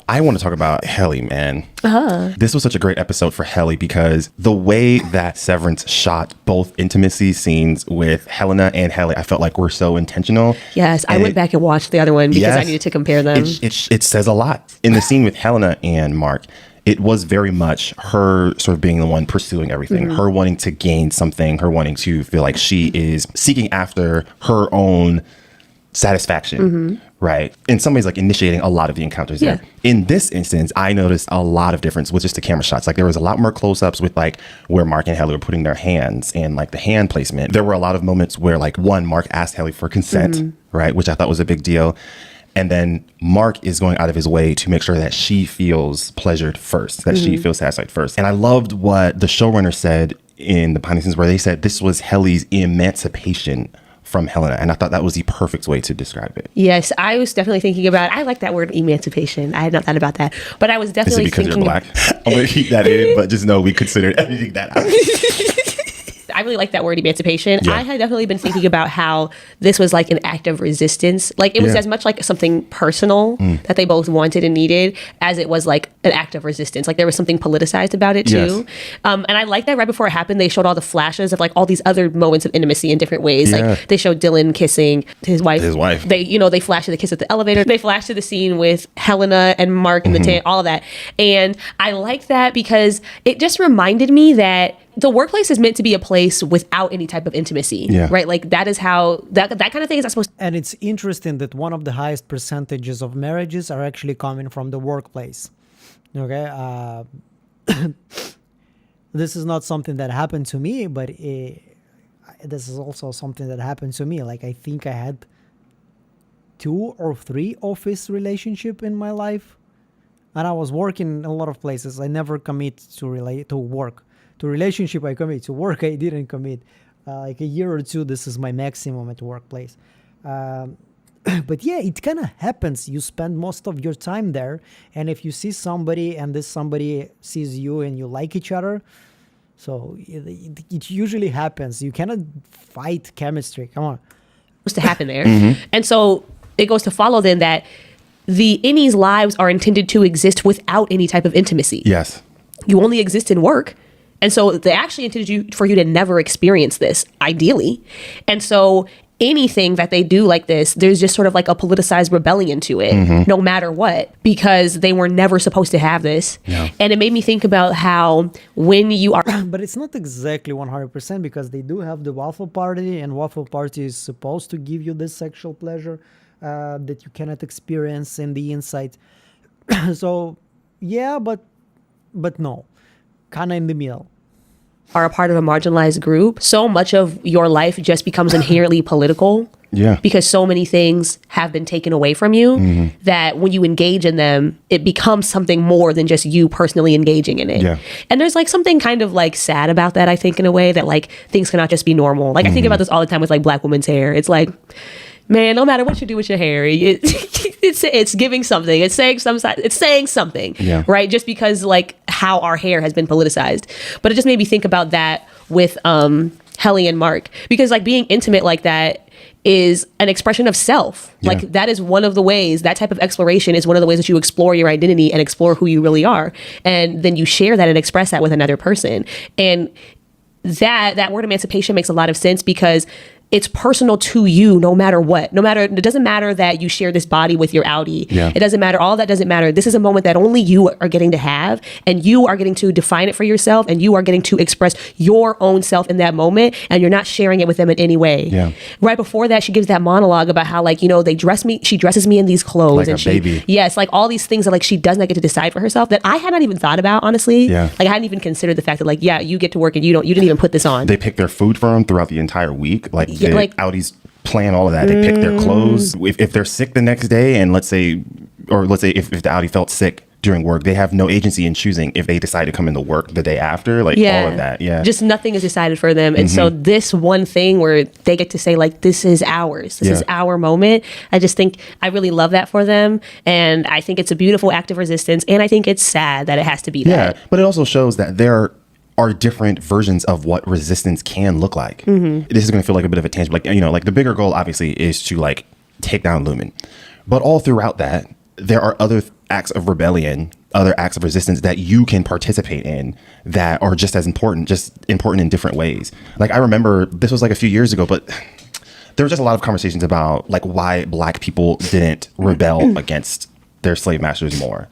I want to talk about Helly, man. This was such a great episode for Helly because the way that Severance shot both intimacy scenes with Helena and Helly, I felt like were so intentional. Yes, I went back and watched the other one because I needed to compare them. It says a lot. In the scene with Helena and Mark, it was very much her sort of being the one pursuing everything, her wanting to gain something, her wanting to feel like she is seeking after her own satisfaction, right? In some ways, like initiating a lot of the encounters there. In this instance, I noticed a lot of difference with just the camera shots. Like there was a lot more close-ups with like where Mark and Helly were putting their hands and like the hand placement. There were a lot of moments where like Mark asked Helly for consent, right? Which I thought was a big deal. And then Mark is going out of his way to make sure that she feels pleasured first, that she feels satisfied first. And I loved what the showrunner said in the behind the scenes where they said this was Helly's emancipation from Helena. And I thought that was the perfect way to describe it. Yes, I was definitely thinking about, I like that word emancipation. I had not thought about that. But I was definitely Is it because thinking... you're black? I'm going to keep that in, but just know we considered editing that out. I really like that word emancipation. Yeah. I had definitely been thinking about how this was like an act of resistance. Like it was as much like something personal that they both wanted and needed as it was like an act of resistance. Like there was something politicized about it too. Yes. And I like that right before it happened, they showed all the flashes of like all these other moments of intimacy in different ways. Yeah. Like they showed Dylan kissing his wife. They flashed to the kiss at the elevator. They flashed to the scene with Helena and Mark in the tent, all of that. And I like that because it just reminded me that the workplace is meant to be a place without any type of intimacy, right? Like that is how, that kind of thing is not supposed to. And it's interesting that one of the highest percentages of marriages are actually coming from the workplace. Okay. This is not something that happened to me, but this is also something that happened to me. Like I think I had 2 or 3 office relationship in my life, and I was working in a lot of places. I never commit to work. To relationship, I commit. To work, I didn't commit. Like a year or 2, this is my maximum at workplace. But yeah, it kind of happens. You spend most of your time there, and if you see somebody and this somebody sees you and you like each other, so it usually happens. You cannot fight chemistry. Come on. Supposed to happen there. And so it goes to follow then that the innies' lives are intended to exist without any type of intimacy. Yes. You only exist in work. And so they actually intended for you to never experience this, ideally. And so anything that they do like this, there's just sort of like a politicized rebellion to it, no matter what, because they were never supposed to have this. Yeah. And it made me think about how when you are... But it's not exactly 100% because they do have the waffle party, and waffle party is supposed to give you this sexual pleasure that you cannot experience in the inside. So, yeah, but no. Kind of in the middle. Are a part of a marginalized group, so much of your life just becomes inherently political. Yeah. Because so many things have been taken away from you that when you engage in them, it becomes something more than just you personally engaging in it. Yeah. And there's like something kind of like sad about that, I think, in a way that like things cannot just be normal. Like I think about this all the time with like Black women's hair. It's like, man, no matter what you do with your hair, it's giving something. It's saying something, Yeah. right? Just because like how our hair has been politicized. But it just made me think about that with Helly and Mark, because like being intimate like that is an expression of self. Yeah. Like that is one of the ways, that type of exploration is one of the ways that you explore your identity and explore who you really are. And then you share that and express that with another person. And that word emancipation makes a lot of sense because it's personal to you no matter what. It doesn't matter that you share this body with your Audi. Yeah. It doesn't matter. All that doesn't matter. This is a moment that only you are getting to have, and you are getting to define it for yourself, and you are getting to express your own self in that moment, and you're not sharing it with them in any way. Yeah. Right before that, she gives that monologue about how like, she dresses me in these clothes. Like and a baby. Yes, like all these things that like she does not get to decide for herself that I had not even thought about, honestly. Yeah. Like I hadn't even considered the fact that like, yeah, you get to work and you didn't even put this on. They pick their food for them throughout the entire week. Like Yeah, the like- Audis plan all of that. They pick their clothes. If they're sick the next day, and let's say if the Audi felt sick during work, they have no agency in choosing if they decide to come into work the day after. Like all of that. Yeah. Just nothing is decided for them. And so this one thing where they get to say like, this is ours. This is our moment. I just think I really love that for them. And I think it's a beautiful act of resistance. And I think it's sad that it has to be that. Yeah. But it also shows that there are different versions of what resistance can look like. This is going to feel like a bit of a tangent. Like, like the bigger goal obviously is to like take down Lumen. But all throughout that, there are other acts of rebellion, other acts of resistance that you can participate in that are just as important, just important in different ways. Like I remember this was like a few years ago, but there was just a lot of conversations about like why Black people didn't rebel against their slave masters more.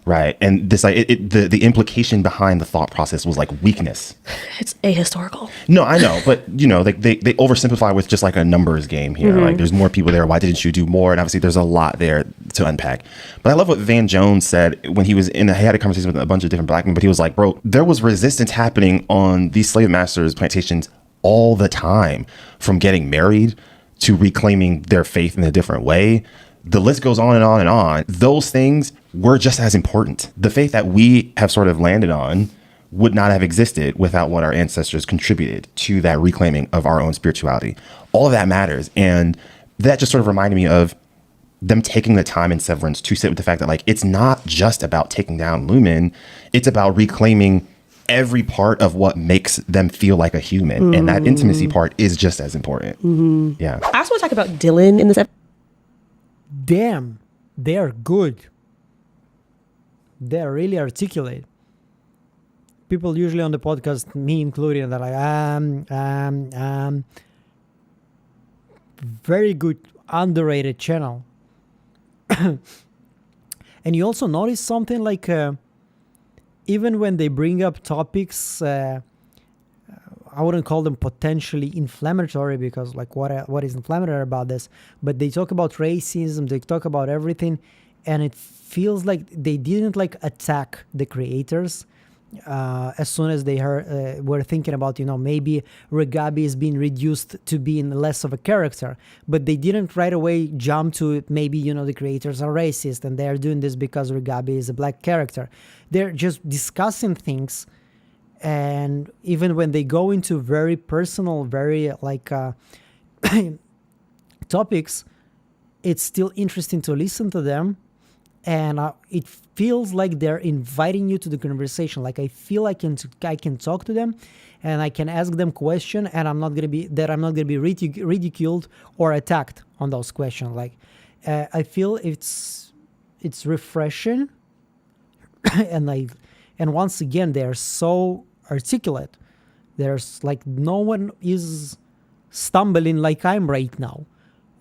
Right. And this, like, the implication behind the thought process was like weakness. It's ahistorical. No, I know. But, like they oversimplify with just like a numbers game here. Like there's more people there. Why didn't you do more? And obviously there's a lot there to unpack. But I love what Van Jones said when he had a conversation with a bunch of different Black men. But he was like, bro, there was resistance happening on these slave masters' plantations all the time, from getting married to reclaiming their faith in a different way. The list goes on and on and on. Those things were just as important. The faith that we have sort of landed on would not have existed without what our ancestors contributed to that reclaiming of our own spirituality. All of that matters. And that just sort of reminded me of them taking the time in Severance to sit with the fact that like, it's not just about taking down Lumen. It's about reclaiming every part of what makes them feel like a human. And that intimacy part is just as important. Yeah. I also want to talk about Dylan in this episode. Damn, they are good. They are really articulate. People usually on the podcast, me included, they're like, very good, underrated channel. And you also notice something like, even when they bring up topics, I wouldn't call them potentially inflammatory, because like what is inflammatory about this? But they talk about racism, they talk about everything, and it feels like they didn't like attack the creators as soon as they were thinking about, maybe Regabi is being reduced to being less of a character, but they didn't right away jump to maybe, the creators are racist and they're doing this because Regabi is a Black character. They're just discussing things. And even when they go into very personal, very like topics, it's still interesting to listen to them, and it feels like they're inviting you to the conversation. Like I feel I can talk to them, and I can ask them question, and I'm not gonna be ridiculed or attacked on those questions. Like I feel it's refreshing, and once again they're so articulate. There's like no one is stumbling like I'm right now.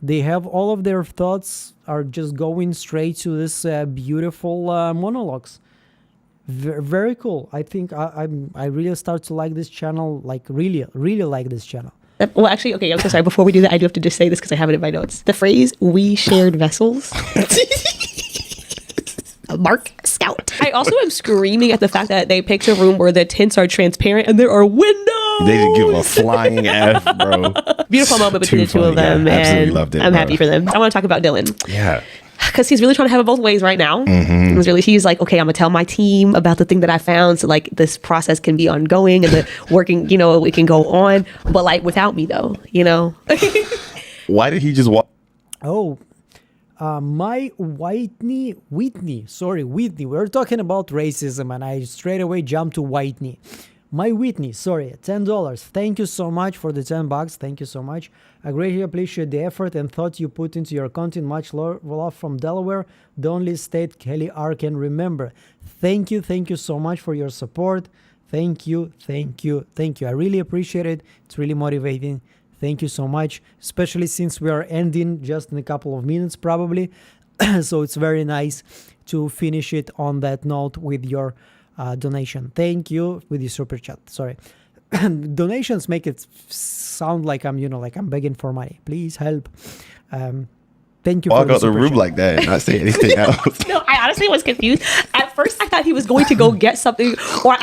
They have all of their thoughts are just going straight to this beautiful monologues. Very cool. I think I really start to like this channel. Like really like this channel. Well, actually, okay, I'm so sorry. Before we do that, I do have to just say this because I have it in my notes. The phrase "we shared vessels." Mark Scout. I also am screaming at the fact that they picked a room where the tents are transparent and there are windows. They didn't give a flying F, bro. Beautiful moment between the two of them. Yeah, absolutely and loved it. I'm bro. happy for them. I want to talk about Dylan. Yeah. Because he's really trying to have it both ways right now. He's like, okay, I'm gonna tell my team about the thing that I found, so like this process can be ongoing and the working, it can go on, but like without me though, Why did he just walk? Oh, my Whitney. We're talking about racism, and I straight away jumped to Whitney. My Whitney, sorry, $10. Thank you so much for the $10. Thank you so much. I greatly appreciate the effort and thought you put into your content. Much love from Delaware, the only state Kelly R can remember. Thank you so much for your support. Thank you. I really appreciate it. It's really motivating. Thank you so much, especially since we are ending just in a couple of minutes probably. So it's very nice to finish it on that note with your donation. Thank you with the super chat. Sorry. Donations make it sound like I'm, like I'm begging for money. Please help. Thank you. Walk out the room like that and not say anything else. No, I honestly was confused. At first, I thought he was going to go get something, or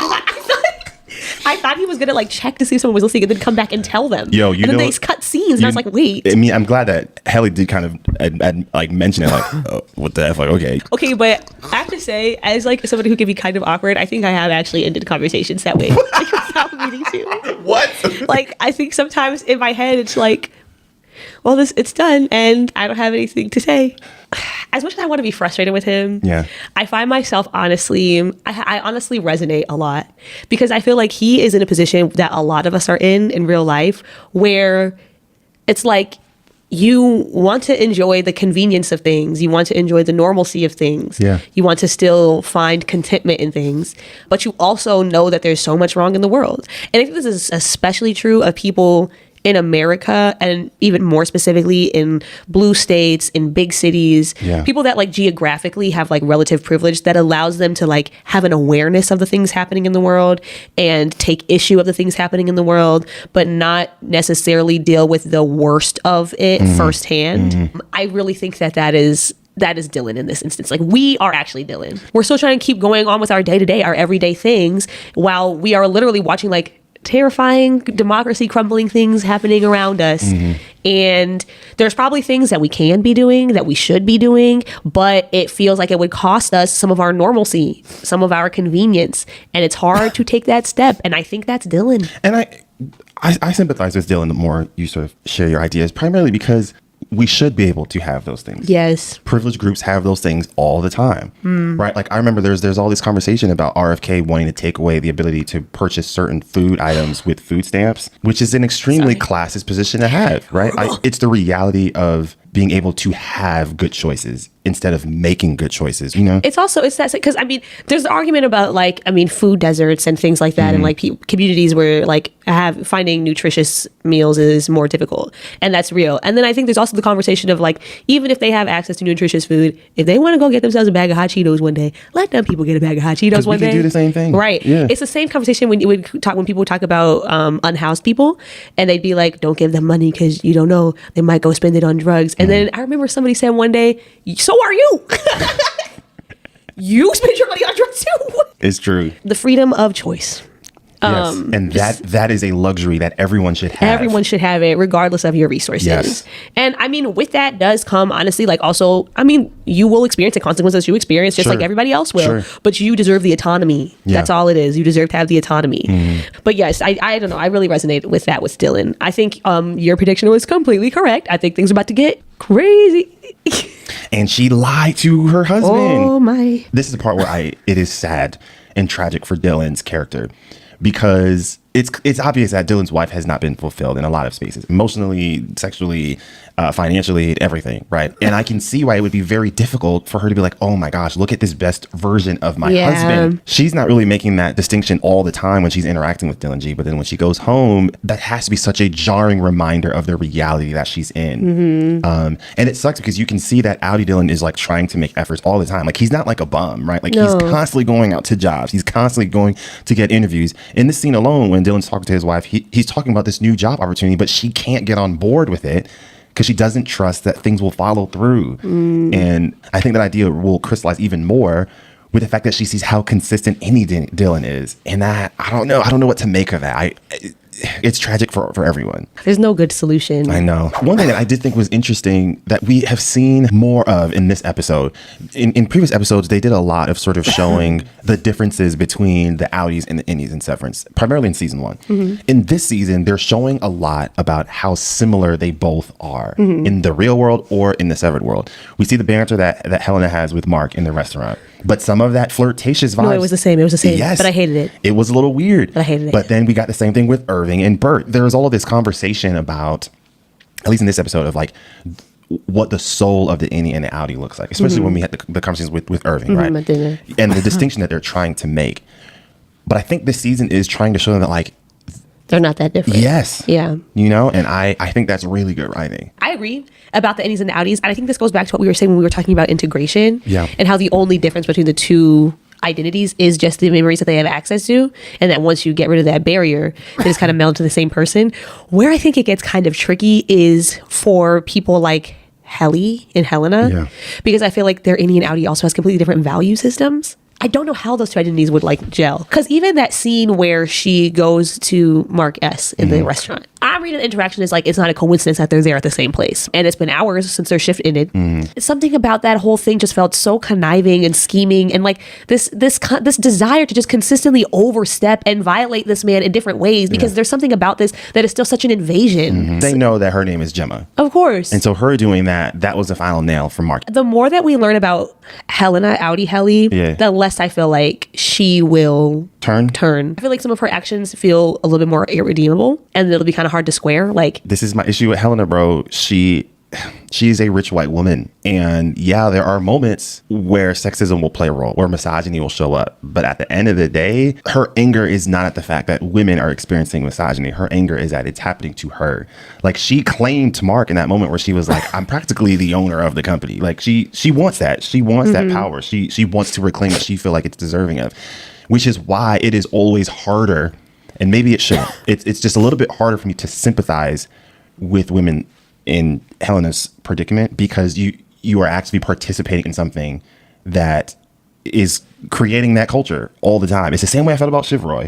I thought he was gonna like check to see if someone was listening and then come back and tell them. Yo, and then they cut scenes, and I was like, wait. I mean, I'm glad that Helly did kind of like mention it, like, what the F, like, okay. Okay, but I have to say, as like somebody who can be kind of awkward, I think I have actually ended conversations that way. Like, without meaning to. What? Like, I think sometimes in my head, it's like, well, it's done, and I don't have anything to say. As much as I want to be frustrated with him, yeah, I find myself honestly, I honestly resonate a lot because I feel like he is in a position that a lot of us are in real life, where it's like you want to enjoy the convenience of things, you want to enjoy the normalcy of things, you want to still find contentment in things, but you also know that there's so much wrong in the world. And I think this is especially true of people in America, and even more specifically in blue states, in big cities, people that like geographically have like relative privilege that allows them to like have an awareness of the things happening in the world and take issue of the things happening in the world, but not necessarily deal with the worst of it firsthand. I really think that is Dylan in this instance. Like, we are actually Dylan. We're still trying to keep going on with our day-to-day, our everyday things, while we are literally watching like terrifying democracy crumbling things happening around us. And there's probably things that we can be doing, that we should be doing, but it feels like it would cost us some of our normalcy, some of our convenience, and it's hard to take that step. And I think that's Dylan. And I sympathize with Dylan the more you sort of share your ideas, primarily because we should be able to have those things. Yes. Privileged groups have those things all the time, right? Like, I remember there's all this conversation about RFK wanting to take away the ability to purchase certain food items with food stamps, which is an extremely classist position to have, right? It's the reality of being able to have good choices instead of making good choices, It's that, because I mean, there's the argument about like, I mean, food deserts and things like that, and like communities where like finding nutritious meals is more difficult, and that's real. And then I think there's also the conversation of like, even if they have access to nutritious food, if they want to go get themselves a bag of hot Cheetos one day, let them people get a bag of hot Cheetos one day. We can do the same thing, right? Yeah. It's the same conversation when people talk about unhoused people, and they'd be like, don't give them money because you don't know, they might go spend it on drugs. And then I remember somebody said one day, so are you. You spend your money on drugs too. It's true. The freedom of choice. Yes. And that is a luxury that everyone should have. Everyone should have it, regardless of your resources. Yes. And I mean, with that does come, honestly, like also, I mean, you will experience the consequences you experience just like everybody else will. But you deserve the autonomy. Yeah. That's all it is. You deserve to have the autonomy. But yes, I don't know. I really resonate with that with Dylan. I think your prediction was completely correct. I think things are about to get crazy. And she lied to her husband. Oh my. This is the part where it is sad and tragic for Dylan's character, because it's obvious that Dylan's wife has not been fulfilled in a lot of spaces, emotionally, sexually, financially, everything, right? And I can see why it would be very difficult for her to be like, oh my gosh, look at this best version of my husband. She's not really making that distinction all the time when she's interacting with Dylan G, but then when she goes home, that has to be such a jarring reminder of the reality that she's in. And it sucks because you can see that Audi Dylan is like trying to make efforts all the time. Like, he's not like a bum, right? Like, he's constantly going out to jobs. He's constantly going to get interviews. In this scene alone, when Dylan's talking to his wife, he's talking about this new job opportunity, but she can't get on board with it because she doesn't trust that things will follow through. And I think that idea will crystallize even more with the fact that she sees how consistent any Dylan is. And that, I don't know what to make of that. It's tragic for everyone. There's no good solution. I know. One thing that I did think was interesting that we have seen more of in this episode. In previous episodes, they did a lot of sort of showing the differences between the Audis and the Innies in Severance, primarily in season 1. In this season, they're showing a lot about how similar they both are in the real world or in the severed world. We see the banter that Helena has with Mark in the restaurant, but some of that flirtatious vibes. No, it was the same. Yes. But I hated it. It was a little weird. But I hated it. But then we got the same thing with Irving and Bert. There was all of this conversation about, at least in this episode, of like what the soul of the Innie and the Audi looks like, especially when we had the conversations with Irving, right? And the distinction that they're trying to make. But I think this season is trying to show them that, like, they're not that different. Yes. Yeah. You know, and I think that's really good writing. I agree about the Innies and the Audis. And I think this goes back to what we were saying when we were talking about integration. Yeah. And how the only difference between the two identities is just the memories that they have access to, and that once you get rid of that barrier, they just kind of meld to the same person. Where I think it gets kind of tricky is for people like Helly and Helena, because I feel like their Innie and Audi also has completely different value systems. I don't know how those two identities would like gel. Because even that scene where she goes to Mark S. in the restaurant, I'm reading the interaction as like, it's not a coincidence that they're there at the same place. And it's been hours since their shift ended. Something about that whole thing just felt so conniving and scheming, and like this desire to just consistently overstep and violate this man in different ways, because there's something about this that is still such an invasion. They know that her name is Gemma. Of course. And so her doing that was the final nail for Mark. The more that we learn about Helena, Audi Helly, the less I feel like she will turn. I feel like some of her actions feel a little bit more irredeemable, and it'll be kind of hard to square. Like, this is my issue with Helena, bro. She is a rich white woman, and there are moments where sexism will play a role, where misogyny will show up, but at the end of the day, her anger is not at the fact that women are experiencing misogyny. Her anger is that it's happening to her. Like, she claimed to Mark in that moment where she was like, I'm practically the owner of the company. Like, she wants that. She wants that power. She wants to reclaim what she feel like it's deserving of, which is why it is always harder, and maybe it shouldn't. It's just a little bit harder for me to sympathize with women in Helena's predicament, because you are actually participating in something that is creating that culture all the time. It's the same way I felt about Shiv Roy.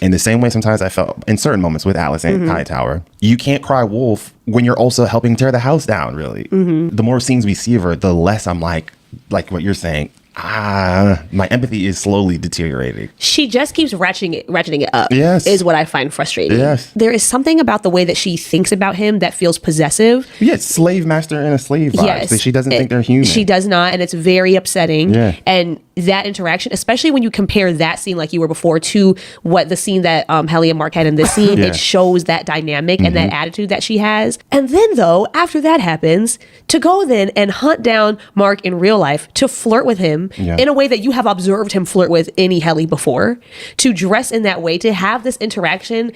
In the same way sometimes I felt in certain moments with Alice and Hightower. You can't cry wolf when you're also helping tear the house down, really. The more scenes we see of her, the less I'm like what you're saying, my empathy is slowly deteriorating. She just keeps ratcheting it up. Yes. Is what I find frustrating. Yes. There is something about the way that she thinks about him that feels possessive. Yeah, slave master and a slave vibe. Yes. So she doesn't think they're human. She does not, and it's very upsetting. Yeah. And that interaction, especially when you compare that scene like you were before to what the scene that Helly and Mark had in this scene, it shows that dynamic and that attitude that she has. And then though, after that happens, to go then and hunt down Mark in real life, to flirt with him in a way that you have observed him flirt with any Helly before, to dress in that way, to have this interaction,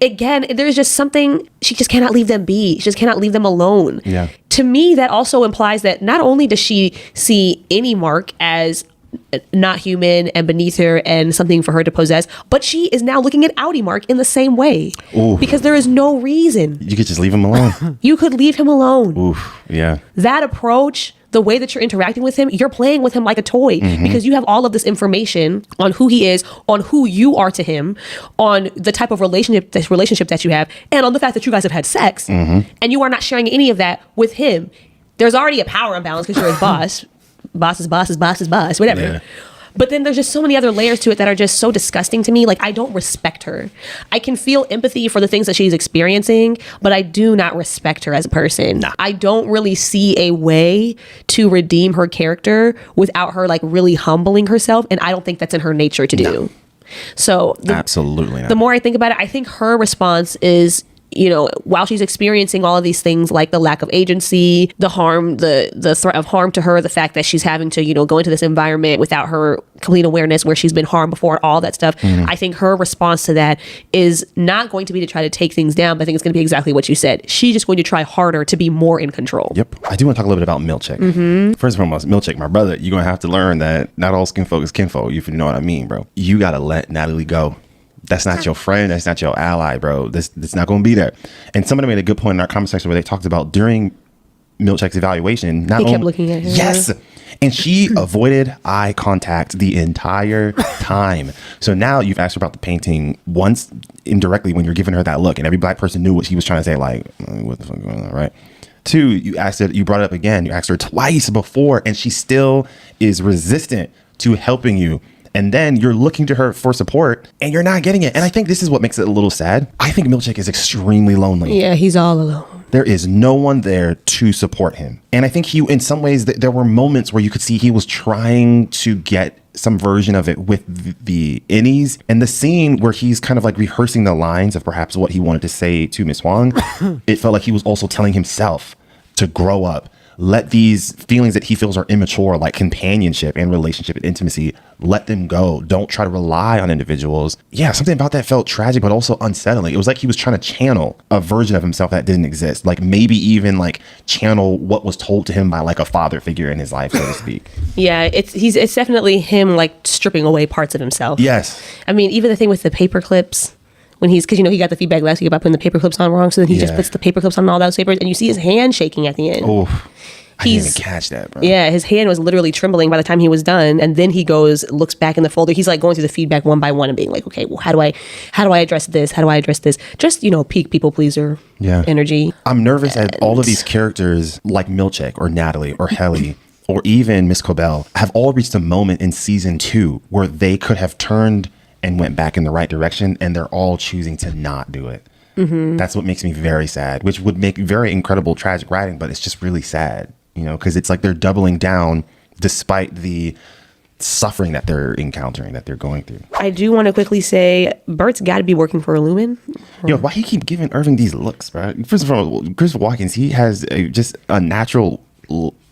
again, there's just something, she just cannot leave them be. She just cannot leave them alone. Yeah. To me, that also implies that not only does she see any Mark as not human and beneath her and something for her to possess, but she is now looking at Audi Mark in the same way. Ooh. Because there is no reason. You could just leave him alone. You could leave him alone. Oof, yeah. That approach, the way that you're interacting with him, you're playing with him like a toy, because you have all of this information on who he is, on who you are to him, on the type of relationship that you have, and on the fact that you guys have had sex, and you are not sharing any of that with him. There's already a power imbalance because you're his boss. Boss is boss is boss is boss, whatever. Yeah. But then there's just so many other layers to it that are just so disgusting to me. Like, I don't respect her. I can feel empathy for the things that she's experiencing, but I do not respect her as a person. Nah. I don't really see a way to redeem her character without her like really humbling herself, and I don't think that's in her nature to do. No. So Absolutely not. the more I think about it, I think her response is, you know, while she's experiencing all of these things like the lack of agency, the harm, the threat of harm to her, the fact that she's having to, you know, go into this environment without her complete awareness where she's been harmed before, all that stuff. I think her response to that is not going to be to try to take things down, but I think it's going to be exactly what you said. She's just going to try harder to be more in control. Yep. I do want to talk a little bit about Milchick. First and foremost, Milchick, my brother, you're going to have to learn that not all skinfolk is kinfolk, if you know what I mean, bro. You got to let Natalie go. That's not your friend. That's not your ally, bro. That's not going to be there. And somebody made a good point in our comment section where they talked about during Milchick's evaluation. He kept looking at her. Yes. And she avoided eye contact the entire time. So now you've asked her about the painting once indirectly when you're giving her that look. And every black person knew what she was trying to say, like, what the fuck going on, right? Two, you brought it up again. You asked her twice before, and she still is resistant to helping you. And then you're looking to her for support and you're not getting it. And I think this is what makes it a little sad. I think Milchick is extremely lonely. Yeah, he's all alone. There is no one there to support him. And I think he, in some ways, there were moments where you could see he was trying to get some version of it with the innies. And the scene where he's kind of like rehearsing the lines of perhaps what he wanted to say to Miss Huang, it felt like he was also telling himself to grow up. Let these feelings that he feels are immature, like companionship and relationship and intimacy, let them go. Don't try to rely on individuals. Yeah, something about that felt tragic, but also unsettling. It was like he was trying to channel a version of himself that didn't exist. Like maybe even like channel what was told to him by like a father figure in his life, so to speak. Yeah, it's definitely him like stripping away parts of himself. Yes. I mean, even the thing with the paper clips. When because he got the feedback last week about putting the paper clips on wrong, so then he just puts the paper clips on all those papers, and you see his hand shaking at the end. Oh, I didn't even catch that, bro. Yeah, his hand was literally trembling by the time he was done, and then he looks back in the folder. He's like going through the feedback one by one and being like, okay, well, how do I address this? How do I address this? Just peak people pleaser energy. I'm nervous at all of these characters like Milchick or Natalie or Helly. Or even Miss Cobell have all reached a moment in season 2 where they could have turned and went back in the right direction, and they're all choosing to not do it. That's what makes me very sad, which would make very incredible tragic writing, but it's just really sad, because it's like they're doubling down despite the suffering that they're encountering, that they're going through. I do want to quickly say Bert's got to be working for Illumin. Why he keep giving Irving these looks, bro? First of all, Christopher Watkins, he has just a natural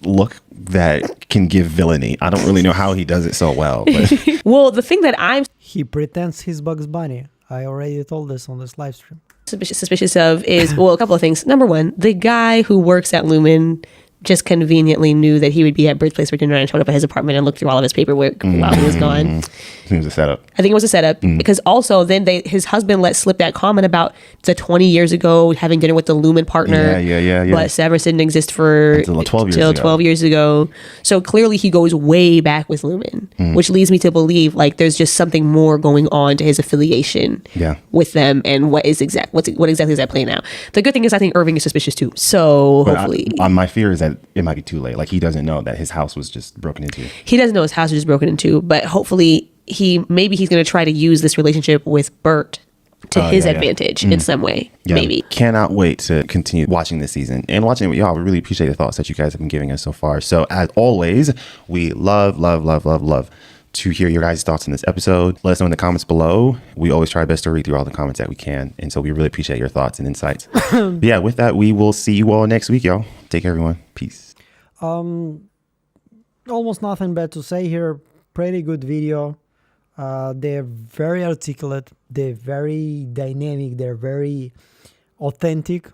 look that can give villainy. I don't really know how he does it so well. But. Well, the thing that he pretends he's Bugs Bunny. I already told this on this live stream. Suspicious of is, a couple of things. Number one, the guy who works at Lumen just conveniently knew that he would be at Bird's Place for dinner and showed up at his apartment and looked through all of his paperwork while he was gone. It was a setup. I think it was a setup because also then his husband let slip that comment about the 20 years ago having dinner with the Lumen partner. Yeah. But Severance didn't exist for until 12 years ago. So clearly he goes way back with Lumen, which leads me to believe like there's just something more going on to his affiliation with them and what exactly is that playing out. The good thing is I think Irving is suspicious too. So hopefully. My fear is that it might be too late. Like he doesn't know that his house was just broken into. He doesn't know his house was just broken into, but hopefully he's going to try to use this relationship with Bert to his advantage in some way. Maybe. Cannot wait to continue watching this season and watching it with y'all. We really appreciate the thoughts that you guys have been giving us so far. So as always, we love to hear your guys' thoughts on this episode. Let us know in the comments below. We always try our best to read through all the comments that we can. And so we really appreciate your thoughts and insights. But with that, we will see you all next week, y'all. Take care, everyone. Peace. Almost nothing bad to say here. Pretty good video. They're very articulate. They're very dynamic. They're very authentic.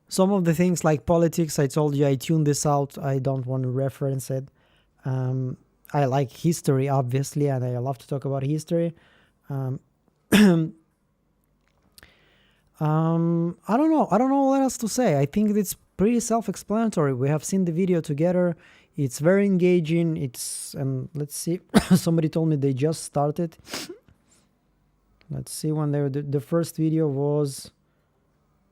Some of the things like politics, I told you I tuned this out. I don't want to reference it. I like history, obviously, and I love to talk about history. I don't know what else to say. I think it's pretty self-explanatory. We have seen the video together. It's very engaging. Let's see. Somebody told me they just started. Let's see when the first video was.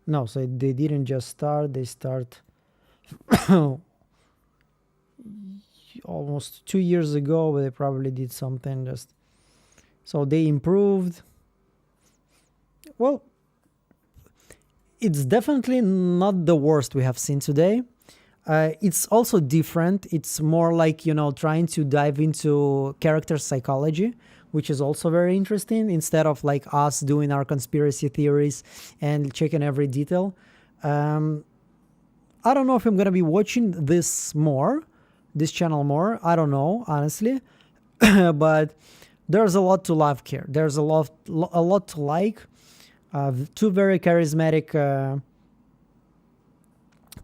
No, so they didn't just start. They start. almost 2 years ago, but they probably did something just so they improved. Well, it's definitely not the worst we have seen today. It's also different. It's more like, trying to dive into character psychology, which is also very interesting, instead of like us doing our conspiracy theories and checking every detail. I don't know if I'm going to be watching this channel more. I don't know, honestly. But there's a lot to love here. There's a lot to like. Two very charismatic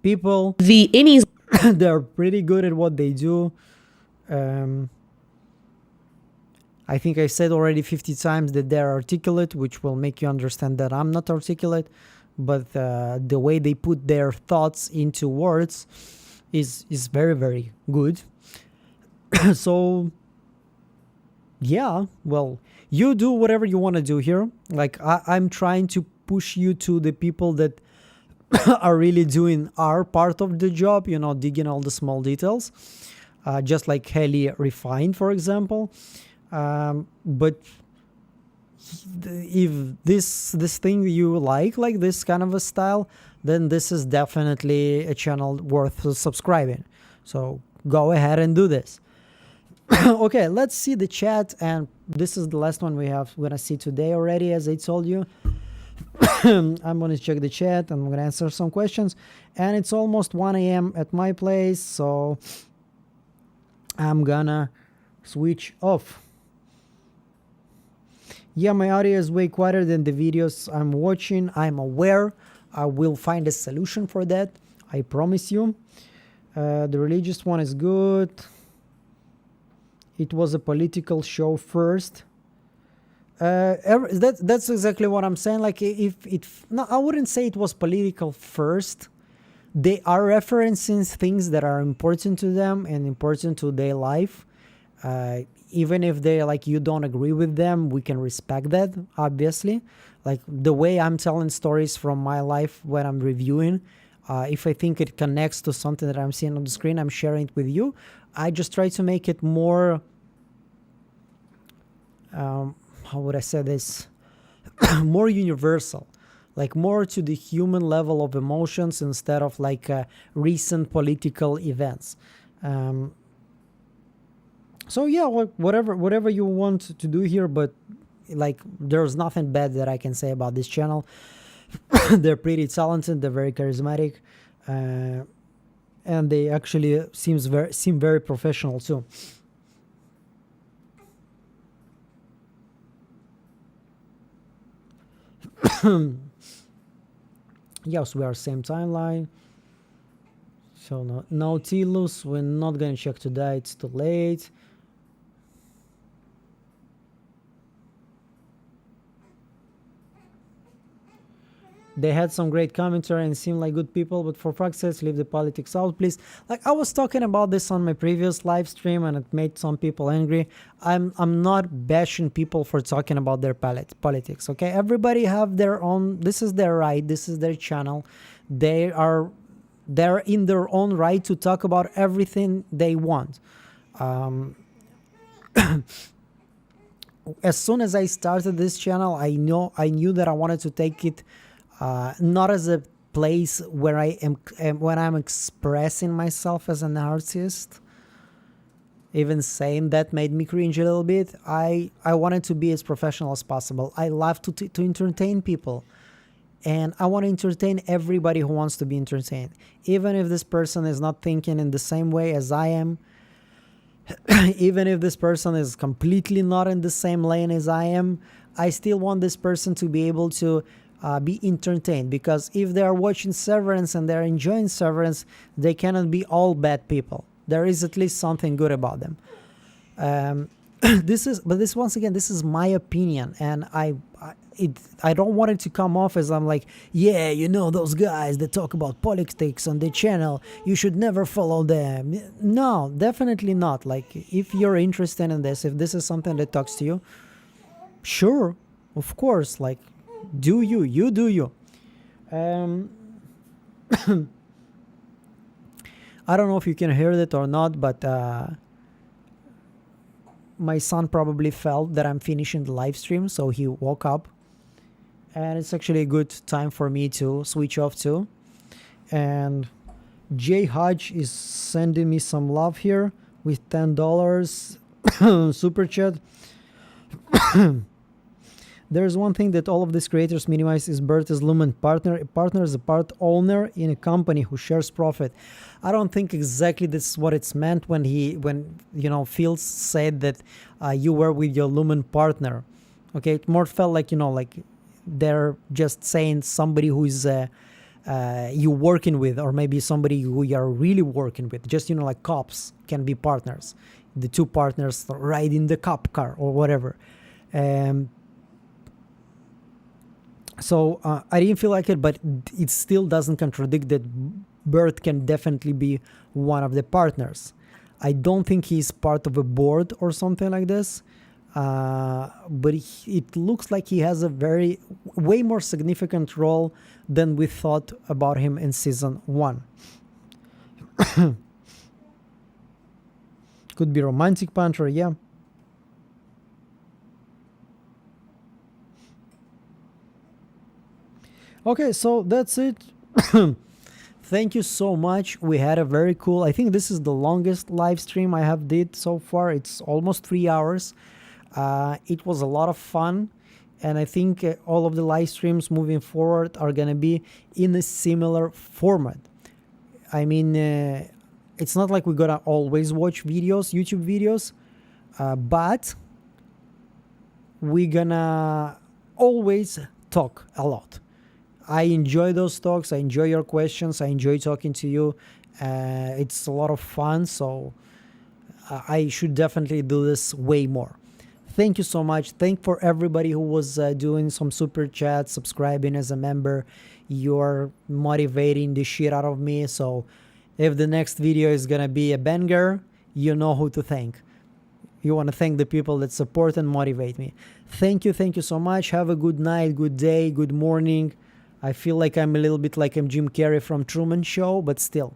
people. The innies. They're pretty good at what they do. I think I said already 50 times that they're articulate, which will make you understand that I'm not articulate. But the way they put their thoughts into words is very, very good. So, yeah, well, you do whatever you want to do here. Like, I'm trying to push you to the people that are really doing our part of the job, digging all the small details. Just like Haley Refined, for example. But if this thing you like this kind of a style, then this is definitely a channel worth subscribing. So go ahead and do this. Okay, let's see the chat, and this is the last one we're gonna see today already, as I told you. I'm gonna check the chat and I'm gonna answer some questions, and it's almost 1 a.m. at my place, so I'm gonna switch off. Yeah, my audio is way quieter than the videos I'm watching. I'm aware. I will find a solution for that. I promise you. The religious one is good. It was a political show first. That's exactly what I'm saying. Like, no, I wouldn't say it was political first. They are referencing things that are important to them and important to their life. Even if they you don't agree with them, we can respect that, obviously. Like the way I'm telling stories from my life when I'm reviewing, if I think it connects to something that I'm seeing on the screen, I'm sharing it with you. I just try to make it more, how would I say this, more universal, like more to the human level of emotions instead of recent political events. So yeah, whatever you want to do here, but there's nothing bad that I can say about this channel. They're pretty talented, they're very charismatic, and they actually seem very professional too. Yes, we are same timeline. So no Nautilus, we're not gonna check today, it's too late. They had some great commentary and seemed like good people, but for fuck's sake, leave the politics out, please. Like, I was talking about this on my previous live stream, and it made some people angry. I'm not bashing people for talking about their politics, okay? Everybody have their own. This is their right. This is their channel. They're in their own right to talk about everything they want. As soon as I started this channel, I knew that I wanted to take it. Not as a place where when I'm expressing myself as an artist. Even saying that made me cringe a little bit. I wanted to be as professional as possible. I love to entertain people. And I want to entertain everybody who wants to be entertained. Even if this person is not thinking in the same way as I am. Even if this person is completely not in the same lane as I am. I still want this person to be able to be entertained, because if they are watching Severance and they're enjoying Severance, they cannot be all bad people. There is at least something good about them. This is my opinion, and I don't want it to come off as I'm like, yeah, those guys that talk about politics on the channel, you should never follow them. No, definitely not. Like, if you're interested in this, if this is something that talks to you, sure, of course, do you. I don't know if you can hear it or not, but my son probably felt that I'm finishing the live stream, so he woke up. And it's actually a good time for me to switch off too. And Jay Hodge is sending me some love here with $10 super chat. There's one thing that all of these creators minimize is Bert as Lumen partner. A partner is a part owner in a company who shares profit. I don't think exactly this is what it's meant when Fields said that you were with your Lumen partner. Okay, it more felt like like they're just saying somebody who is you working with, or maybe somebody who you are really working with. Just like cops can be partners, the two partners ride in the cop car or whatever. So I didn't feel like it, but it still doesn't contradict that Bert can definitely be one of the partners. I don't think he's part of a board or something like this, but it looks like he has a way more significant role than we thought about him in season 1. Could be romantic partner, yeah. Okay, so that's it. Thank you so much. We had a very cool, I think this is the longest live stream I have did so far. It's almost 3 hours. It was a lot of fun, and I think all of the live streams moving forward are gonna be in a similar format. I mean, it's not like we're gonna always watch videos, YouTube videos, but we're gonna always talk a lot. I enjoy those talks. I enjoy your questions. I enjoy talking to you. It's a lot of fun, so I should definitely do this way more. Thank you so much. Thank for everybody who was doing some super chats, subscribing as a member. You're motivating the shit out of me. So if the next video is gonna be a banger, you know who to thank. You want to thank the people that support and motivate me. Thank you so much. Have a good night, good day, good morning. I feel like I'm a little bit like I'm Jim Carrey from Truman Show, but still.